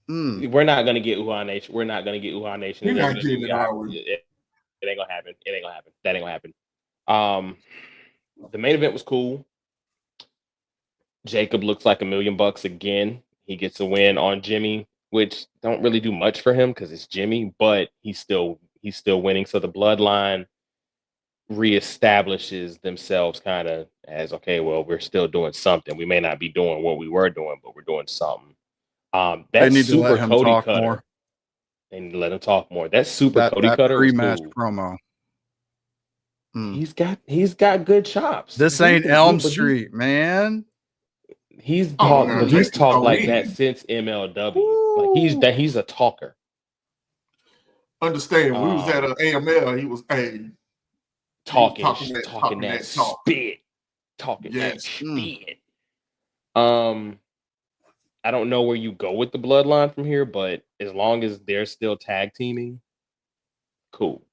Nation. We're not gonna get Wuhan Nation. We're not gonna get Wuhan Nation. We're not getting it, are we? It ain't gonna happen. It ain't gonna happen. That ain't gonna happen. The main event was cool. Jacob looks like $1 million again. He gets a win on Jimmy, which don't really do much for him because it's Jimmy, but he's still winning. So the Bloodline reestablishes themselves kind of as, okay, well, we're still doing something. We may not be doing what we were doing, but we're doing something. That Super Cody Cutter. More. They need to let him talk more. That Super Cody Cutter pre-match cool. promo. He's got good chops. This ain't Elm Street, man. He's talked like that since MLW. Like he's a talker. Understand? We was at an AML. He was talking that spit. Talking that spit. I don't know where you go with the Bloodline from here, but as long as they're still tag teaming, cool.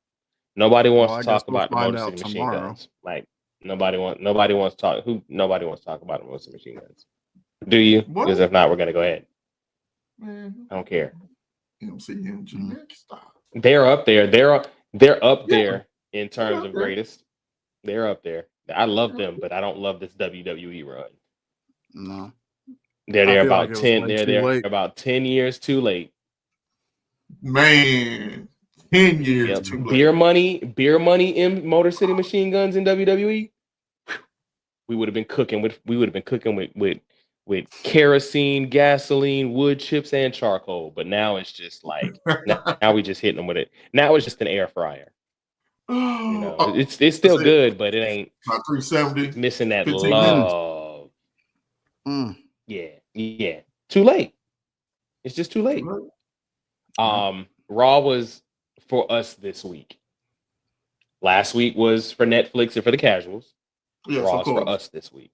Nobody wants to talk about the Motor City Machine Guns. Like nobody wants to talk about the Motor City Machine Guns. Do you? Because if not, we're gonna go ahead. Man, I don't care. Stop. They're up there. They're up there in terms of greatest. They're up there. I love them, but I don't love this WWE run. No. They're about 10. They're about 10 years too late. Man, 10 years too late. Beer money in Motor City Machine Guns in WWE. We would have been cooking with kerosene, gasoline, wood chips, and charcoal. But now it's just like now we just hitting them with it. Now it's just an air fryer. It's still good, but it ain't 370 missing that love. Yeah. Too late. It's just too late. Raw was for us this week. Last week was for Netflix and for the casuals. Yes, Raw's for us this week.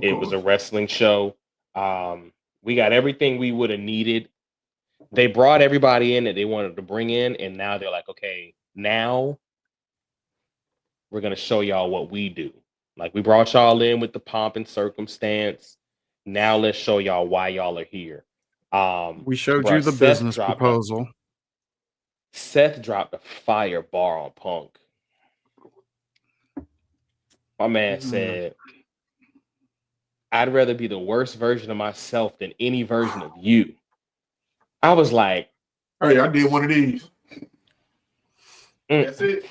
It was a wrestling show. We got everything we would have needed. They brought everybody in that they wanted to bring in, and now they're like, okay, now we're gonna show y'all what we do. Like we brought y'all in with the pomp and circumstance. Now let's show y'all why y'all are here. We showed you the business proposal. Seth dropped a fire bar on Punk. My man said, I'd rather be the worst version of myself than any version of you. I was like, hey, I did one of these. That's it.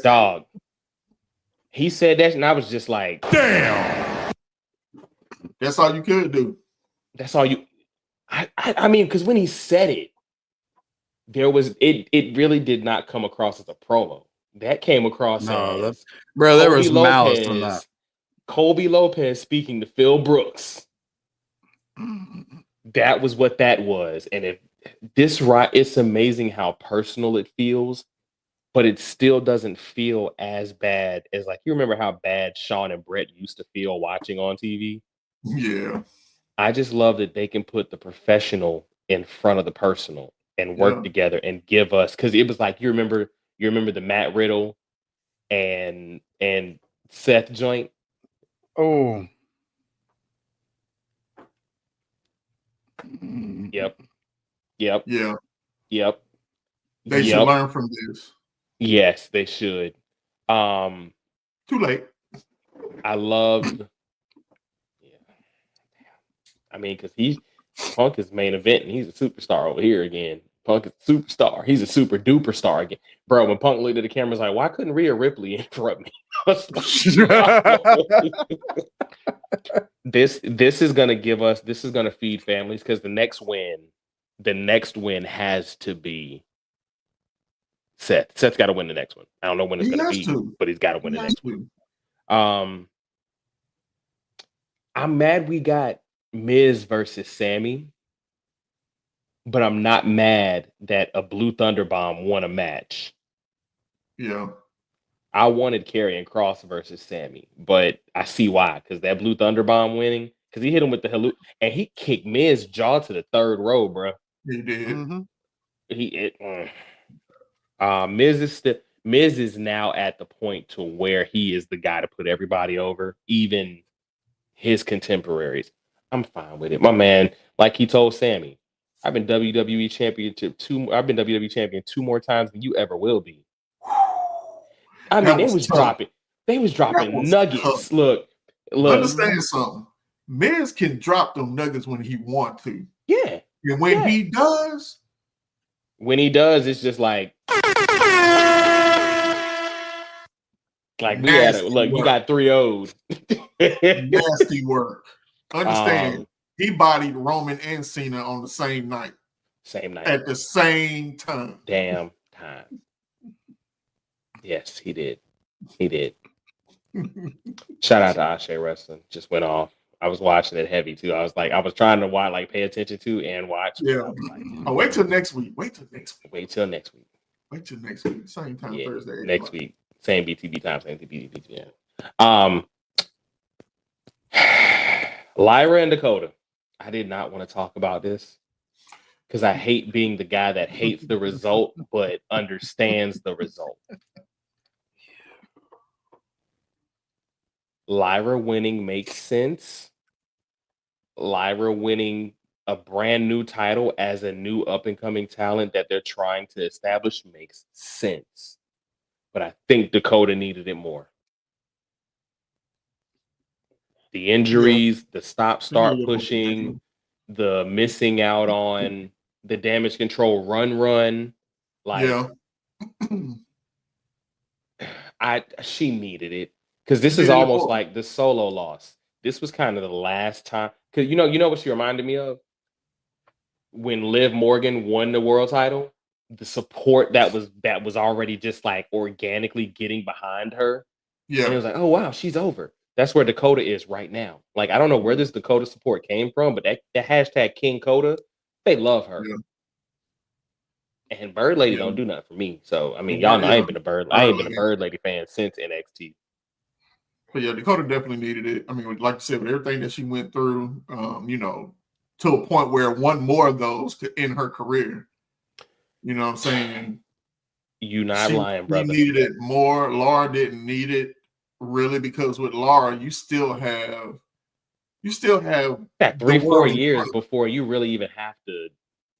Dog. He said that, and I was just like, damn. That's all you could do. That's all you. I mean, because when he said it, it really did not come across as a promo. That came across as there was malice from that. Colby Lopez speaking to Phil Brooks. That was what that was. And if this it's amazing how personal it feels, but it still doesn't feel as bad as you remember how bad Sean and Brett used to feel watching on TV? Yeah. I just love that they can put the professional in front of the personal and work together and give us, because it was like you remember the Matt Riddle and Seth joint. Oh. Yep. Yeah. Yep. They should learn from this. Yes, they should. Too late. I loved. I mean, because Punk is main event and he's a superstar over here again. Punk is a superstar. He's a super duper star again. Bro, when Punk looked at the camera, was like, why couldn't Rhea Ripley interrupt me? This is gonna feed families, because the next win has to be Seth. Seth's got to win the next one. I don't know when it's gonna be, but he's got to win the next one. I'm mad we got Miz versus Sami, but I'm not mad that a Blue Thunder Bomb won a match. Yeah. I wanted Karrion Kross versus Sami, but I see why. Because that Blue Thunder Bomb winning, because he hit him with the hallucination, and he kicked Miz jaw to the third row, bro. He did. Miz is now at the point to where he is the guy to put everybody over, even his contemporaries. I'm fine with it, my man. Like he told Sami, I've been WWE champion 2 more times than you ever will be. I mean, they was dropping nuggets. Tough. Look. Understand something. Miz can drop them nuggets when he want to. Yeah. And when he does, it's just like we had you got 3 O's. Nasty work. Understand, he bodied Roman and Cena on the same night. At the same time. Damn time. Yes, he did. Shout out to Ashe Wrestling. Just went off. I was watching it heavy too. I was trying to watch, pay attention to and watch. Yeah. Wait till next week. Wait till next week. Same time Thursday. Next week. Same BTB time. Same BTB. Yeah. Lyra and Dakota. I did not want to talk about this because I hate being the guy that hates the result but understands the result. Lyra winning makes sense. Lyra winning a brand new title as a new up-and-coming talent that they're trying to establish makes sense. But I think Dakota needed it more. The injuries, the stop-start pushing, the missing out on the damage control run. She needed it. Because this is almost like the Solo loss. This was kind of the last time. Because you know what she reminded me of? When Liv Morgan won the world title, the support that was already just like organically getting behind her. Yeah. And it was like, oh wow, she's over. That's where Dakota is right now. Like, I don't know where this Dakota support came from, but that hashtag King Coda, they love her. Yeah. And Bird Lady don't do nothing for me. So I mean, y'all know I ain't been a Bird Lady fan since NXT. But yeah, Dakota definitely needed it. I mean, like I said, with everything that she went through, to a point where one more of those could end her career. You know what I'm saying? You not lying, brother. She needed it more. Laura didn't need it really, because with Laura, you still have that 3-4 years before you really even have to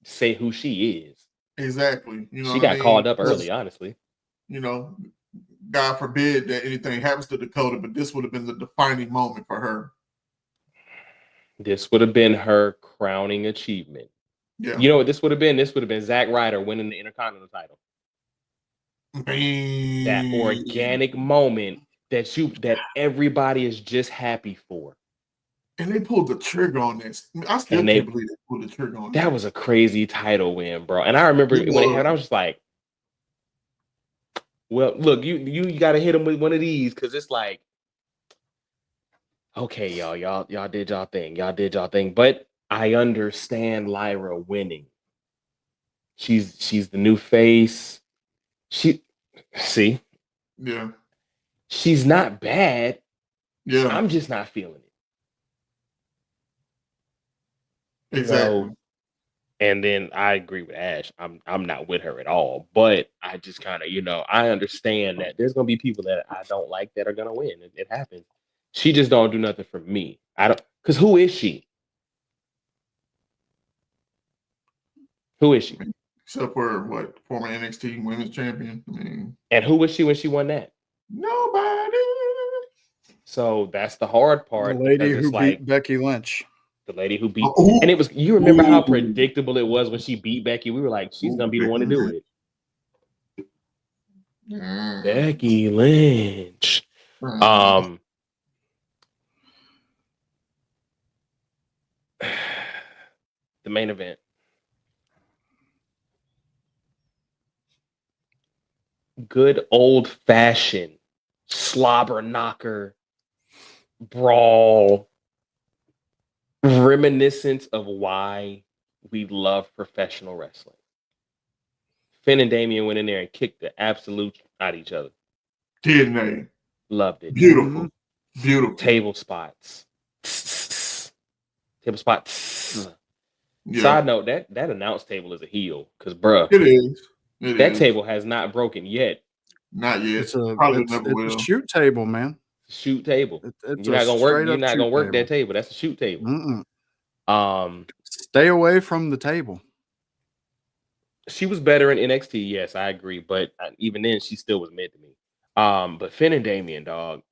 say who she is. Exactly. She got called up early, honestly. God forbid that anything happens to Dakota, but this would have been the defining moment for her. This would have been her crowning achievement. Yeah. You know what this would have been? This would have been Zack Ryder winning the Intercontinental title. That organic moment that everybody is just happy for. And they pulled the trigger on this. I still can't believe they pulled the trigger on that. Was a crazy title win, bro. And I remember when it happened, I was just like, well, look, you got to hit them with one of these, because it's like, okay, y'all did y'all thing. But I understand Lyra winning. She's the new face. Yeah. She's not bad. Yeah. I'm just not feeling it. Exactly. And then I agree with Ash. I'm not with her at all. But I just kind of, I understand that there's gonna be people that I don't like that are gonna win. It happens. She just don't do nothing for me. Because who is she? Who is she? Except for former NXT Women's Champion. I mean, and who was she when she won that? Nobody. So that's the hard part. The lady who beat Becky Lynch. The lady who beat, and it was. You remember how predictable it was when she beat Becky? We were like, she's gonna be the one to do it. Becky Lynch. The main event. Good old fashioned slobber knocker brawl, reminiscent of why we love professional wrestling. Finn and Damian went in there and kicked the absolute out of each other. TNA. Loved it. Beautiful. Beautiful. Table spots. Table spots. Yeah. Side note, that announce table is a heel because, bruh, it is. That table has not broken yet. Not yet. It's a Probably never will. a shoot table, man. Shoot table. It's you're not gonna work. You're up not shoot gonna work table. that table. That's a shoot table. Mm-mm. Stay away from the table. She was better in NXT. Yes, I agree. But even then, she still was mid to me. But Finn and Damian, dog.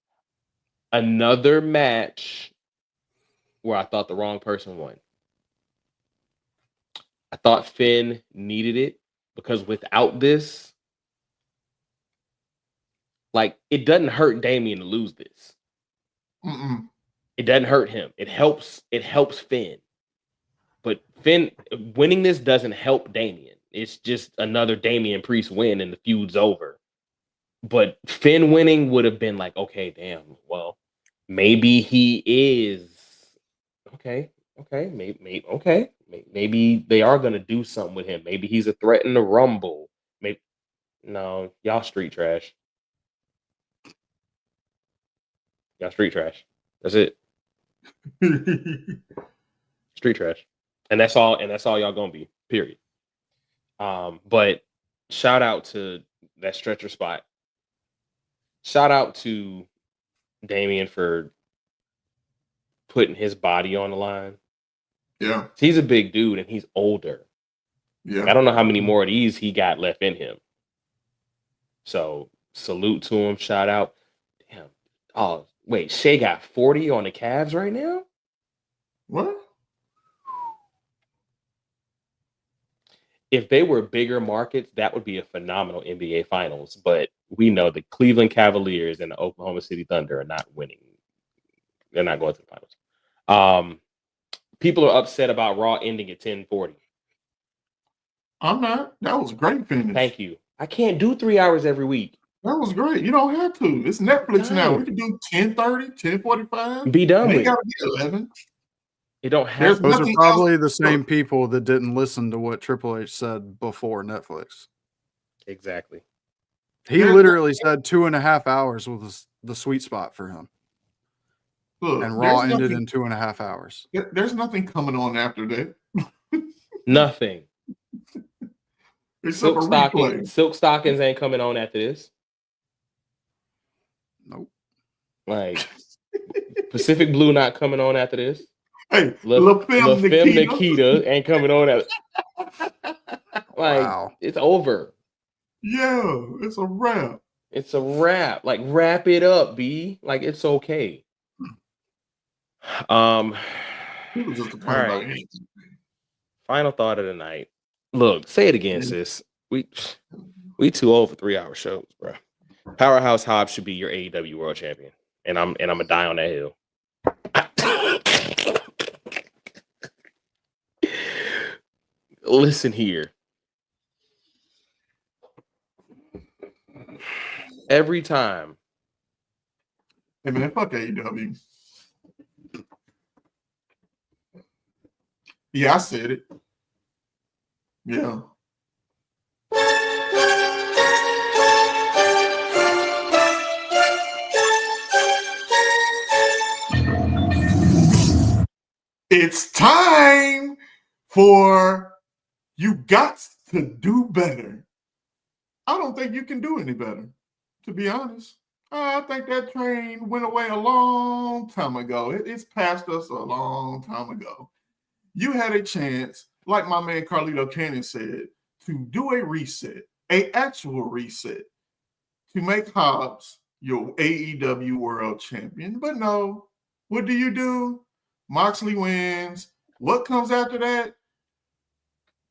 Another match where I thought the wrong person won. I thought Finn needed it because without this, like, it doesn't hurt Damian to lose this. Mm-mm. It doesn't hurt him. It helps Finn. But Finn winning this doesn't help Damian. It's just another Damian Priest win and the feud's over. But Finn winning would have been like, okay, damn, well, maybe he is okay. Maybe they are gonna do something with him. Maybe he's a threat in the Rumble. Maybe no, y'all street trash. Y'all street trash. That's it. Street trash. And that's all y'all gonna be, period. But shout out to that stretcher spot. Shout out to Damian for putting his body on the line. Yeah. He's a big dude and he's older. Yeah. I don't know how many more of these he got left in him. So salute to him. Shout out. Damn. Oh, wait, Shay got 40 on the Cavs right now? What? If they were bigger markets, that would be a phenomenal NBA Finals. But we know the Cleveland Cavaliers and the Oklahoma City Thunder are not winning. They're not going to the finals. People are upset about Raw ending at 10:40. I'm not. That was a great finish. Thank you. I can't do 3 hours every week. That was great. You don't have to. It's Netflix now. We can do 10:30, 10:45. Be done with it. Gotta be 11. It don't have. Those are probably the same people that didn't listen to what Triple H said before Netflix. Exactly. He literally said 2.5 hours was the sweet spot for him. Look, and Raw ended in 2.5 hours. There's nothing coming on after that. Nothing. Silk Stockings ain't coming on after this. Nope. Like Pacific Blue not coming on after this. Hey, La Femme Nikita ain't coming on after. Like, wow. It's over. Yeah, it's a wrap. It's a wrap. Like, wrap it up, B. Like, it's okay. All right. Final thought of the night. Look, say it again, sis. We too old for 3-hour shows, bro. Powerhouse Hobbs should be your AEW World Champion, and I'm gonna die on that hill. Listen here. Every time. Hey man, fuck AEW. Yeah, I said it. Yeah. It's time for you got to do better. I don't think you can do any better, to be honest. I think that train went away a long time ago. It's passed us a long time ago. You had a chance, like my man Carlito Cannon said, to do a reset, an actual reset, to make Hobbs your AEW World Champion. But no, what do? Moxley wins. What comes after that?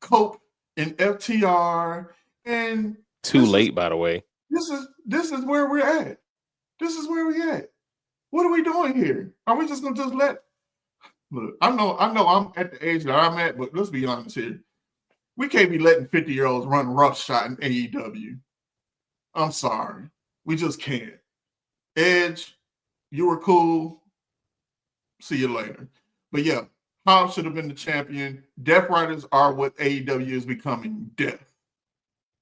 Cope and FTR. And too late, by the way. This is where we're at. This is where we're at. What are we doing here? Are we just gonna just let? Look, I know I'm at the age that I'm at, but let's be honest here. We can't be letting 50-year-olds run roughshod in AEW. I'm sorry. We just can't. Edge, you were cool. See you later. But yeah, Hobbs should have been the champion. Death Riders are what AEW is becoming. Death.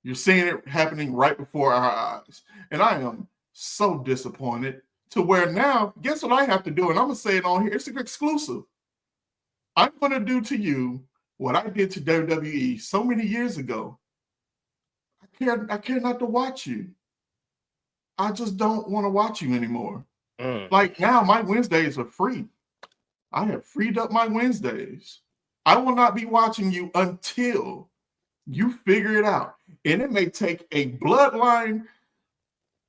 You're seeing it happening right before our eyes. And I am so disappointed to where now, guess what I have to do? And I'm going to say it on here. It's an exclusive. I'm going to do to you what I did to WWE so many years ago. I care not to watch you. I just don't want to watch you anymore. Like now, my Wednesdays are free. I have freed up my Wednesdays. I will not be watching you until you figure it out. And it may take a bloodline,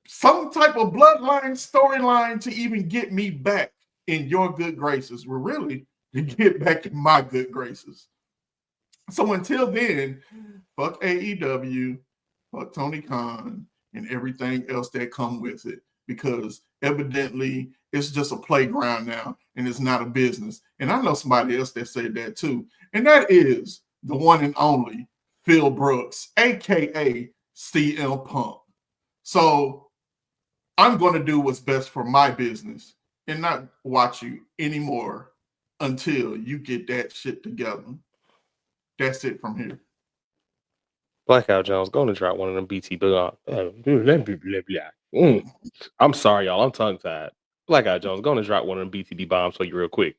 some type of bloodline storyline to even get me back in your good graces. We're really to get back in my good graces. So until then, fuck AEW, fuck Tony Khan, and everything else that come with it. Because evidently it's just a playground now and it's not a business. And I know somebody else that said that too. And that is the one and only Phil Brooks, aka CM Punk. So I'm going to do what's best for my business and not watch you anymore until you get that shit together. That's it from here. Blackout Jones going to drop one of them BT. I'm sorry, y'all. I'm tongue tied. Blackout Jones going to drop one of them BTB bombs for you real quick.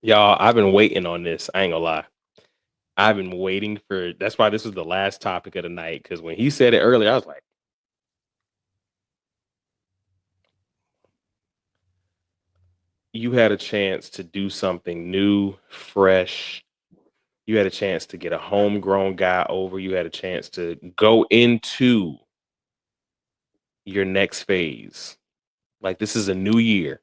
Y'all, I've been waiting on this. I ain't gonna lie. I've been waiting for. That's why this was the last topic of the night. Because when he said it earlier, I was like, you had a chance to do something new, fresh. You had a chance to get a homegrown guy over. You had a chance to go into your next phase. Like, this is a new year.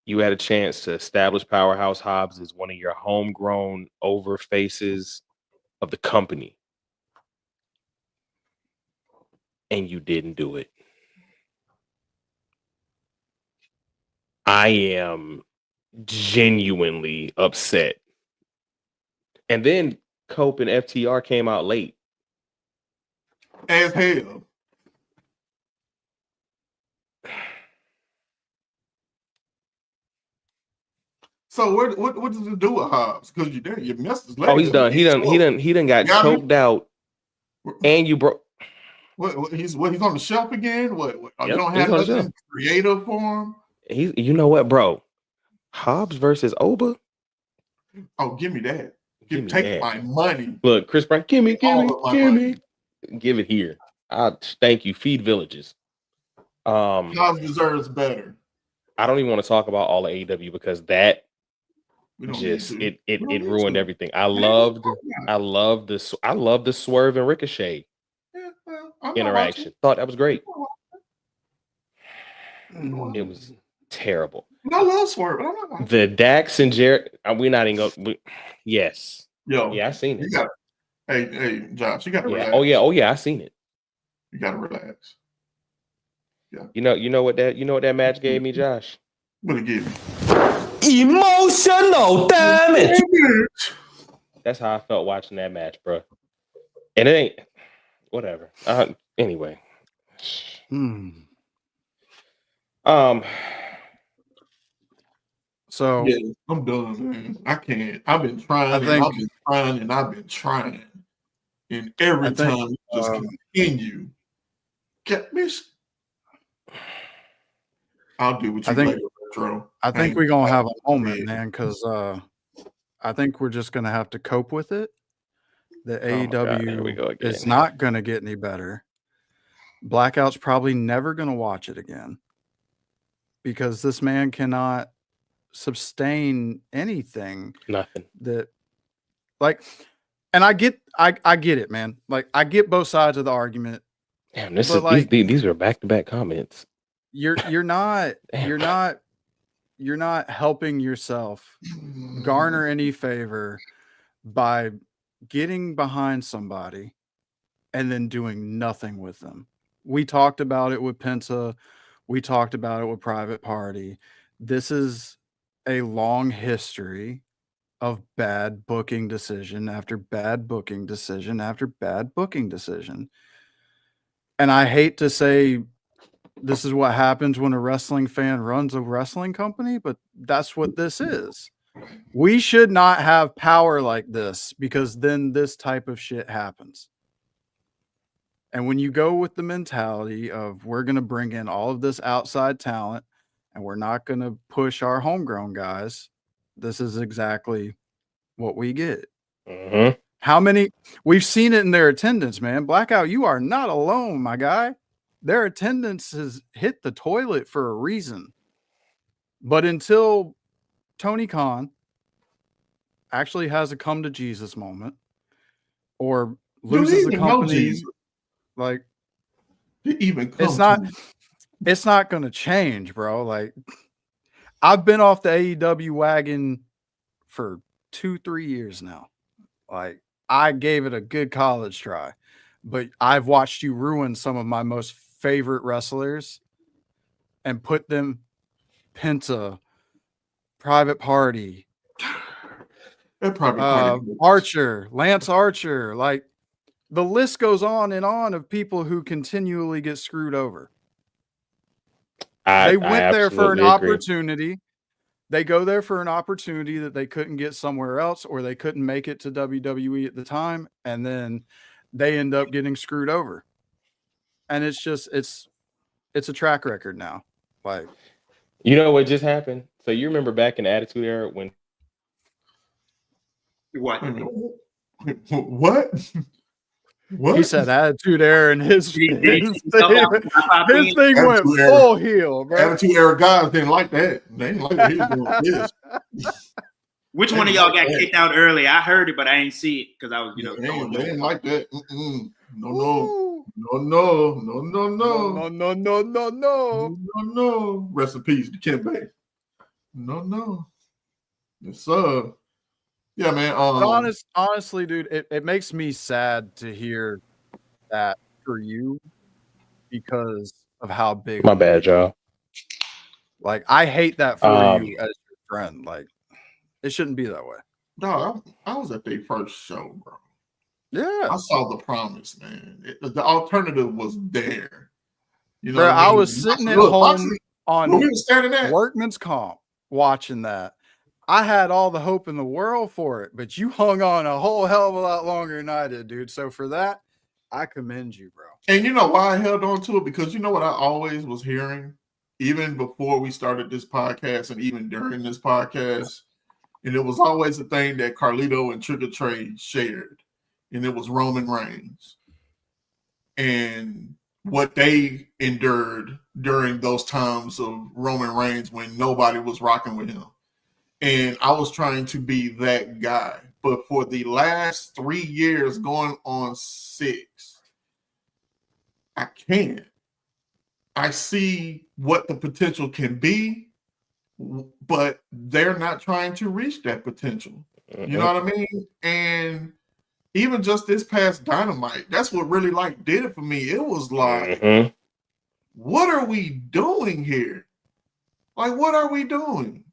You had a chance to establish Powerhouse Hobbs as one of your homegrown over faces of the company. And you didn't do it. I am genuinely upset. And then Cope and FTR came out late. As hell. So what does it do with Hobbs? Because you messed his leg. Oh, he's done. He done got choked out. And you broke. What he's on the shelf again? What you Yep, don't have nothing creative for him? You know what, bro? Hobbs versus Oba. Oh, give me that. Take my money. Look, Chris Brown, give me. Give it here. Thank you. Feed villages. Hobbs deserves better. I don't even want to talk about all of AEW because that just it ruined everything. I loved the Swerve and Ricochet interaction. Thought that was great. It was terrible. I love Swerve, but I'm not watching. The Dax and Jarrett. We're not even going. Yes. Yo. Yeah, I seen it. Hey, Josh, you got to relax. Oh yeah, I seen it. You got to relax. Yeah. You know what that match gave me, Josh? What it gave me? Emotional damage. That's how I felt watching that match, bro. And it ain't whatever. Anyway. So yeah, I'm done, man. I can't. I've been trying. I've been trying, and every time you just continue. Get me. I'll do what you later, Retro. I think we're gonna have a moment, man, because I think we're just gonna have to cope with it. The AEW is not gonna get any better. Blackout's probably never gonna watch it again because this man cannot sustain anything. Nothing. That, like, and I get it, man. Like, I get both sides of the argument. Damn, these are back-to-back comments. You're not helping yourself garner any favor by getting behind somebody and then doing nothing with them. We talked about it with Penta. We talked about it with Private Party. This is a long history of bad booking decision after bad booking decision after bad booking decision. And I hate to say this is what happens when a wrestling fan runs a wrestling company, but that's what this is. We should not have power like this because then this type of shit happens. And when you go with the mentality of we're going to bring in all of this outside talent and we're not going to push our homegrown guys, this is exactly what we get. Mm-hmm. How many? We've seen it in their attendance, man. Blackout, you are not alone, my guy. Their attendance has hit the toilet for a reason. But until Tony Khan actually has a come to Jesus moment or loses the company, like it's not going to change, bro. Like I've been off the AEW wagon for 2-3 years now. Like I gave it a good college try, but I've watched you ruin some of my most favorite wrestlers and put them Penta, Private Party, Archer, Lance Archer, like the list goes on and on of people who continually get screwed over. They went there for an opportunity. They go there for an opportunity that they couldn't get somewhere else, or they couldn't make it to WWE at the time, and then they end up getting screwed over. And it's just it's a track record now. Like, you know what just happened? So you remember back in the Attitude Era when what? He said Attitude Era, and his thing went full heel, bro. Attitude Era guys didn't like that. They didn't like what he was doing with this. Which one of y'all got kicked out early? I heard it, but I didn't see it because I was, they didn't like that. No. Rest in peace to Kimbe. No. Yes, sir. Yeah, man. But honestly, dude, it makes me sad to hear that for you because of how big. My bad, y'all. Like, I hate that for you as your friend. Like, it shouldn't be that way. No, I was at their first show, bro. Yeah, I saw the promise, man. The alternative was there. You know, bro, I was sitting at home on we were standing at Workman's Comp watching that. I had all the hope in the world for it, but you hung on a whole hell of a lot longer than I did, dude. So for that, I commend you, bro. And you know why I held on to it? Because you know what I always was hearing, even before we started this podcast and even during this podcast, and it was always the thing that Carlito and Trigger Trey shared, and it was Roman Reigns and what they endured during those times of Roman Reigns when nobody was rocking with him. And I was trying to be that guy. But for the last 3 years, going on 6, I can't. I see what the potential can be, but they're not trying to reach that potential. Mm-hmm. You know what I mean? And even just this past Dynamite, that's what really did it for me. It was like, what are we doing here? Like, what are we doing?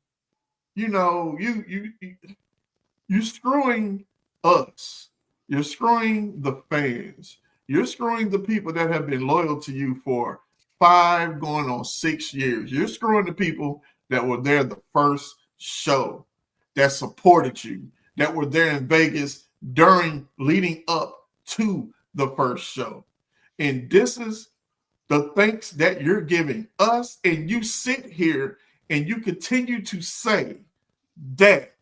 You know, you're screwing us. You're screwing the fans. You're screwing the people that have been loyal to you for 5 going on 6 years. You're screwing the people that were there the first show, that supported you, that were there in Vegas leading up to the first show. And this is the thanks that you're giving us, and you sit here and you continue to say that,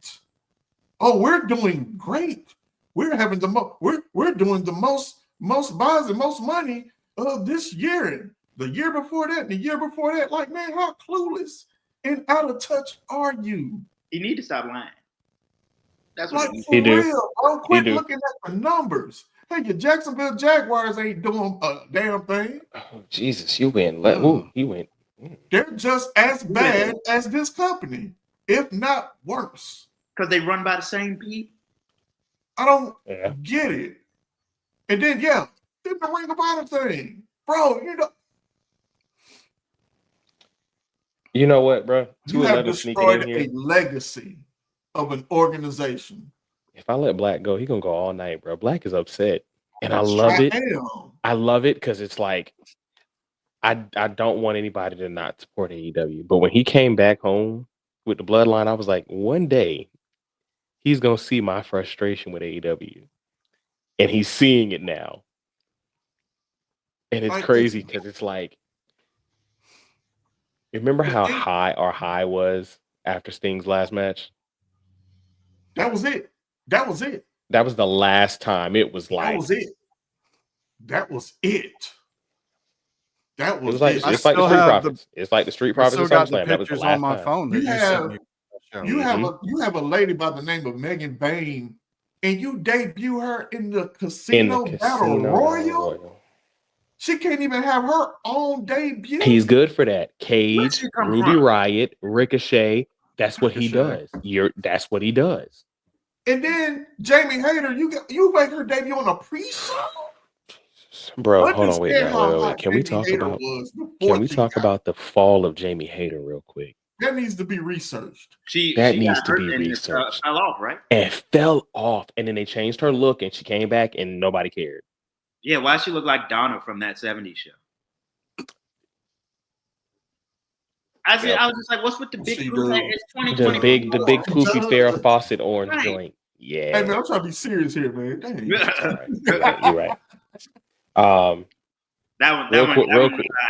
oh, we're doing great. We're having the most. We're doing the most buys and most money of this year, and the year before that, and the year before that. Like, man, how clueless and out of touch are you? You need to stop lying. That's like what for real. Bro, quit looking at the numbers. Hey, your Jacksonville Jaguars ain't doing a damn thing. Oh, Jesus, you went. He went. They're just as bad as this company, if not worse. Because they run by the same people. I don't get it. And then, then the Ring of Honor thing. Bro, you know what, bro? You have destroyed a legacy of an organization. If I let Black go, he's going to go all night, bro. Black is upset. And I love it. I love it because it's like, I don't want anybody to not support AEW. But when he came back home with the Bloodline, I was like, one day he's gonna see my frustration with AEW, and he's seeing it now. And it's crazy because it's like, remember how high our high was after Sting's last match? That was it. That was it. That was the last time. It was like that was it. That was it. That was like it. it's like the Street Profits. It's like the Street Profits. I still got the pictures on my phone. You have a lady by the name of Megan Bain, and you debut her in the Casino Battle Royal. She can't even have her own debut. He's good for that. Cage, Ruby Riott, Ricochet. That's what he does. That's what he does. And then Jamie Hayter, you make her debut on a pre-show. Bro, hold on, wait. Can we talk about the fall of Jamie Hayter real quick? That needs to be researched. That needs to be researched. Fell off, right? And fell off, and then they changed her look, and she came back, and nobody cared. Yeah, why she look like Donna from that '70s show? I was just like, what's with the big it's 2020. The big poofy Farrah Fawcett orange joint. Yeah. Hey man, I'm trying to be serious here, man. Dang. You're right. That one, I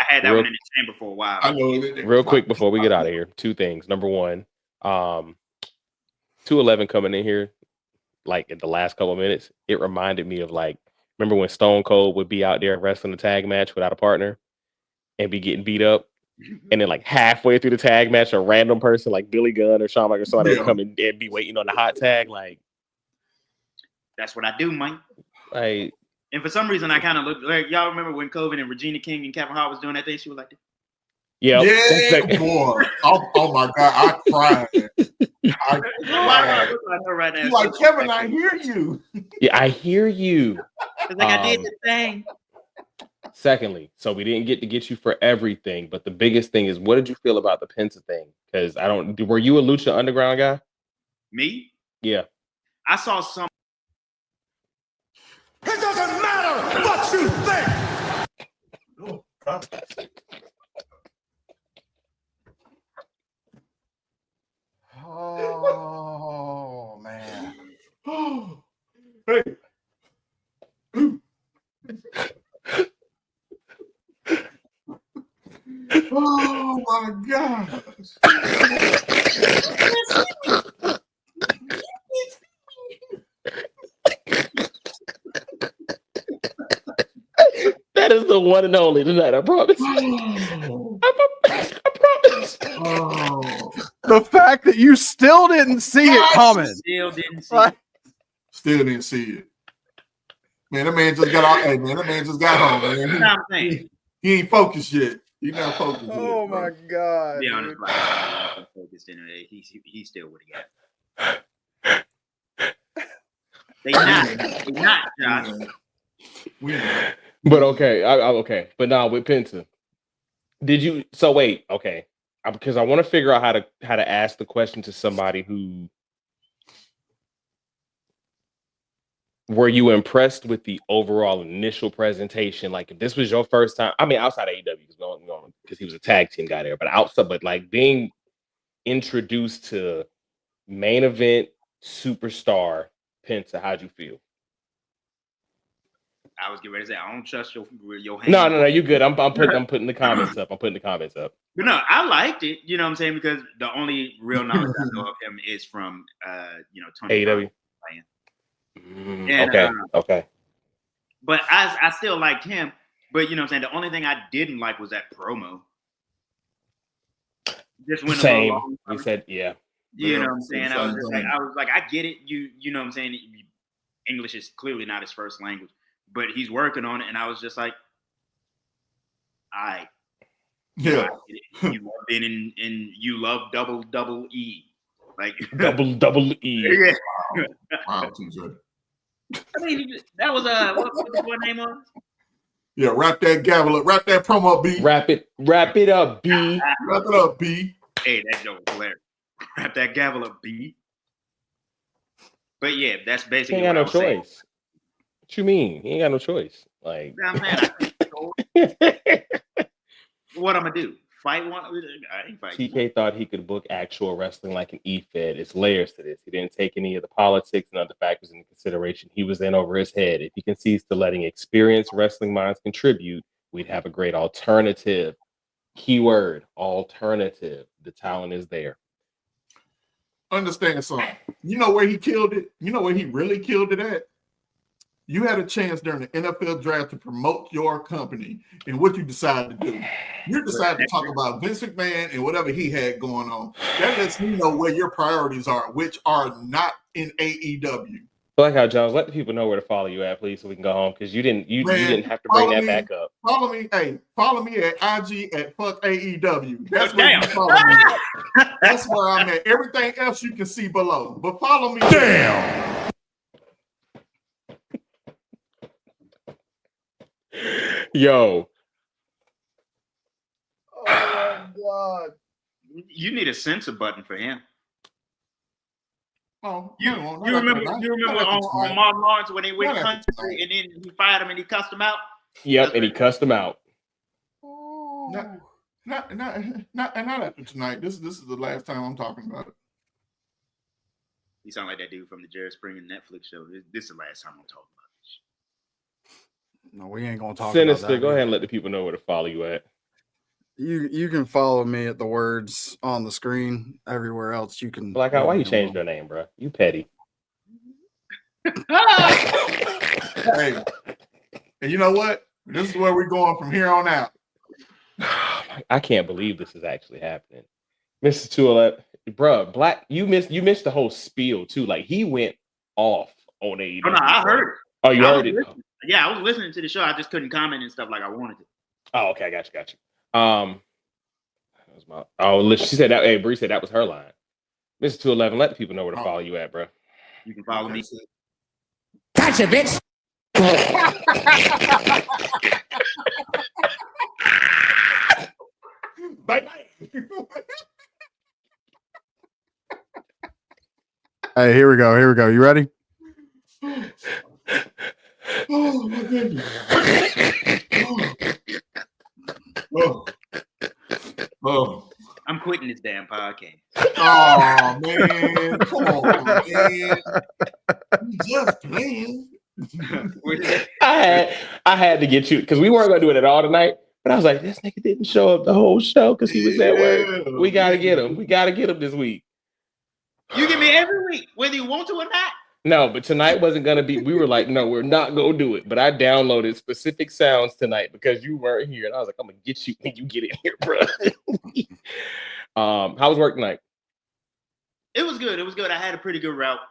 had that one in the chamber for a while. I know. Real quick before we get out of here, two things. Number one, 211 coming in here, like in the last couple of minutes, it reminded me of like, remember when Stone Cold would be out there wrestling a tag match without a partner and be getting beat up? And then like halfway through the tag match, a random person like Billy Gunn or Shawn Michaels or somebody would come in and be waiting on the hot tag. Like, that's what I do, Mike. Like, and for some reason, I kind of look like y'all remember when Coven and Regina King and Kevin Hart was doing that thing. She was like, yeah, boy. Oh my God, I cried. Right like Kevin, I hear you. Yeah, I hear you. It's like I did the thing. Secondly, so we didn't get to get you for everything, but the biggest thing is, what did you feel about the Penta thing? Because were you a Lucha Underground guy? Me? Yeah. I saw some. It doesn't matter what you think. Oh, God. Oh man. Hey. Oh my gosh. That is the one and only tonight, I promise. I promise. Oh. The fact that you still didn't see it coming. Still didn't see it. Still didn't see it. Man, that man just got out. Hey, man, that man just got home, man. He ain't focused yet. He's not focused yet. Oh my God. To be honest, like, focused anyway. He still would have got it. They not, Josh. But okay, okay. But now with Penta, did you? So wait, okay, because I want to figure out how to ask the question to somebody who. Were you impressed with the overall initial presentation? Like, if this was your first time, I mean, outside of AEW, because he was a tag team guy there, but outside, but like being introduced to main event superstar Penta, how'd you feel? I was getting ready to say, I don't trust your hand. No, you good. I'm putting the comments up. But no, I liked it. You know what I'm saying? Because the only real knowledge I know of him is from Tony AEW. And, okay. But I still liked him. But you know what I'm saying? The only thing I didn't like was that promo. Just went Same. a little long. You said, yeah. You know what I'm saying? I was like, I get it. You know what I'm saying? English is clearly not his first language, but he's working on it. And I was just like, yeah. You've been in you love double E. Like double E. Yeah. Wow, TJ. I mean, that was what name was? Yeah, wrap that gavel up, wrap that promo up, B. Wrap it up, B. Wrap it up, B. Hey, that joke was hilarious. Wrap that gavel up, B. But yeah, that's basically. He ain't got no choice. What you mean? He ain't got no choice. Like, what I'm gonna do? Fight one? I ain't fighting. TK thought he could book actual wrestling like an E-Fed. It's layers to this. He didn't take any of the politics and other factors into consideration. He was in over his head. If he concedes to letting experienced wrestling minds contribute, we'd have a great alternative. Keyword, alternative. The talent is there. Understand something. You know where he killed it? You know where he really killed it at? You had a chance during the NFL draft to promote your company, and what you decided to do. You decided to talk about Vince McMahon and whatever he had going on. That lets me know where your priorities are, which are not in AEW. Blackout Jones, let the people know where to follow you at, please, so we can go home, because you didn't have to bring that back up. Follow me at IG at fuck AEW. That's where you follow me. That's where I'm at. Everything else you can see below, but follow me. Damn. Yo. Oh my God. You need a censor button for him. Oh, you remember on Martin Lawrence when they went country and then he fired him and he cussed him out? Yep, and he cussed him out. Not after tonight. This is the last time I'm talking about it. You sound like that dude from the Jerry Springer Netflix show. This is the last time I'm talking about this. No, we ain't gonna talk Sinister, about that. Go ahead and let the people know where to follow you at. You can follow me at the words on the screen. Everywhere else you can. Blackout, why you changed your name, bro? You petty. Hey, and you know what? This is where we're going from here on out. I can't believe this is actually happening. Mr. 211, bro, Black, you missed the whole spiel too. Like, he went off on AEW. Oh, no, I heard it. Oh, you heard it? Yeah, I was listening to the show. I just couldn't comment and stuff like I wanted to. Oh, okay, got you. She said that. Hey, Bree said that was her line. Mr. 211, let the people know where to follow you at, bro. You can follow me. Gotcha, bitch. Bye. Hey, here we go. You ready? Oh my goodness. Oh. I'm quitting this damn podcast. Oh man. Come on, man. You just playing. I had to get you, because we weren't gonna do it at all tonight. But I was like, this nigga didn't show up the whole show because he was at work. We gotta get him. We gotta get him this week. You get me every week, whether you want to or not. No, but tonight wasn't gonna be. We were like, no, we're not gonna do it. But I downloaded specific sounds tonight because you weren't here, and I was like, I'm gonna get you when you get in here, bro. How was work tonight? It was good. I had a pretty good route.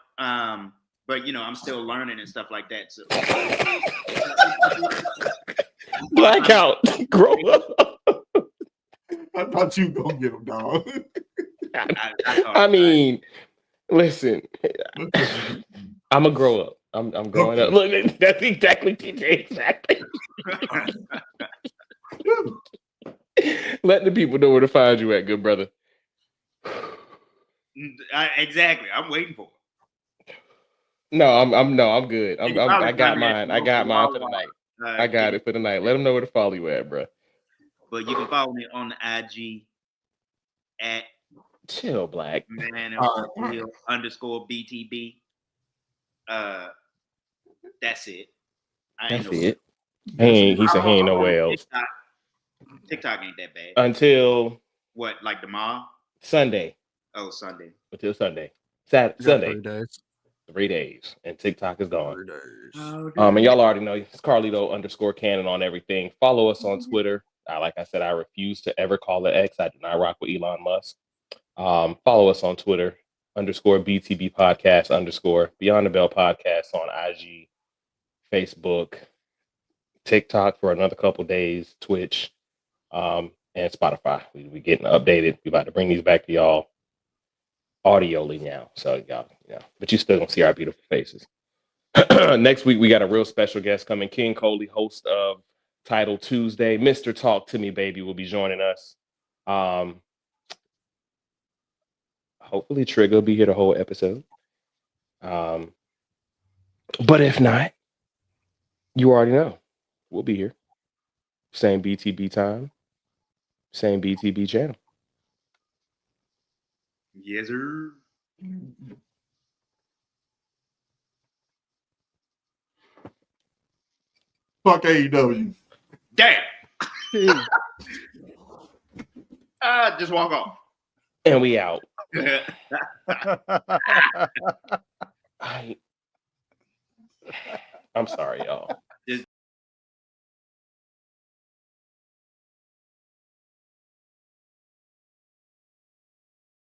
But you know, I'm still learning and stuff like that. So Blackout, grow up. I thought you were gonna get him, dog. I mean, listen, I'm gonna grow up. I'm growing up. Look, that's exactly TJ. Exactly. Let the people know where to find you at, good brother. Exactly. I'm waiting for it. No, I'm good. I got mine. I got mine for the night. I got it for the night. Let them know where to follow you at, bro. But you can follow me on the IG at Chill Black underscore BTB. That's it. That's it. He said he ain't nowhere else. TikTok ain't that bad. Until what, like tomorrow? Sunday. Oh, Sunday. Until Sunday. Sunday. 3 days. 3 days. And TikTok is gone. 3 days. And y'all already know it's Carlito_Cannon on everything. Follow us on Twitter. Like I said, I refuse to ever call it X. I do not rock with Elon Musk. Follow us on Twitter, _BTB podcast, Beyond the Bell podcast on IG, Facebook, TikTok for another couple days, Twitch, and Spotify. We getting updated. We about to bring these back to y'all audioly now. So y'all, but you still gonna see our beautiful faces. Next week we got a real special guest coming. King Coley, host of Title Tuesday. Mr. Talk to Me Baby will be joining us. Hopefully Trigger will be here the whole episode. But if not, you already know. We'll be here. Same BTB time. Same BTB channel. Yes, sir. Fuck AEW. Damn. Just walk off. And we out. I'm sorry, y'all.